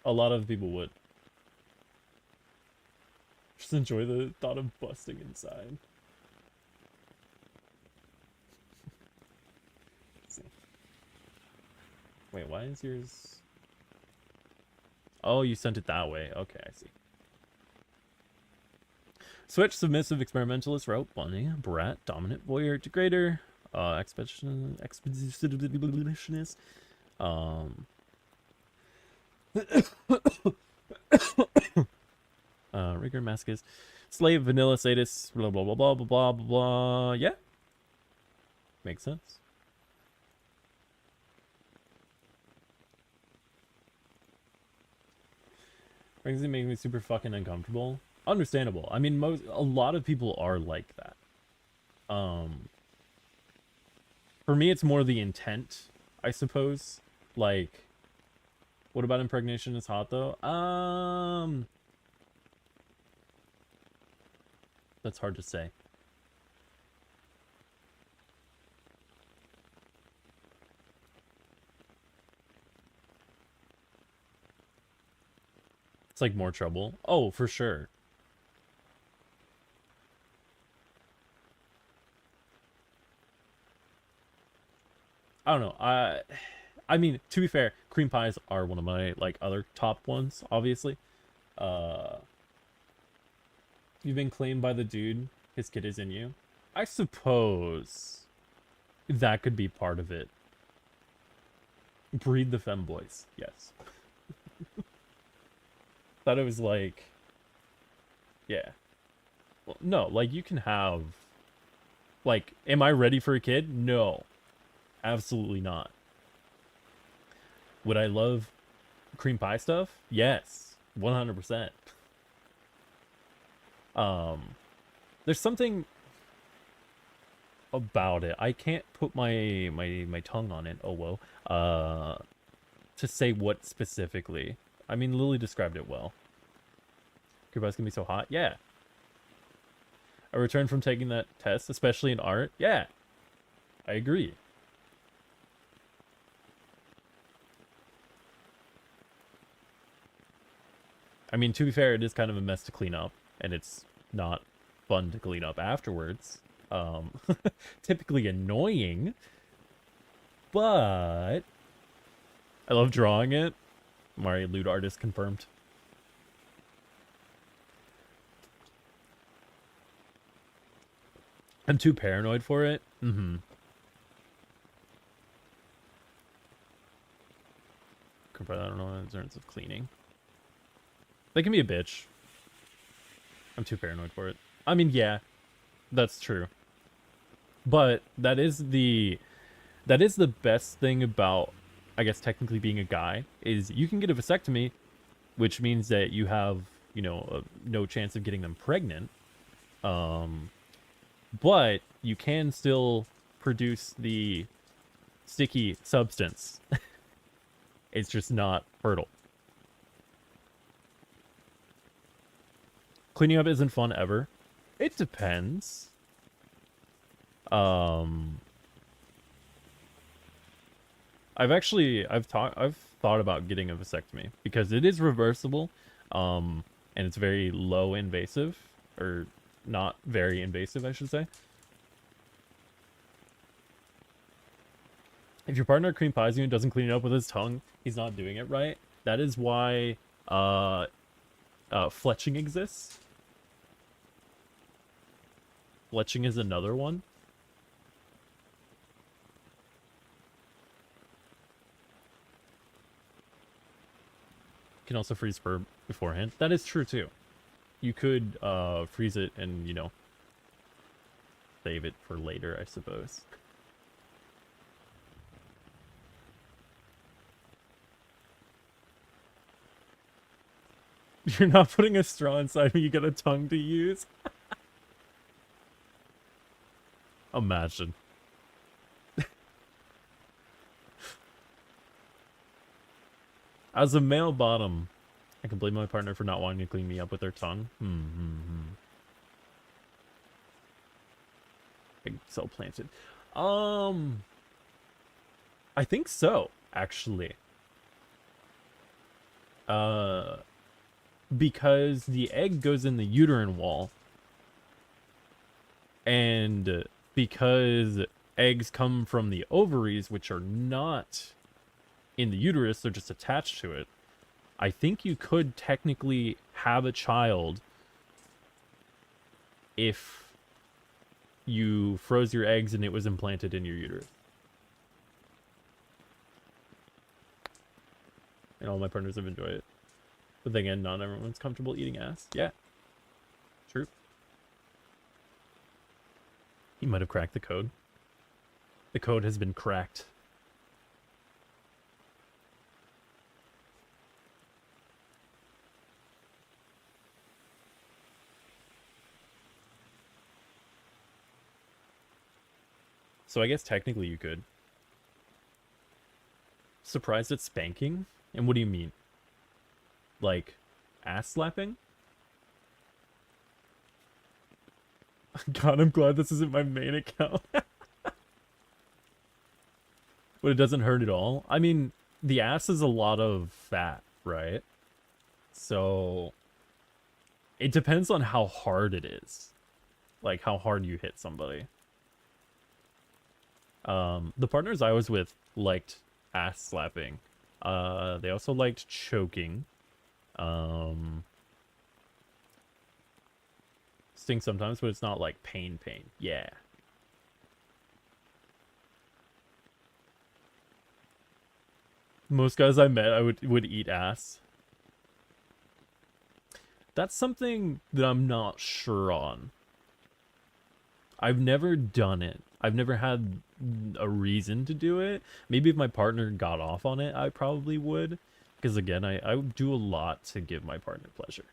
A: A lot of people would. Just enjoy the thought of busting inside. Let's see. Wait, why is yours... Oh, you sent it that way. Okay, I see. Switch, submissive, experimentalist, route, bunny, brat, dominant, voyeur, degrader, expeditionist, rigor, masochist, slave, vanilla, sadist, blah, blah, blah, blah, blah, blah, blah, blah. Yeah. Makes sense. Pregnancy makes me super fucking uncomfortable. Understandable. I mean, a lot of people are like that. For me, it's more the intent, I suppose. Like, what about impregnation is hot though? That's hard to say. It's like more trouble. Oh, for sure. I don't know. I mean, to be fair, cream pies are one of my like other top ones, obviously. You've been claimed by the dude, his kid is in you. I suppose that could be part of it. Breed the femboys, yes. Thought it was like, yeah. Well, no, like you can have, like, am I ready for a kid? No. Absolutely not. Would I love cream pie stuff? Yes, 100%. There's something about it. I can't put my tongue on it. Oh whoa. To say what specifically. I mean, Lily described it well. Cream pie's gonna be so hot. Yeah. A return from taking that test, especially in art. Yeah. I agree. I mean, to be fair, it is kind of a mess to clean up, and it's not fun to clean up afterwards. Typically annoying, but I love drawing it. Mario lewd artist confirmed. I'm too paranoid for it. I don't know in terms of cleaning. They can be a bitch. I'm too paranoid for it. I mean, yeah, that's true. But that is the best thing about, I guess, technically being a guy, is you can get a vasectomy, which means that you have, you know, no chance of getting them pregnant. But you can still produce the sticky substance. It's just not fertile. Cleaning up isn't fun ever. It depends. I've thought about getting a vasectomy because it is reversible, and it's very low invasive, or not very invasive, I should say. If your partner cream pies you and doesn't clean it up with his tongue, he's not doing it right. That is why fletching exists. Fletching is another one. You can also freeze sperm beforehand. That is true too. You could freeze it and, you know, save it for later, I suppose. You're not putting a straw inside me, you got a tongue to use. Imagine. As a male bottom, I can blame my partner for not wanting to clean me up with their tongue. Big cell planted. I think so, actually. Because the egg goes in the uterine wall, and because eggs come from the ovaries, which are not in the uterus, they're just attached to it. I think you could technically have a child if you froze your eggs and it was implanted in your uterus. And all my partners have enjoyed it. But then again, not everyone's comfortable eating ass. Yeah. True. He might have cracked the code. The code has been cracked. So I guess technically you could. Surprised at spanking? And what do you mean? Like, ass slapping? God, I'm glad this isn't my main account. But it doesn't hurt at all. I mean, the ass is a lot of fat, right? So it depends on how hard it is. Like, how hard you hit somebody. The partners I was with liked ass slapping. They also liked choking. Sting sometimes, but it's not like pain. Yeah. Most guys I met, I would eat ass. That's something that I'm not sure on. I've never done it. I've never had a reason to do it. Maybe if my partner got off on it, I probably would. Because again, I do a lot to give my partner pleasure.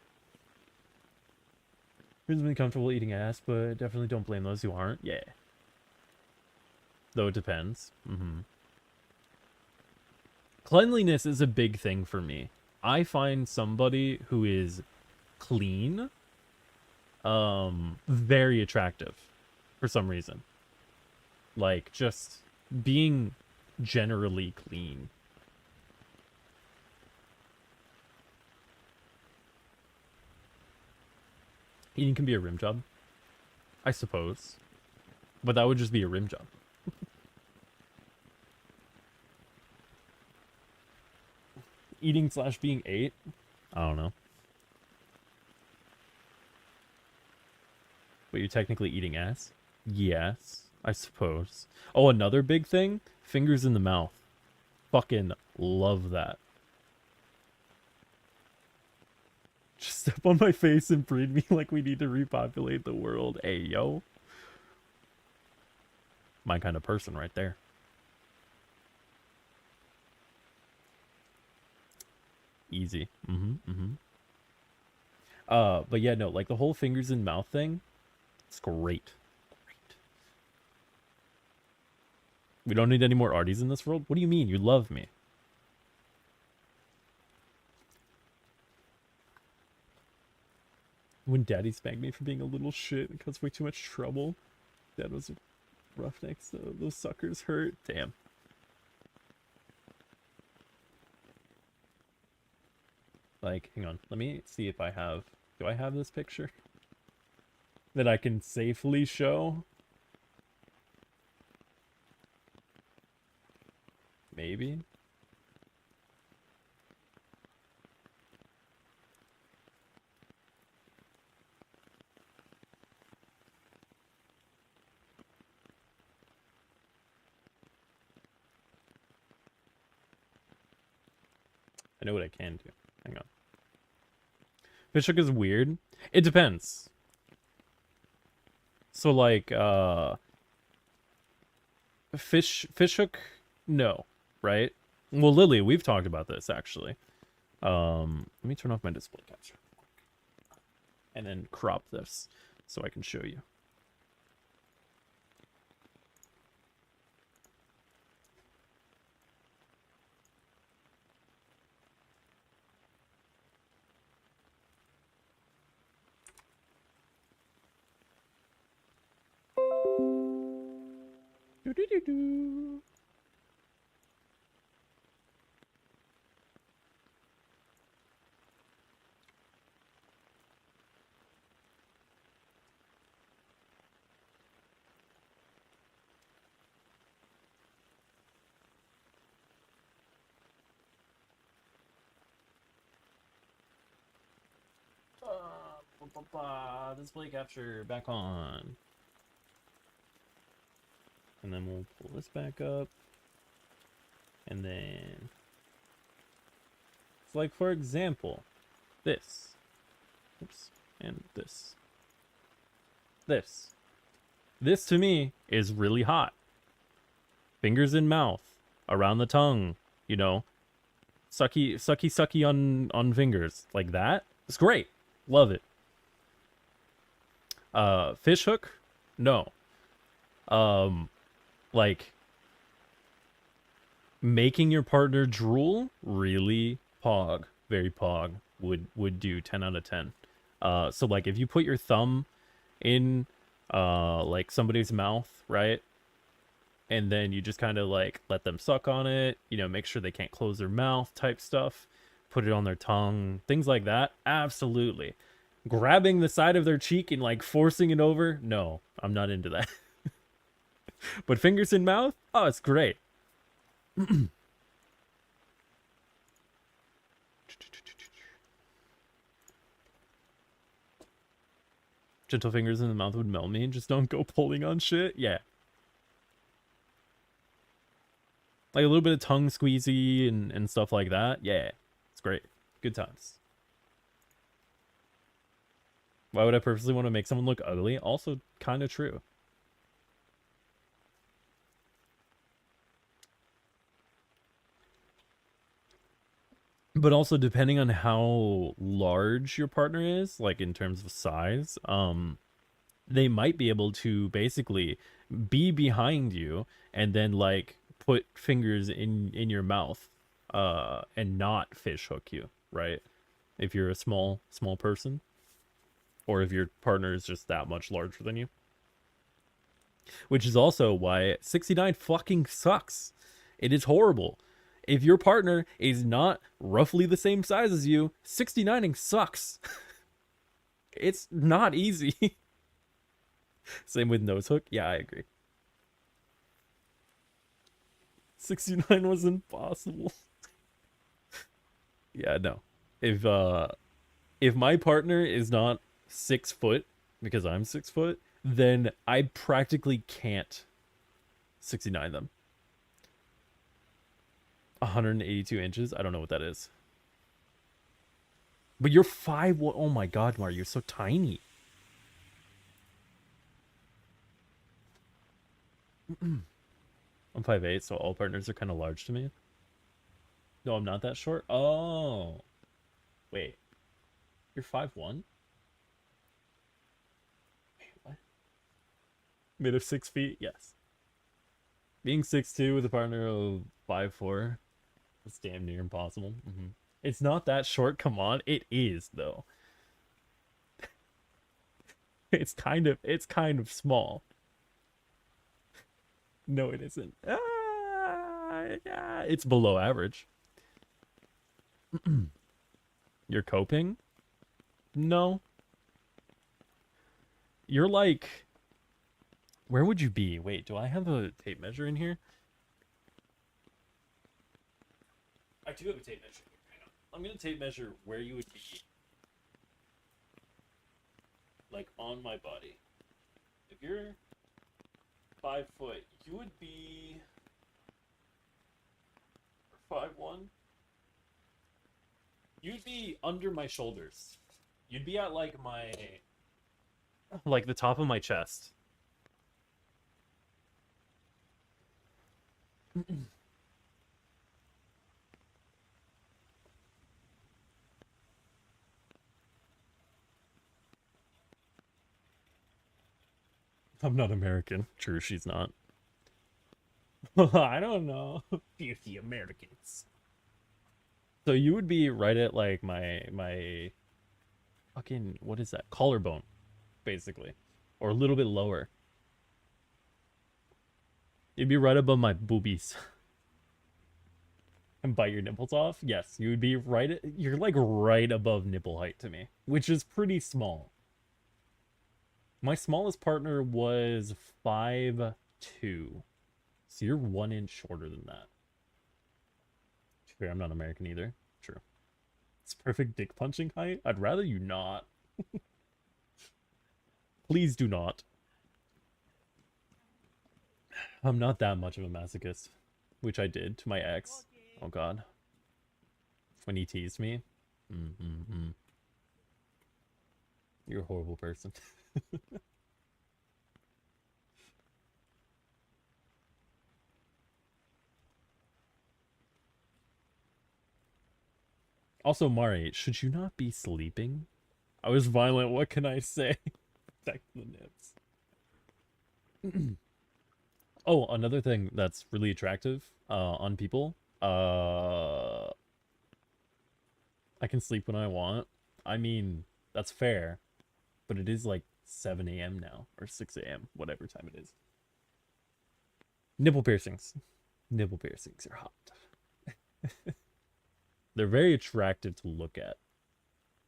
A: Reasonably comfortable eating ass, but definitely don't blame those who aren't. Yeah. Though it depends. Cleanliness is a big thing for me. I find somebody who is clean very attractive for some reason. Like, just being generally clean. Eating can be a rim job, I suppose. But that would just be a rim job. Eating / being ate? I don't know. But you're technically eating ass? Yes, I suppose. Oh, another big thing? Fingers in the mouth. Fucking love that. Just step on my face and breed me like we need to repopulate the world. Hey, yo. My kind of person right there. Easy. But yeah, no, like the whole fingers in mouth thing, it's great. Great. We don't need any more arties in this world? What do you mean? You love me. When daddy spanked me for being a little shit and caused way too much trouble. Dad was a roughneck, so those suckers hurt. Damn. Like, hang on. Let me see if I have... Do I have this picture? That I can safely show? Maybe? I know what I can do. Hang on. Fishhook is weird. It depends. So like fishhook, no, right? Well, Lily, we've talked about this actually. Let me turn off my display capture and then crop this so I can show you. Do-do-do-do. Display capture back on. And then we'll pull this back up. And then... It's like, for example, this. Oops. And this. This. This, to me, is really hot. Fingers in mouth. Around the tongue. You know. Sucky, sucky, sucky on fingers. Like that. It's great. Love it. Fishhook? No. Like, making your partner drool, really pog, very pog, would do 10 out of 10. So like if you put your thumb in like somebody's mouth, right? And then you just kind of like let them suck on it, you know, make sure they can't close their mouth type stuff, put it on their tongue, things like that. Absolutely. Grabbing the side of their cheek and like forcing it over, no, I'm not into that. But fingers in mouth? Oh, it's great. Gentle fingers in the mouth would melt me. Just don't go pulling on shit. Yeah. Like a little bit of tongue squeezy and stuff like that. Yeah. It's great. Good times. Why would I purposely want to make someone look ugly? Also kind of true. But also depending on how large your partner is, like in terms of size, they might be able to basically be behind you and then like put fingers in your mouth and not fish hook you, right? If you're a small person, or if your partner is just that much larger than you. Which is also why 69 fucking sucks. It is horrible. If your partner is not roughly the same size as you, 69ing sucks. It's not easy. Same with nose hook. Yeah, I agree. 69 was impossible. Yeah, no. If my partner is not 6 foot, because I'm 6 foot, then I practically can't 69 them. 182 inches? I don't know what that is. But you're 5'1". Oh my god, Mario, you're so tiny. I'm 5'8", so all partners are kind of large to me. No, I'm not that short. Oh. Wait. You're 5'1"? Mid of 6 feet, yes. Being 6'2" with a partner of 5'4", it's damn near impossible. It's not that short, come on. It is, though. It's kind of small. No, it isn't. Yeah, it's below average. You're coping? No. You're like... Where would you be? Wait, do I have a tape measure in here? I do have a tape measure. Hang on. I'm gonna tape measure where you would be. Like, on my body. If you're 5 foot, you would be... 5'1". You'd be under my shoulders. You'd be at, like, my... Like, the top of my chest. I'm not American. True, she's not. I don't know. 50 Americans. So you would be right at like my fucking, what is that? Collarbone, basically. Or a little bit lower. You'd be right above my boobies. And bite your nipples off? Yes, you would be right at, you're like right above nipple height to me, which is pretty small. My smallest partner was 5'2". So you're 1 inch shorter than that. Fair, I'm not American either. True. It's perfect dick punching height. I'd rather you not. Please do not. I'm not that much of a masochist. Which I did to my ex. Oh god. When he teased me. You're a horrible person. Also, Mari, should you not be sleeping? I was violent, what can I say? Protect the nips. Oh, another thing that's really attractive on people. I can sleep when I want. I mean, that's fair. But it is like 7 a.m. now. Or 6 a.m. Whatever time it is. Nipple piercings. Nipple piercings are hot. They're very attractive to look at.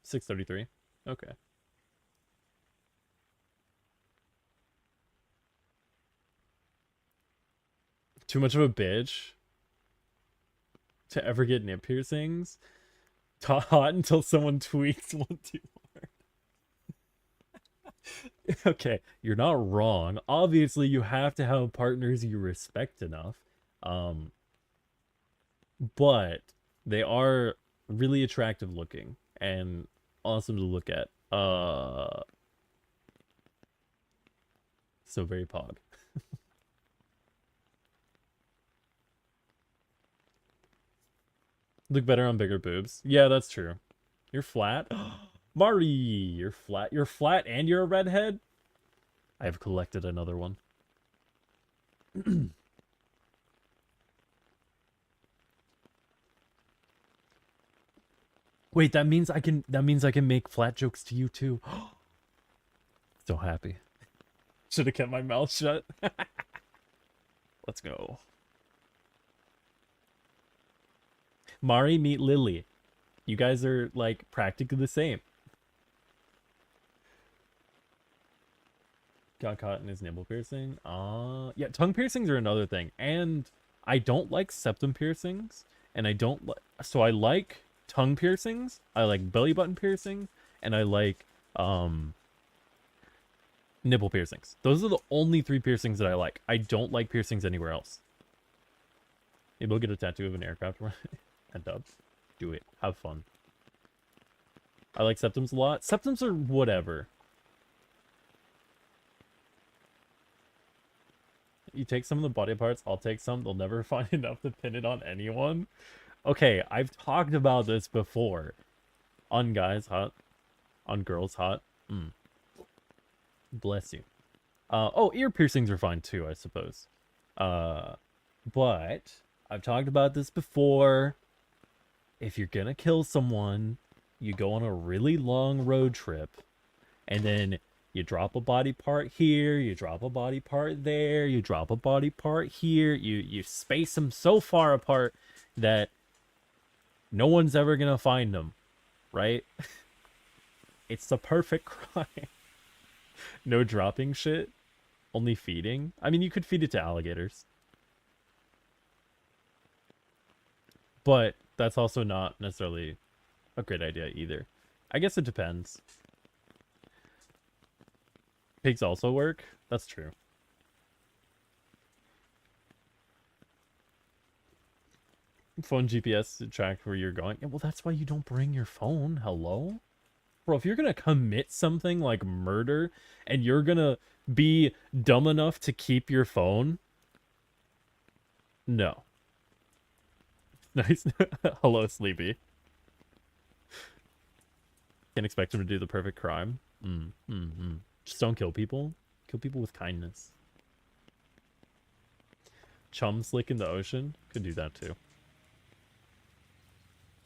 A: 633. Okay. Too much of a bitch to ever get nip piercings. Hot until someone tweaks one too hard. Okay, you're not wrong. Obviously, you have to have partners you respect enough. But they are really attractive looking and awesome to look at. So very pog. Look better on bigger boobs. Yeah, that's true. You're flat. Mari, you're flat. You're flat and you're a redhead? I have collected another one. Wait, that means I can make flat jokes to you too. So happy. Should have kept my mouth shut. Let's go. Mari, meet Lily. You guys are like practically the same. Got caught in his nipple piercing. Yeah, tongue piercings are another thing. And I don't like septum piercings. And I don't like, so I like tongue piercings. I like belly button piercings. And I like nipple piercings. Those are the only 3 piercings that I like. I don't like piercings anywhere else. Maybe we'll get a tattoo of an aircraft and dubs. Do it. Have fun. I like septums a lot. Septums are whatever. You take some of the body parts, I'll take some. They'll never find enough to pin it on anyone. Okay, I've talked about this before. On guys, hot. On girls, hot. Bless you. Oh, ear piercings are fine too, I suppose. But I've talked about this before. If you're gonna kill someone, you go on a really long road trip, and then you drop a body part here, you drop a body part there, you drop a body part here. You space them so far apart that no one's ever gonna find them, right? It's the perfect crime. No dropping shit, only feeding. I mean, you could feed it to alligators. But that's also not necessarily a great idea either. I guess it depends. Pigs also work? That's true. Phone GPS to track where you're going. Yeah, well, that's why you don't bring your phone. Hello? Bro, if you're gonna commit something like murder and you're gonna be dumb enough to keep your phone, no. Nice. Hello, Sleepy. Can't expect him to do the perfect crime. Just don't kill people. Kill people with kindness. Chum slick in the ocean? Could do that too.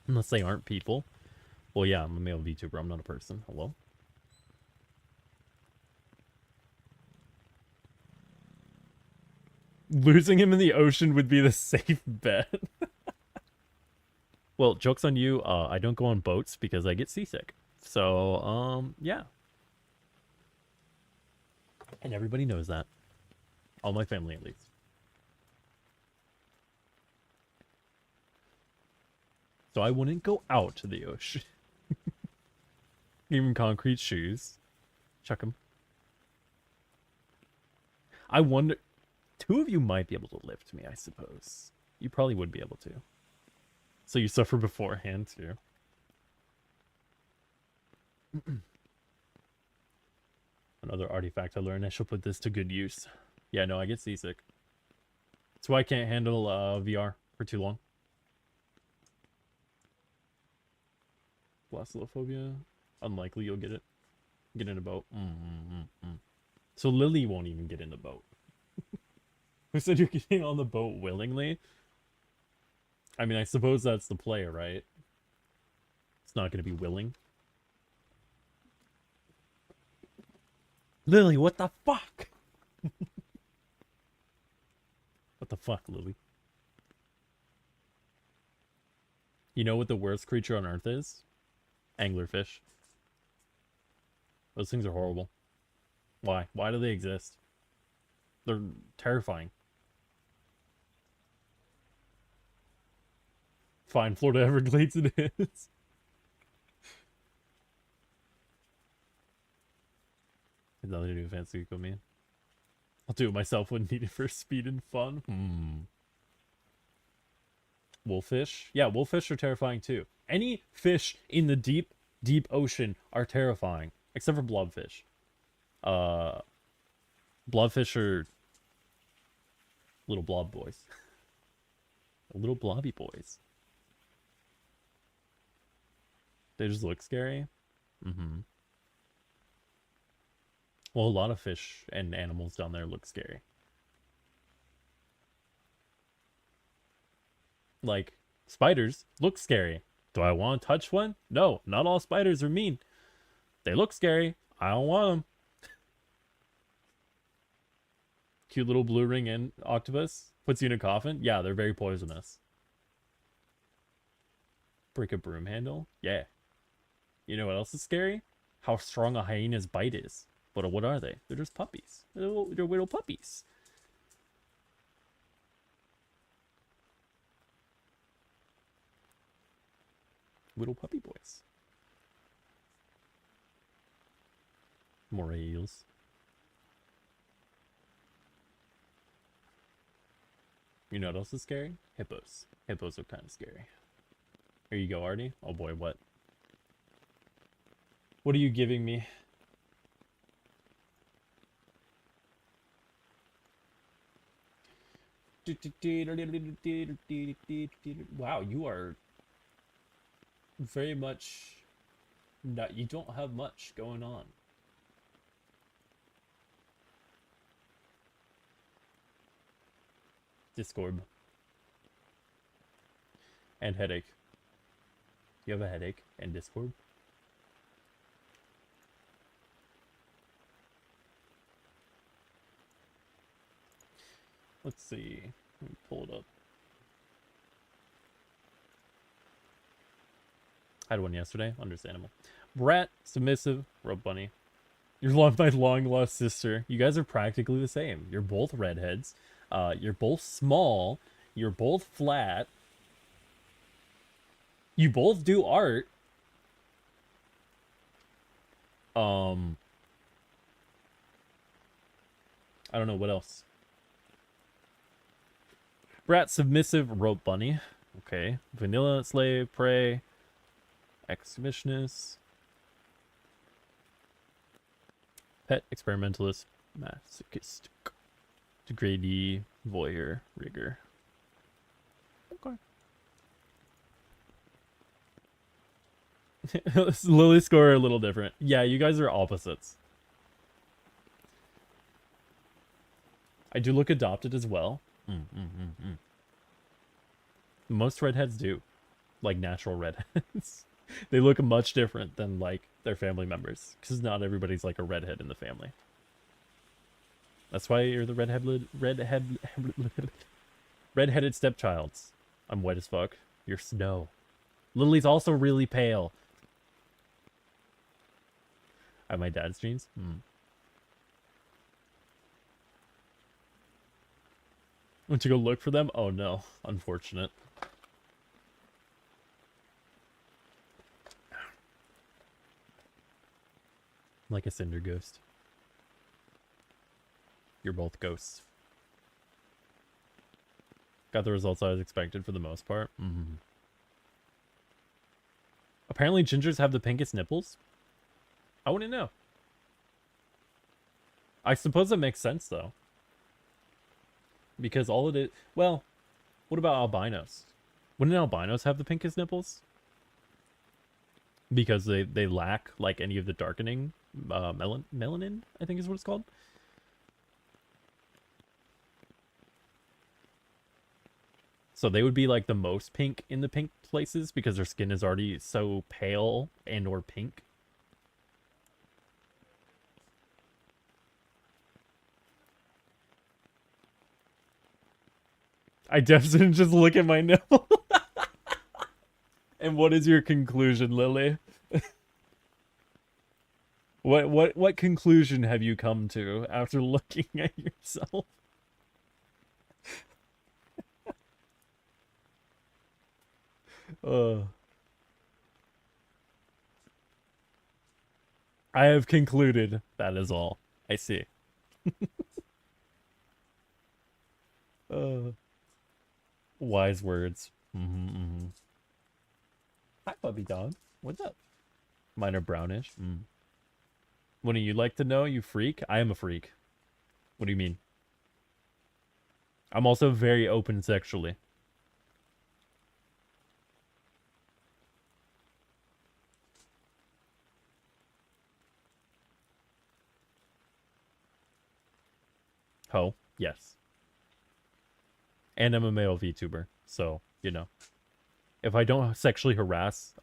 A: Unless they aren't people. Well, yeah, I'm a male VTuber. I'm not a person. Hello? Losing him in the ocean would be the safe bet. Well, joke's on you. I don't go on boats because I get seasick. So, yeah. And everybody knows that. All my family, at least. So I wouldn't go out to the ocean. Even concrete shoes. Chuck them. I wonder... Two of you might be able to lift me, I suppose. You probably would be able to. So you suffer beforehand, too. Another artifact I learned. I shall put this to good use. Yeah, no, I get seasick. That's why I can't handle VR for too long. Glossophobia. Unlikely you'll get it. Get in a boat. So Lily won't even get in the boat. Who said you're getting on the boat willingly? I mean, I suppose that's the play, right? It's not going to be willing. Lily, what the fuck? What the fuck, Lily? You know what the worst creature on Earth is? Anglerfish. Those things are horrible. Why? Why do they exist? They're terrifying. Fine, Florida Everglades it is. It's nothing to do with fancy eco, man. I'll do it myself when needed for speed and fun. Wolffish? Yeah, wolffish are terrifying too. Any fish in the deep, deep ocean are terrifying. Except for blobfish. Blobfish are little blob boys. Little blobby boys. They just look scary. Well, a lot of fish and animals down there look scary. Like, spiders look scary. Do I want to touch one? No, not all spiders are mean. They look scary. I don't want them. Cute little blue ring and octopus. Puts you in a coffin. Yeah, they're very poisonous. Break a broom handle. Yeah. You know what else is scary? How strong a hyena's bite is. But what are they? They're just puppies. They're little puppies. Little puppy boys. More eels. You know what else is scary? Hippos. Hippos are kind of scary. Here you go, Artie. Oh boy, what? What are you giving me? Wow, you are very much... you don't have much going on. Discord. And headache. You have a headache and Discord? Let's see. Let me pull it up. I had one yesterday. Understandable. Brat, submissive, Rope Bunny. You're my long lost sister. You guys are practically the same. You're both redheads. You're both small. You're both flat. You both do art. I don't know what else. Brat, submissive, Rope Bunny. Okay. Vanilla, slave, prey, exhibitionist, pet, experimentalist, masochist, degradee, voyeur, rigger. Okay. Lily's score are a little different. Yeah, you guys are opposites. I do look adopted as well. Most redheads do. Like natural redheads. They look much different than like their family members. Because not everybody's like a redhead in the family. That's why you're the redheaded stepchilds. I'm white as fuck. You're snow. Lily's also really pale. I have my dad's genes. Went to go look for them? Oh no. Unfortunate. Like a cinder ghost. You're both ghosts. Got the results I was expected for the most part. Apparently gingers have the pinkest nipples. I wouldn't know. I suppose that makes sense though. Because all it is... Well, what about albinos? Wouldn't albinos have the pinkest nipples? Because they lack like any of the darkening melanin, I think is what it's called. So they would be like the most pink in the pink places because their skin is already so pale and or pink. I definitely just look at my nipple. And what is your conclusion, Lily? What conclusion have you come to after looking at yourself? I have concluded that is all. I see. Wise words. Hi, puppy dog. What's up? Mine are brownish. Wouldn't you like to know, you freak? I am a freak. What do you mean? I'm also very open sexually. Ho, yes. And I'm a male VTuber, so, you know. If I don't sexually harass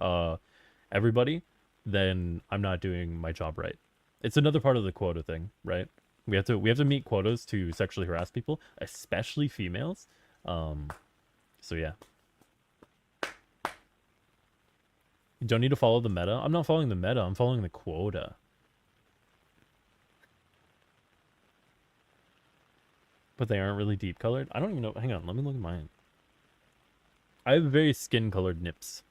A: everybody, then I'm not doing my job right. It's another part of the quota thing, right? We have to meet quotas to sexually harass people, especially females. So yeah. You don't need to follow the meta. I'm not following the meta, I'm following the quota. But they aren't really deep colored. I don't even know. Hang on, let me look at mine. I have very skin colored nips.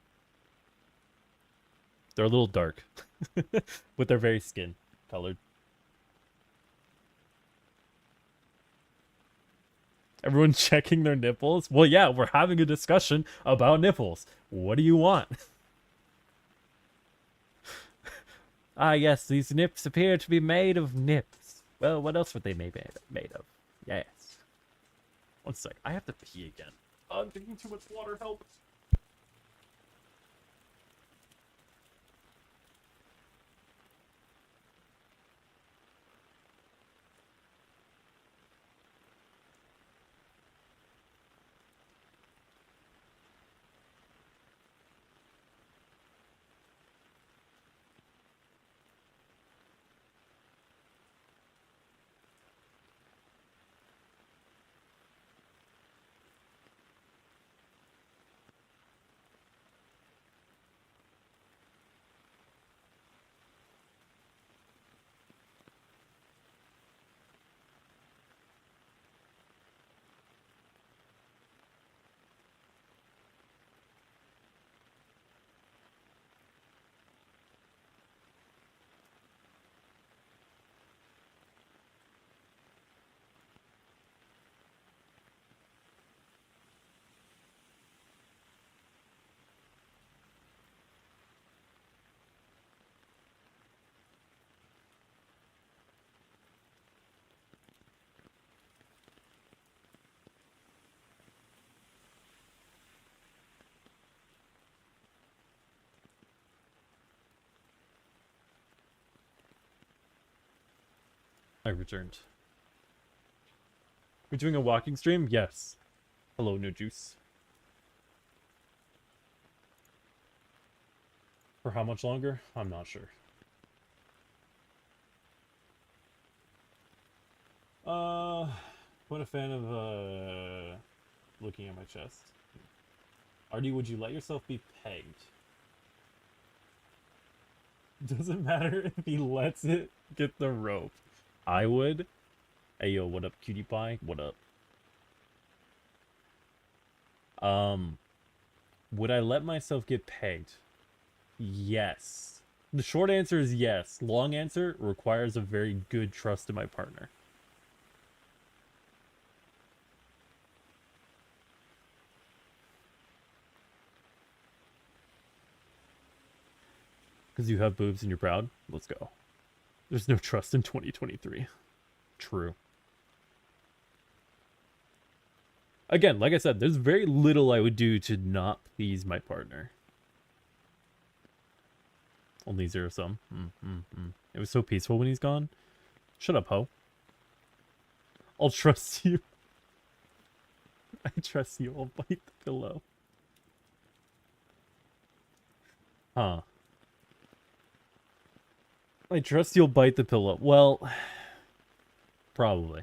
A: They're a little dark. But they're very skin colored. Everyone checking their nipples? Well, yeah, we're having a discussion about nipples. What do you want? Ah, yes, these nips appear to be made of nips. Well, what else would they be made of? Yes. One sec. I have to pee again. I'm drinking too much water. Help. I returned. We're doing a walking stream? Yes. Hello, No Juice. For how much longer? I'm not sure. What a fan of looking at my chest. Artie, would you let yourself be pegged? Doesn't matter if he lets it get the rope. I would. Hey yo, what up, cutie pie? What up? Would I let myself get pegged? Yes. The short answer is yes. Long answer requires a very good trust in my partner. Because you have boobs and you're proud? Let's go. There's no trust in 2023. True. Again, like I said, there's very little I would do to not please my partner. Only zero sum. It was so peaceful when he's gone. Shut up, ho. I'll trust you. I trust you. I'll bite the pillow. Huh. I trust you'll bite the pillow. Well, probably.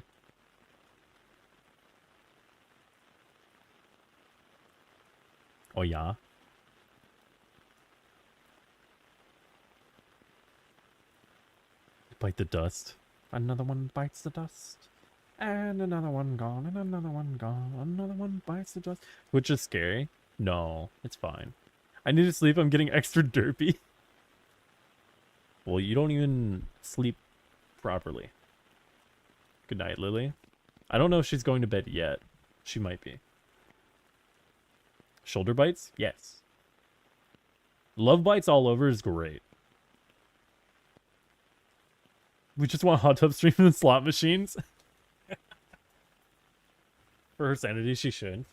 A: Oh, yeah? Bite the dust. Another one bites the dust. And another one gone. And another one gone. Another one bites the dust. Which is scary. No, it's fine. I need to sleep. I'm getting extra derpy. Well, you don't even sleep properly. Good night, Lily. I don't know if she's going to bed yet. She might be. Shoulder bites? Yes. Love bites all over is great. We just want hot tub stream and slot machines. For her sanity, she should.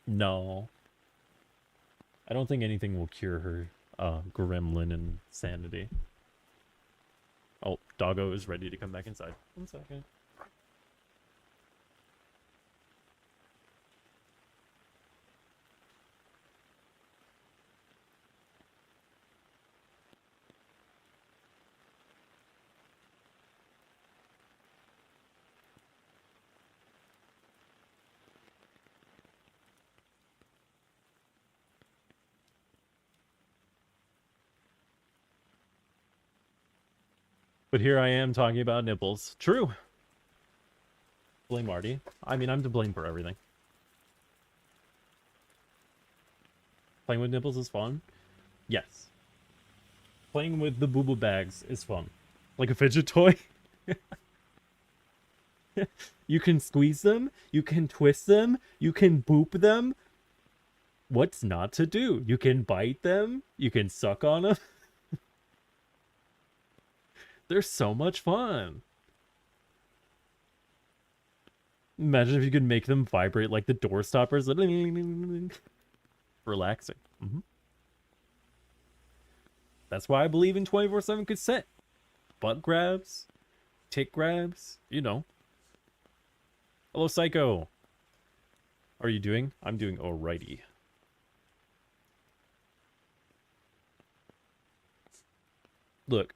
A: No. I don't think anything will cure her gremlin insanity. Oh, doggo is ready to come back inside. 1 second. But here I am talking about nipples. True. Blame Marty. I mean, I'm to blame for everything. Playing with nipples is fun? Yes. Playing with the boo-boo bags is fun. Like a fidget toy. You can squeeze them. You can twist them. You can boop them. What's not to do? You can bite them. You can suck on them. They're so much fun. Imagine if you could make them vibrate like the door stoppers. Relaxing. That's why I believe in 24/7 consent. Butt grabs, tick grabs, you know. Hello, Psycho. How are you doing? I'm doing alrighty. Look,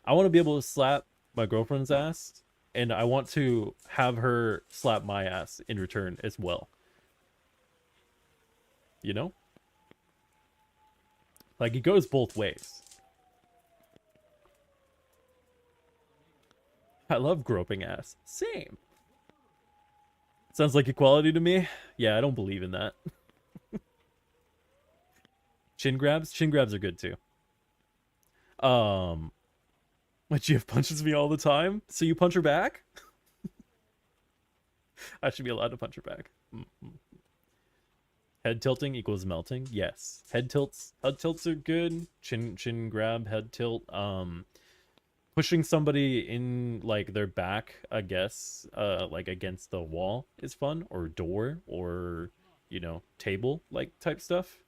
A: I want to be able to slap my girlfriend's ass, and I want to have her slap my ass in return as well. You know? Like, it goes both ways. I love groping ass. Same. Sounds like equality to me. Yeah, I don't believe in that. Chin grabs? Chin grabs are good too. My GF punches me all the time, so you punch her back? I should be allowed to punch her back. Head tilting equals melting. Yes. Head tilts are good. Chin grab, head tilt. Pushing somebody in like their back, I guess, like against the wall is fun, or door, or you know, table like type stuff.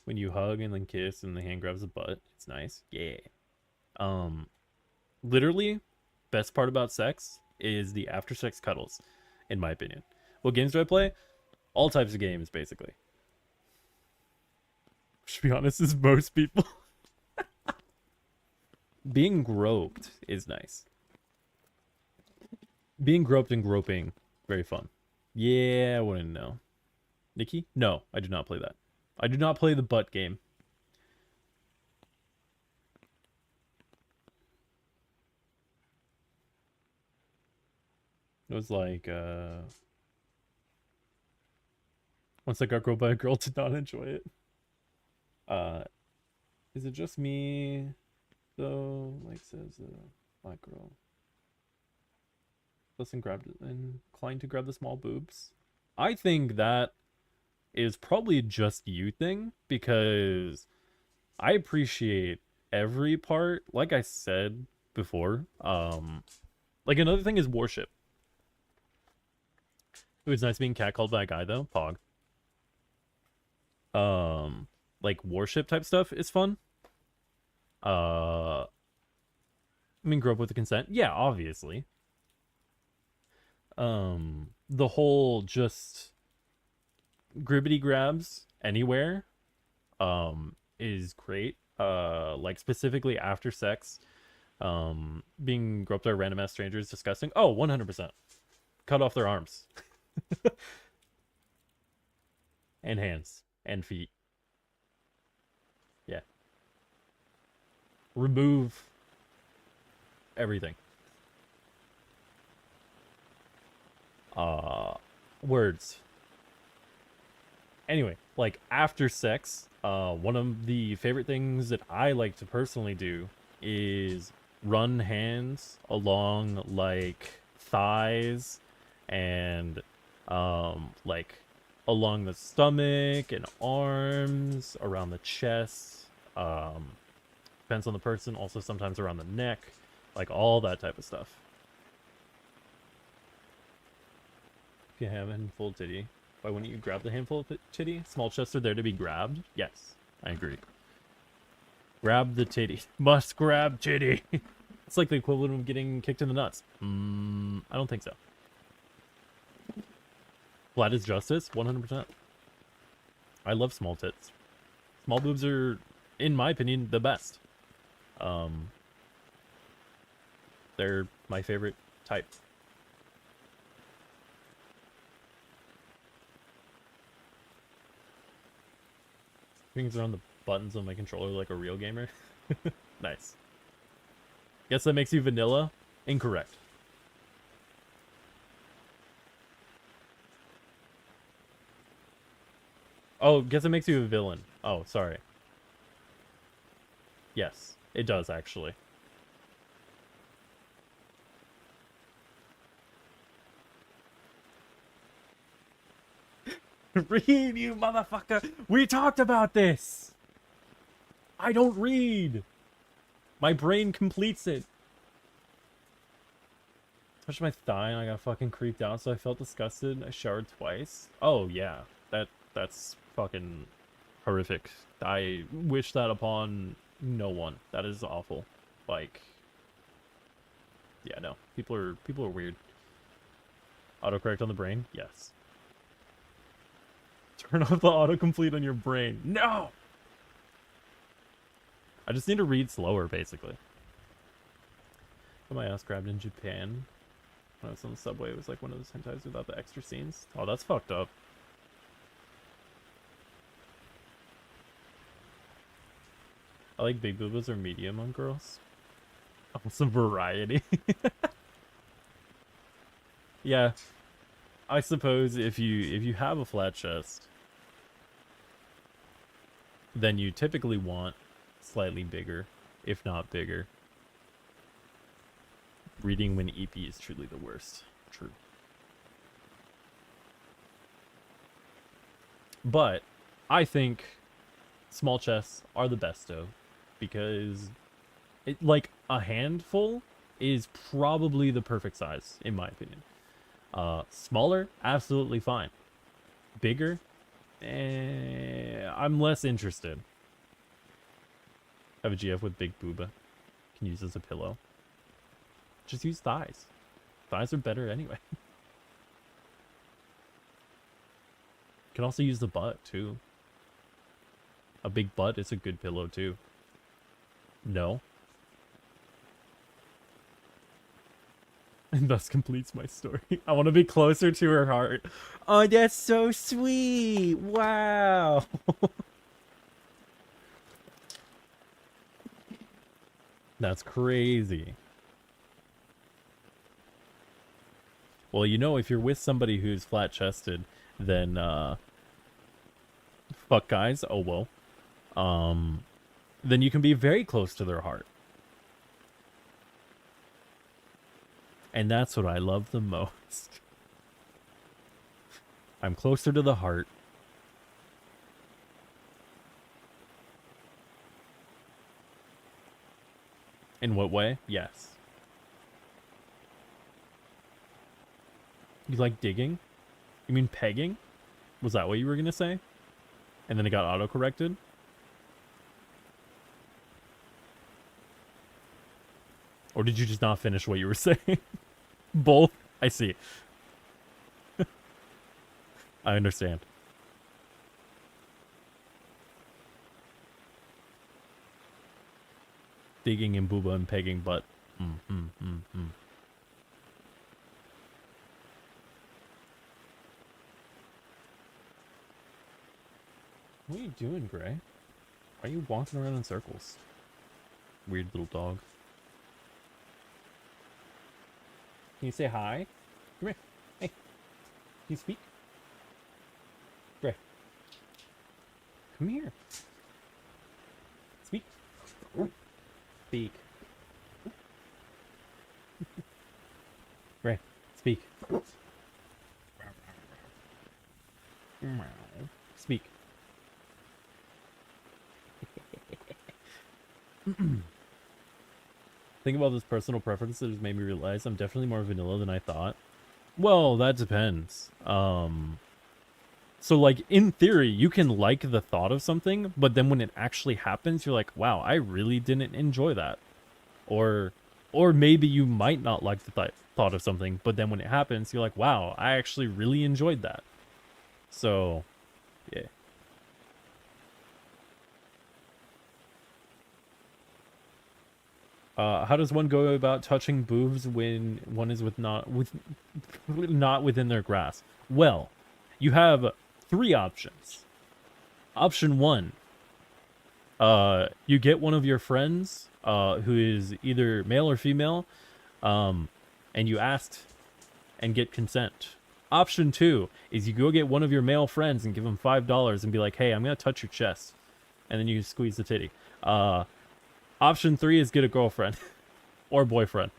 A: when you hug and then kiss and the hand grabs the butt. It's nice. Yeah. Literally, best part about sex is the after sex cuddles, in my opinion. What games do I play? All types of games, basically. To be honest, is most people. Being groped is nice. Being groped and groping, very fun. Yeah, I wouldn't know. Nikki? No, I do not play that. I do not play the butt game. It was like, once I got groped by a girl, did not enjoy it. Is it just me, though? Like says, my girl. Listen, inclined to grab the small boobs. I think that is probably just you thing, because I appreciate every part. Like I said before, like another thing is worship. It was nice being catcalled by a guy though. Pog. Like worship type stuff is fun. I mean, grow up with the consent. Yeah, obviously. The whole just gribbity grabs anywhere, is great. Like specifically after sex, being groped by random ass strangers, disgusting. Oh, 100%. Cut off their arms. And hands and feet. Yeah. Remove everything. Words. Anyway, like after sex, one of the favorite things that I like to personally do is run hands along like thighs and like along the stomach and arms, around the chest, depends on the person, also sometimes around the neck, like all that type of stuff. If you have a handful of titty, why wouldn't you grab the handful of titty? Small chests are there to be grabbed? Yes, I agree. Grab the titty. Must grab titty. It's like the equivalent of getting kicked in the nuts. I don't think so. Flat is justice, 100%. I love small tits. Small boobs are, in my opinion, the best. They're my favorite type. Fingers around the buttons on my controller like a real gamer. Nice. Guess that makes you vanilla? Incorrect. Oh, guess it makes you a villain. Oh, sorry. Yes, it does actually. Read, you motherfucker! We talked about this! I don't read! My brain completes it. Touched my thigh and I got fucking creeped out, so I felt disgusted. I showered twice. Oh, yeah. That's fucking horrific. I wish that upon no one. That is awful. Like, yeah, no. People are weird. Autocorrect on the brain? Yes. Turn off the autocomplete on your brain. No! I just need to read slower, basically. Got my ass grabbed in Japan. When I was on the subway, it was like one of those hentais without the extra scenes. Oh, that's fucked up. I like big boobas or medium on girls. I want some variety. Yeah. I suppose if you have a flat chest, then you typically want slightly bigger, if not bigger. Reading when EP is truly the worst. True. But I think small chests are the best though, because it, like a handful is probably the perfect size in my opinion. Smaller, absolutely fine. Bigger, I'm less interested. Have a GF with big booba. Can use as a pillow. Just use thighs. Thighs are better anyway. Can also use the butt too. A big butt is a good pillow too. No. And thus completes my story. I want to be closer to her heart. Oh, that's so sweet. Wow. That's crazy. Well, you know, if you're with somebody who's flat-chested, then, fuck guys, oh well. Then you can be very close to their heart. And that's what I love the most. I'm closer to the heart. In what way? Yes. You like digging? You mean pegging? Was that what you were gonna say? And then it got auto-corrected? Or did you just not finish what you were saying? Both? I see. I understand. Digging and booba and pegging butt. What are you doing, Gray? Why are you walking around in circles? Weird little dog. Can you say hi? Come here. Hey. Can you speak? Gray. Come here. Speak. Speak. Gray. Speak. Speak. Think about this personal preference that has made me realize I'm definitely more vanilla than I thought. Well, that depends. So like in theory, you can like the thought of something, but then when it actually happens, you're like, wow, I really didn't enjoy that. Or maybe you might not like the thought of something, but then when it happens, you're like, wow, I actually really enjoyed that. So, yeah. How does one go about touching boobs when one is not within their grasp? Well, you have 3 options. Option 1, you get one of your friends, who is either male or female, and you ask and get consent. Option 2 is you go get one of your male friends and give them $5 and be like, hey, I'm gonna touch your chest, and then you squeeze the titty. Option 3 is get a girlfriend or boyfriend.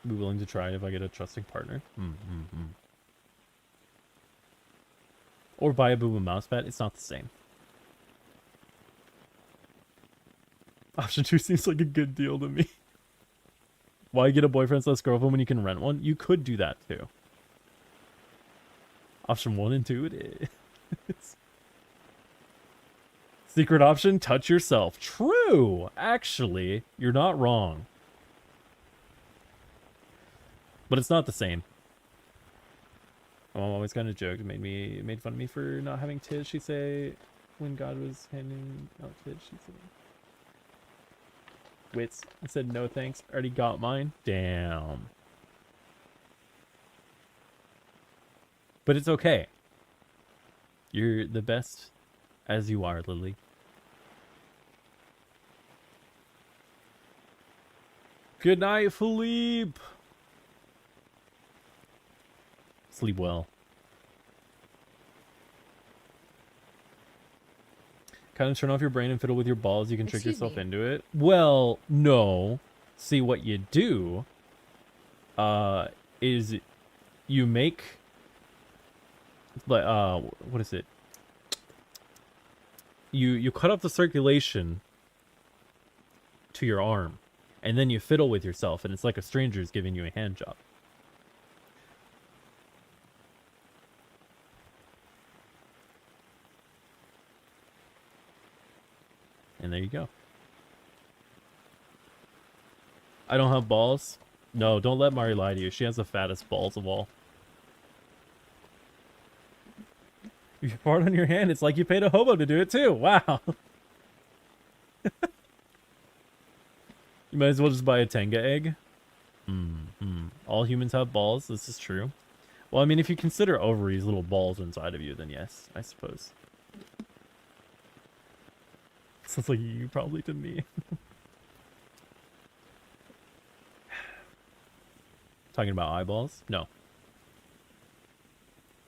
A: Be willing to try if I get a trusting partner. Or buy a booba mouse pad. It's not the same. Option 2 seems like a good deal to me. Why get a boyfriend / girlfriend when you can rent one? You could do that too. Option 1 and 2 it is. Secret option, touch yourself. True! Actually, you're not wrong. But it's not the same. My mom always kind of joked, made fun of me for not having tits. She'd say, when God was handing out tits, she'd say, wits. I said, no thanks, already got mine. Damn. But it's okay. You're the best as you are, Lily. Good night, Philippe. Sleep well. Kind of turn off your brain and fiddle with your balls. You can trick yourself into it. Well, no. See, what you do is you make... what is it? You cut off the circulation to your arm, And then you fiddle with yourself, and it's like a stranger's giving you a hand job. And there you go. I don't have balls. No, don't let Mari lie to you. She has the fattest balls of all. If you fart on your hand, it's like you paid a hobo to do it too. Wow. You might as well just buy a Tenga egg. All humans have balls. This is true. Well, I mean, if you consider ovaries little balls inside of you, then yes, I suppose. Sounds like you probably to me. Talking about eyeballs? No.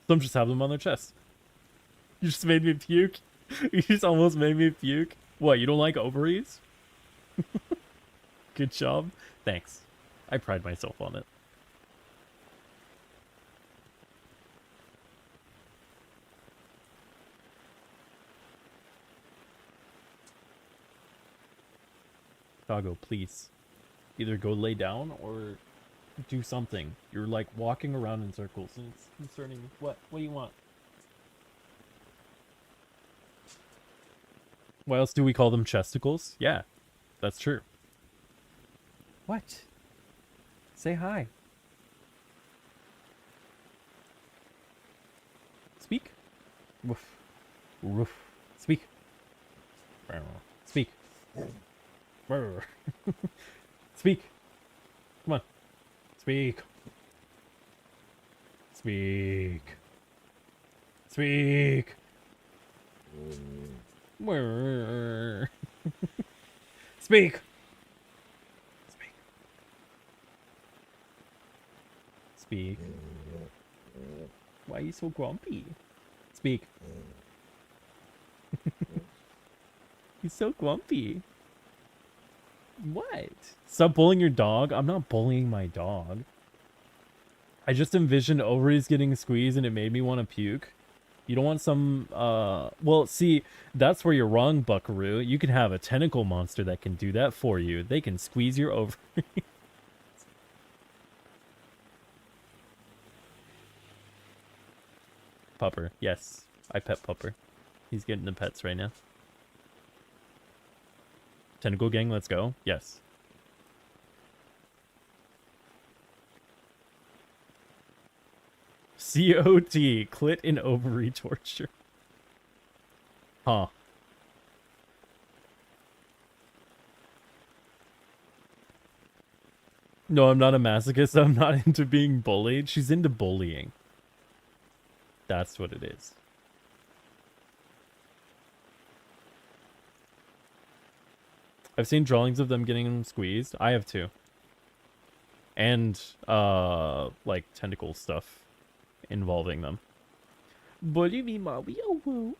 A: Some just have them on their chest. You just made me puke. You just almost made me puke. What, you don't like ovaries? Good job. Thanks. I pride myself on it. Doggo, please. Either go lay down or do something. You're like walking around in circles and it's concerning. What do you want? Why else do we call them chesticles? Yeah, that's true. What? Say hi. Speak. Woof. Woof. Speak. Speak. Speak. Come on. Speak. Speak. Speak. Speak. Speak. Speak. Why are you so grumpy? Speak. He's so grumpy. What? Stop bullying your dog? I'm not bullying my dog. I just envisioned ovaries getting squeezed and it made me want to puke. You don't want some, well, see, that's where you're wrong, Buckaroo. You can have a tentacle monster that can do that for you. They can squeeze your ovaries. Pupper, yes. I pet Pupper. He's getting the pets right now. Tentacle gang, let's go. Yes. COT, clit and ovary torture. Huh. No, I'm not a masochist. I'm not into being bullied. She's into bullying. That's what it is. I've seen drawings of them getting them squeezed. I have too. And, like, tentacle stuff involving them. Bully me, Mario. Woo.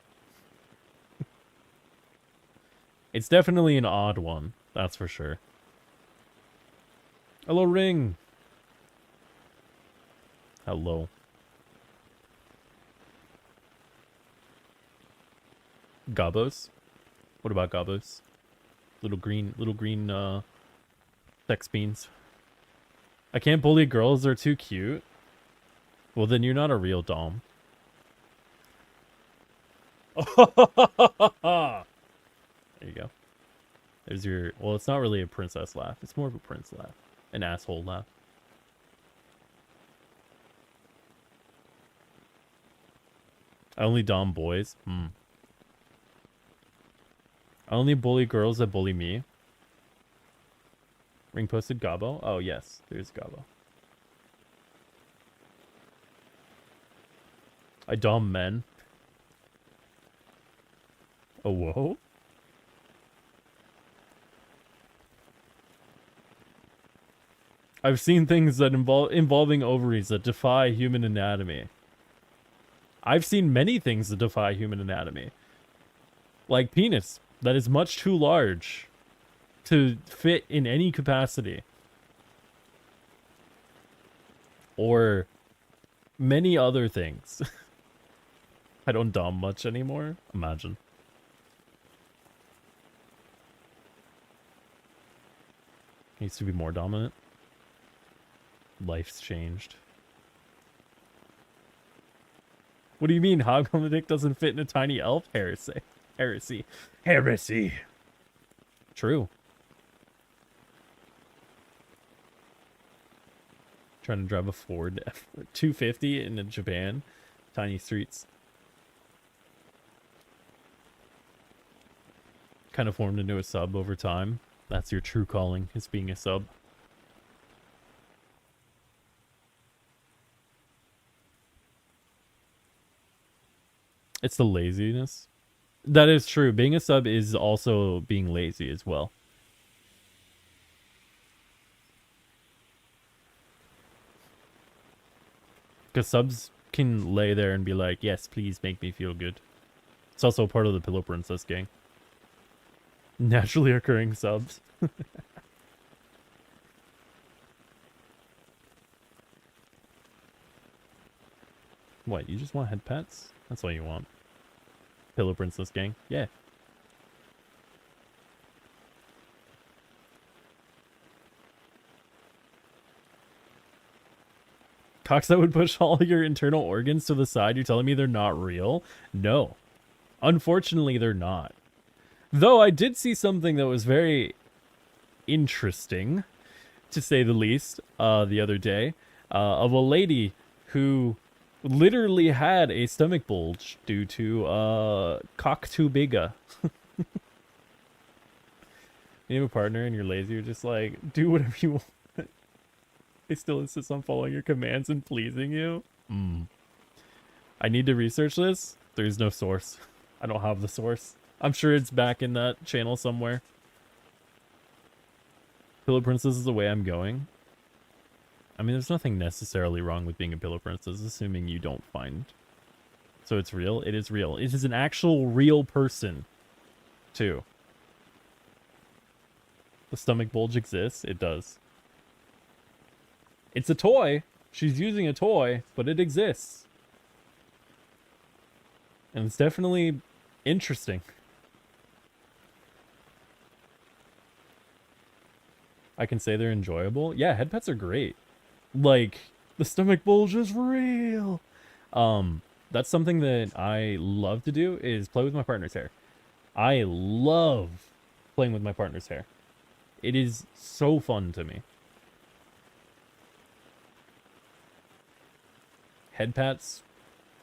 A: It's definitely an odd one. That's for sure. Hello, Ring. Hello. Gobos? What about Gobos? Little green, sex beans. I can't bully girls, they're too cute. Well, then you're not a real dom. There you go. There's your, well, it's not really a princess laugh. It's more of a prince laugh. An asshole laugh. I only dom boys. I only bully girls that bully me. Ring posted Gobbo. Oh, yes. There's Gobbo. I dom men. Oh, whoa. I've seen things that involving ovaries that defy human anatomy. I've seen many things that defy human anatomy. Like penis. That is much too large to fit in any capacity. Or many other things. I don't dom much anymore. Imagine. He used to be more dominant. Life's changed. What do you mean hog on the dick doesn't fit in a tiny elf? Heresy. Heresy. Heresy. True. Trying to drive a Ford F-250 in Japan. Tiny streets. Kind of formed into a sub over time. That's your true calling, is being a sub. It's the laziness. That is true. Being a sub is also being lazy as well. Because subs can lay there and be like, yes, please make me feel good. It's also part of the Pillow Princess gang. Naturally occurring subs. What, you just want head pets? That's all you want. Pillow Princess gang? Yeah. Cocks that would push all your internal organs to the side, you're telling me they're not real? No. Unfortunately, they're not. Though I did see something that was very interesting, to say the least, the other day, of a lady who literally had a stomach bulge due to cock too bigga. You have a partner and you're lazy, you're just like, do whatever you want. They still insist on following your commands and pleasing you. I need to research this. There's no source. I don't have the source. I'm sure it's back in that channel somewhere. Pillow Princess is the way I'm going. I mean, there's nothing necessarily wrong with being a Pillow Princess, assuming you don't find. So it's real? It is real. It is an actual real person, too. The stomach bulge exists? It does. It's a toy. She's using a toy, but it exists. And it's definitely interesting. I can say they're enjoyable. Yeah, head pets are great. Like, the stomach bulge is real. That's something that I love to do, is play with my partner's hair. I love playing with my partner's hair. It is so fun to me. Head pats,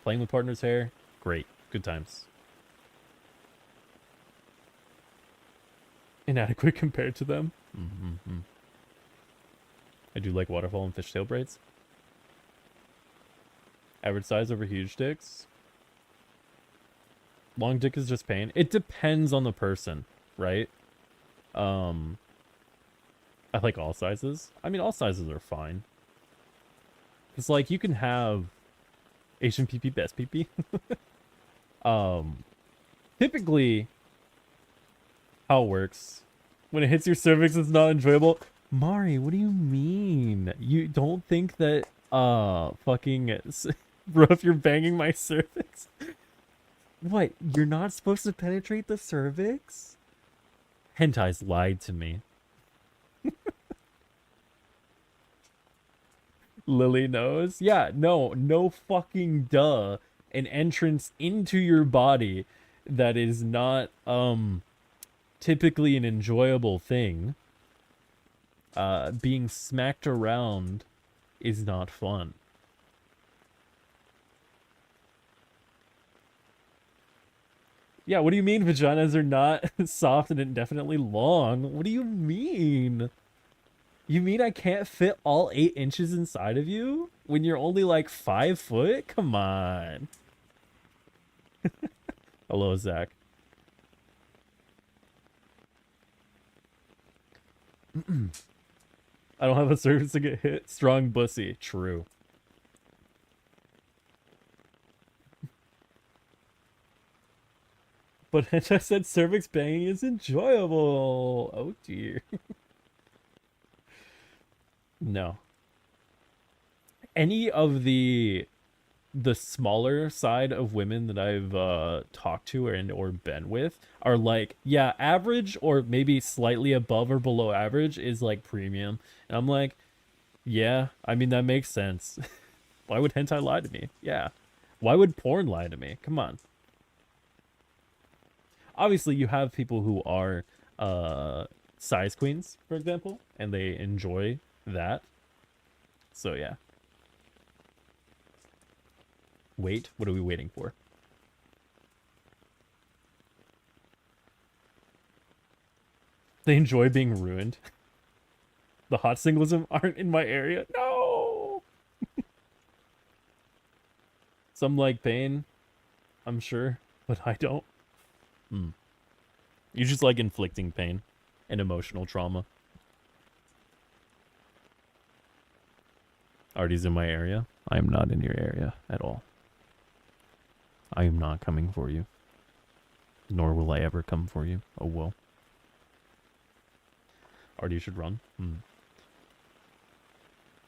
A: playing with partner's hair, great. Good times. Inadequate compared to them. I do like waterfall and fishtail braids. Average size over huge dicks. Long dick is just pain. It depends on the person, right? I like all sizes. I mean, all sizes are fine. It's like you can have Asian PP, best PP. Typically, how it works, when it hits your cervix, it's not enjoyable. Mari, what do you mean? You don't think that, fucking, bro, if you're banging my cervix? What, you're not supposed to penetrate the cervix? Hentai's lied to me. Lily knows? Yeah, no fucking duh. An entrance into your body that is not, typically an enjoyable thing. Being smacked around is not fun. Yeah, what do you mean vaginas are not soft and indefinitely long? What do you mean? You mean I can't fit all 8 inches inside of you when you're only like 5 foot? Come on. Hello, Zach. I don't have a cervix to get hit. Strong bussy. True. But I just said cervix banging is enjoyable. Oh dear. No. Any of the the smaller side of women that I've talked to or been with are like, yeah, average or maybe slightly above or below average is like premium. And I'm like, yeah, I mean, that makes sense. Why would hentai lie to me? Yeah. Why would porn lie to me? Come on. Obviously, you have people who are size queens, for example, and they enjoy that. So, yeah. Wait, what are we waiting for? They enjoy being ruined. The hot singlism aren't in my area. No! Some like pain, I'm sure, but I don't. You just like inflicting pain and emotional trauma. Artie's in my area. I am not in your area at all. I am not coming for you. Nor will I ever come for you. Oh well. Artie should run.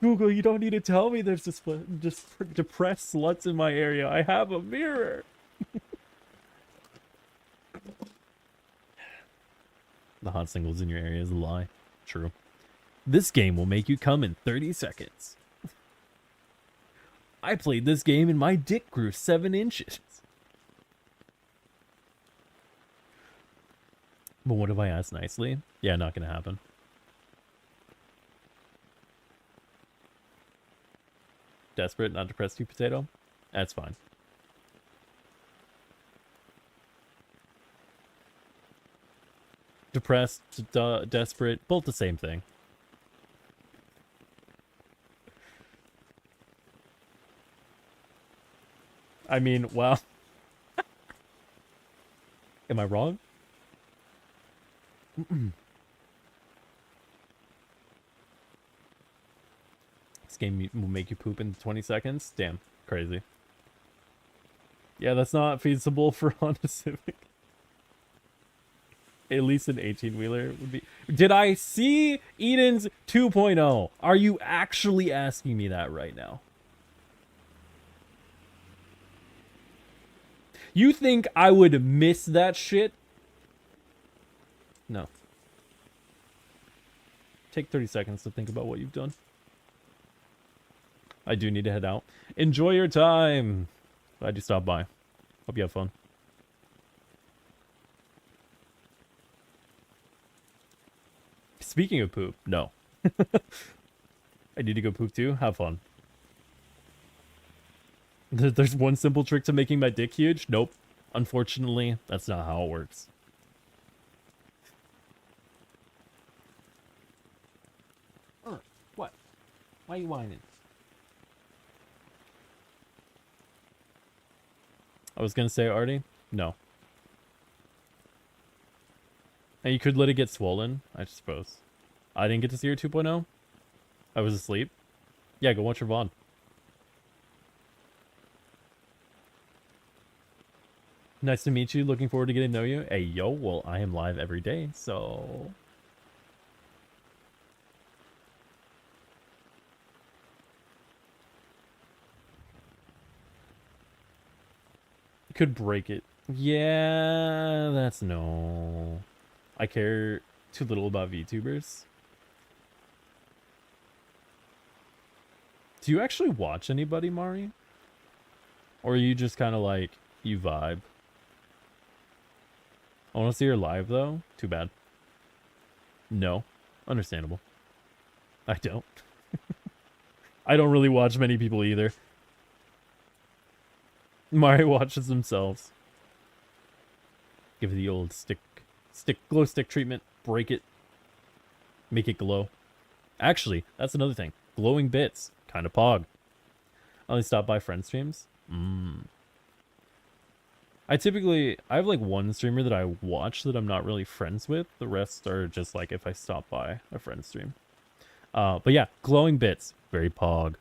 A: Google, you don't need to tell me there's just depressed sluts in my area. I have a mirror. The hot singles in your area is a lie. True. This game will make you come in 30 seconds. I played this game and my dick grew 7 inches. But what if I ask nicely? Yeah, not gonna happen. Desperate, not depressed, you potato? That's fine. Depressed, desperate, both the same thing. I mean, wow. Am I wrong? This game will make you poop in 20 seconds? Damn, crazy. Yeah, that's not feasible for Honda Civic. At least an 18-wheeler would be... Did I see Eden's 2.0? Are you actually asking me that right now? You think I would miss that shit? No. Take 30 seconds to think about what you've done. I do need to head out. Enjoy your time. Glad you stopped by. Hope you have fun. Speaking of poop, no. I need to go poop too. Have fun. There's one simple trick to making my dick huge? Nope. Unfortunately, that's not how it works. What? Why are you whining? I was gonna say, Artie, no. And you could let it get swollen, I suppose. I didn't get to see your 2.0. I was asleep. Yeah, go watch your VOD. Nice to meet you. Looking forward to getting to know you. Hey, yo, well, I am live every day, so... Could break it. Yeah, that's no. I care too little about VTubers. Do you actually watch anybody, Mari? Or are you just kind of like, you vibe? I want to see her live, though. Too bad. No. Understandable. I don't. I don't really watch many people either. Mari watches themselves. Give it the old glow stick treatment. Break it. Make it glow. Actually, that's another thing. Glowing bits. Kind of pog. I only stop by friend streams. I have like one streamer that I watch that I'm not really friends with. The rest are just like if I stop by a friend stream. But yeah, glowing bits. Very pog.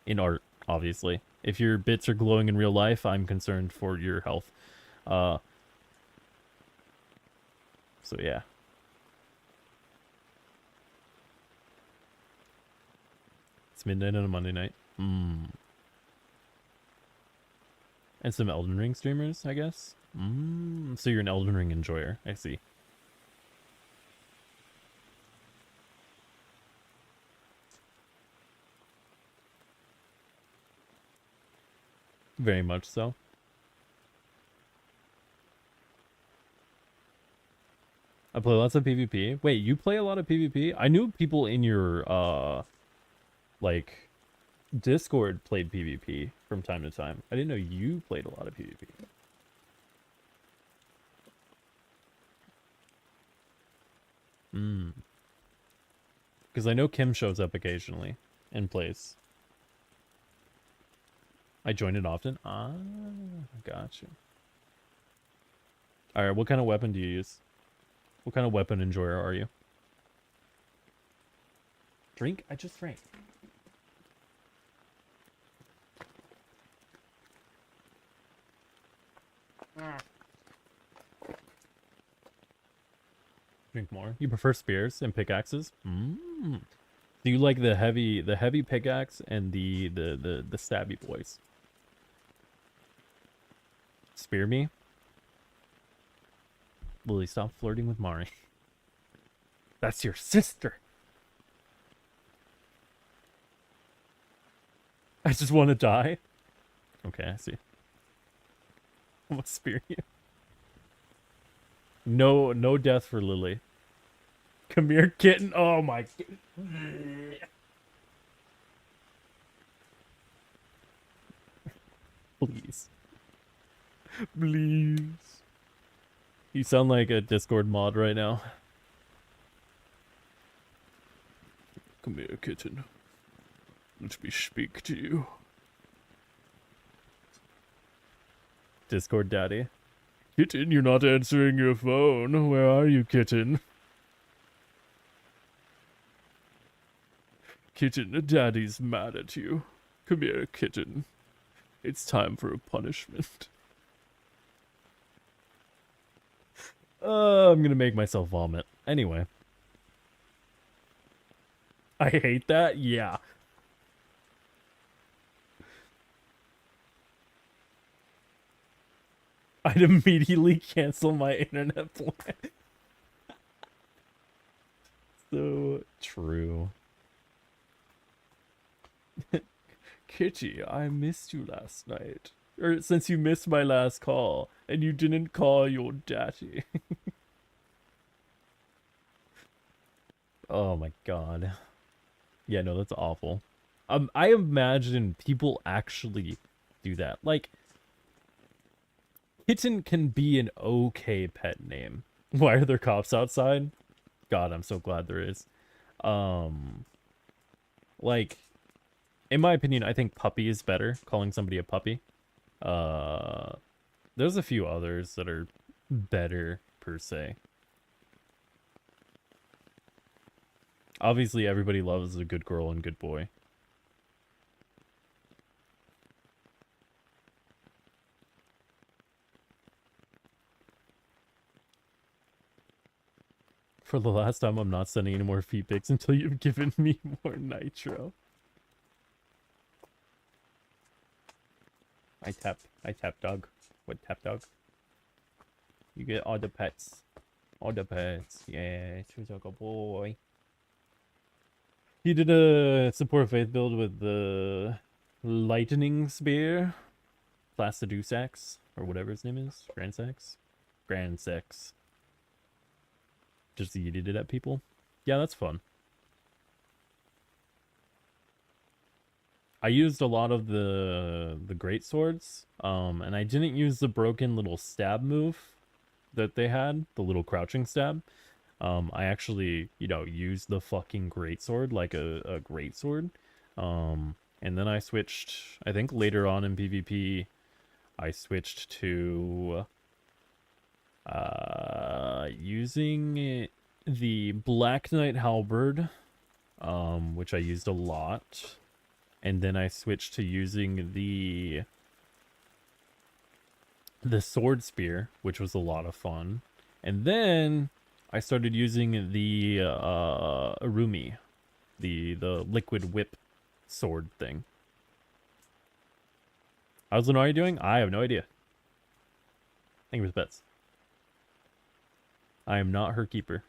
A: In art, obviously. If your bits are glowing in real life, I'm concerned for your health. So yeah. It's midnight on a Monday night. And some Elden Ring streamers, I guess. So you're an Elden Ring enjoyer. I see. Very much so. I play lots of PvP. Wait, you play a lot of PvP? I knew people in your like Discord played PvP from time to time. I didn't know you played a lot of PvP. Because I know Kim shows up occasionally and plays. I join it often. Ah, gotcha. Alright, what kind of weapon do you use? What kind of weapon enjoyer are you? Drink? I just drank. Drink more. You prefer spears and pickaxes? Do you like the heavy pickaxe and the stabby boys? Spear me? Lily, stop flirting with Mari. That's your sister. I just want to die. Okay, I see. I'm gonna spear you. No death for Lily. Come here, kitten. Oh my. Please. Please. You sound like a Discord mod right now. Come here, kitten. Let me speak to you. Discord daddy. Kitten, you're not answering your phone. Where are you, kitten? Kitten, daddy's mad at you. Come here, kitten. It's time for a punishment. I'm gonna make myself vomit. Anyway. I hate that? Yeah. I'd immediately cancel my internet plan. So true. Kitty, I missed you last night. Or since you missed my last call, and you didn't call your daddy. Oh my god. Yeah, no, that's awful. I imagine people actually do that. Like, Kitten can be an okay pet name. Why are there cops outside? God, I'm so glad there is. Like, in my opinion, I think puppy is better, calling somebody a puppy. There's a few others that are better, per se. Obviously, everybody loves a good girl and good boy. For the last time, I'm not sending any more feet pics until you've given me more nitro. I tap dog. What tap dog? You get all the pets. All the pets. Yeah, she's like a boy. He did a support faith build with the lightning spear. Placidusax, or whatever his name is. Grandsex? Grandsex. Just yeeted it at people. Yeah, that's fun. I used a lot of the great swords, and I didn't use the broken little stab move that they had, the little crouching stab. I actually, you know, used the fucking great sword like a great sword. And then I switched, I think later on in PvP, I switched to using the Black Knight Halberd, which I used a lot. And then I switched to using the sword spear, which was a lot of fun. And then I started using the Arumi, the liquid whip sword thing. How's Lenore doing? I have no idea. Thank you for the bets. I am not her keeper.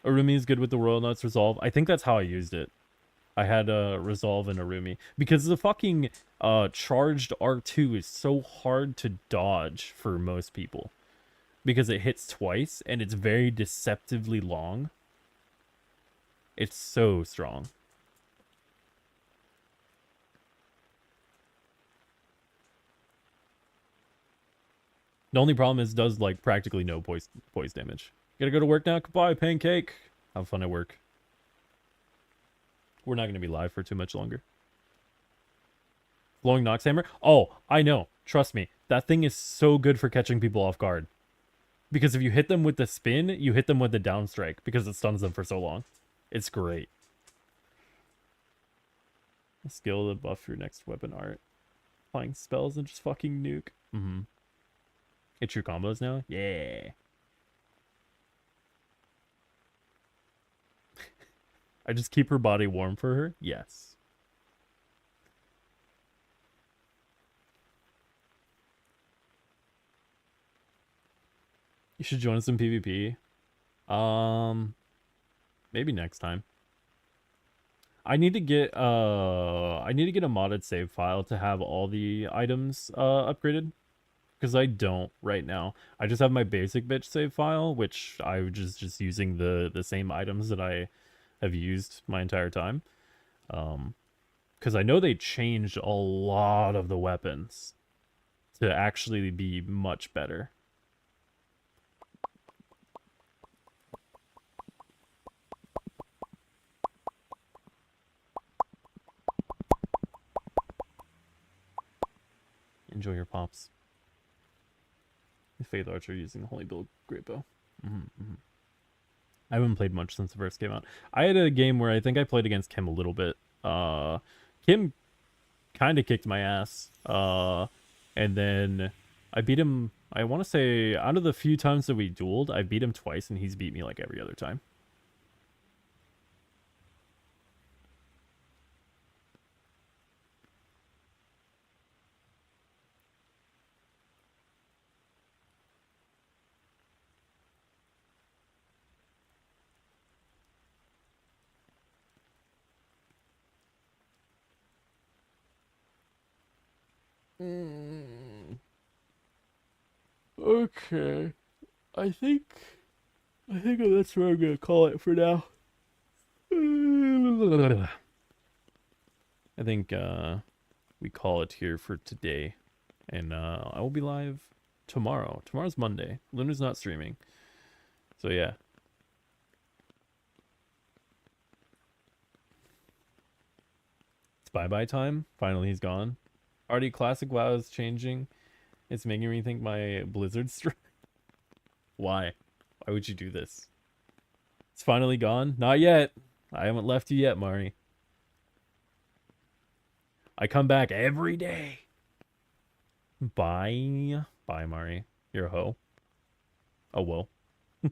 A: Arumi is good with the Royal Nuts Resolve. I think that's how I used it. I had a Resolve and Arumi. Because the fucking charged R2 is so hard to dodge for most people. Because it hits twice, and it's very deceptively long. It's so strong. The only problem is it does like practically no poise damage. Gotta go to work now. Goodbye, Pancake. Have fun at work. We're not going to be live for too much longer. Flowing Nox Hammer. Oh, I know. Trust me. That thing is so good for catching people off guard. Because if you hit them with the spin, you hit them with the down strike. Because it stuns them for so long. It's great. A skill to buff your next weapon art. Applying spells and just fucking nuke. Mm-hmm. Get true combos now? Yeah. I just keep her body warm for her? Yes. You should join us in PvP. Maybe next time. I need to get a modded save file to have all the items upgraded. Because I don't right now. I just have my basic bitch save file, which I was just using the same items that I have used my entire time. Because I know they changed a lot of the weapons to actually be much better. Enjoy your pops. Faith Archer using the Holy Build Great Bow. I haven't played much since the first came out. I had a game where I think I played against Kim a little bit. Kim kind of kicked my ass. And then I beat him, I want to say, out of the few times that we dueled, I beat him twice and he's beat me like every other time. Okay. I think that's where I'm gonna call it for now. I think we call it here for today. And I will be live tomorrow. Tomorrow's Monday. Luna's not streaming. So yeah. It's bye-bye time. Finally he's gone. Already Classic WoW is changing. It's making me think my Blizzard strike. Why? Why would you do this? It's finally gone? Not yet. I haven't left you yet, Marnie. I come back every day. Bye. Bye, Mari. You're a hoe. Oh, whoa.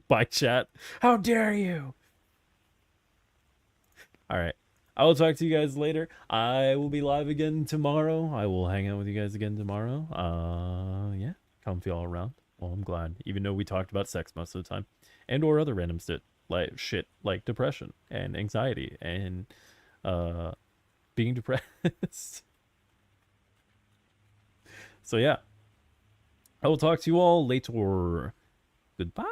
A: Bye, chat. How dare you? Alright. I will talk to you guys later. I will be live again tomorrow. I will hang out with you guys again tomorrow. Yeah. Comfy all around. Well, I'm glad. Even though we talked about sex most of the time. And or other random shit like depression and anxiety and being depressed. So yeah. I will talk to you all later. Goodbye.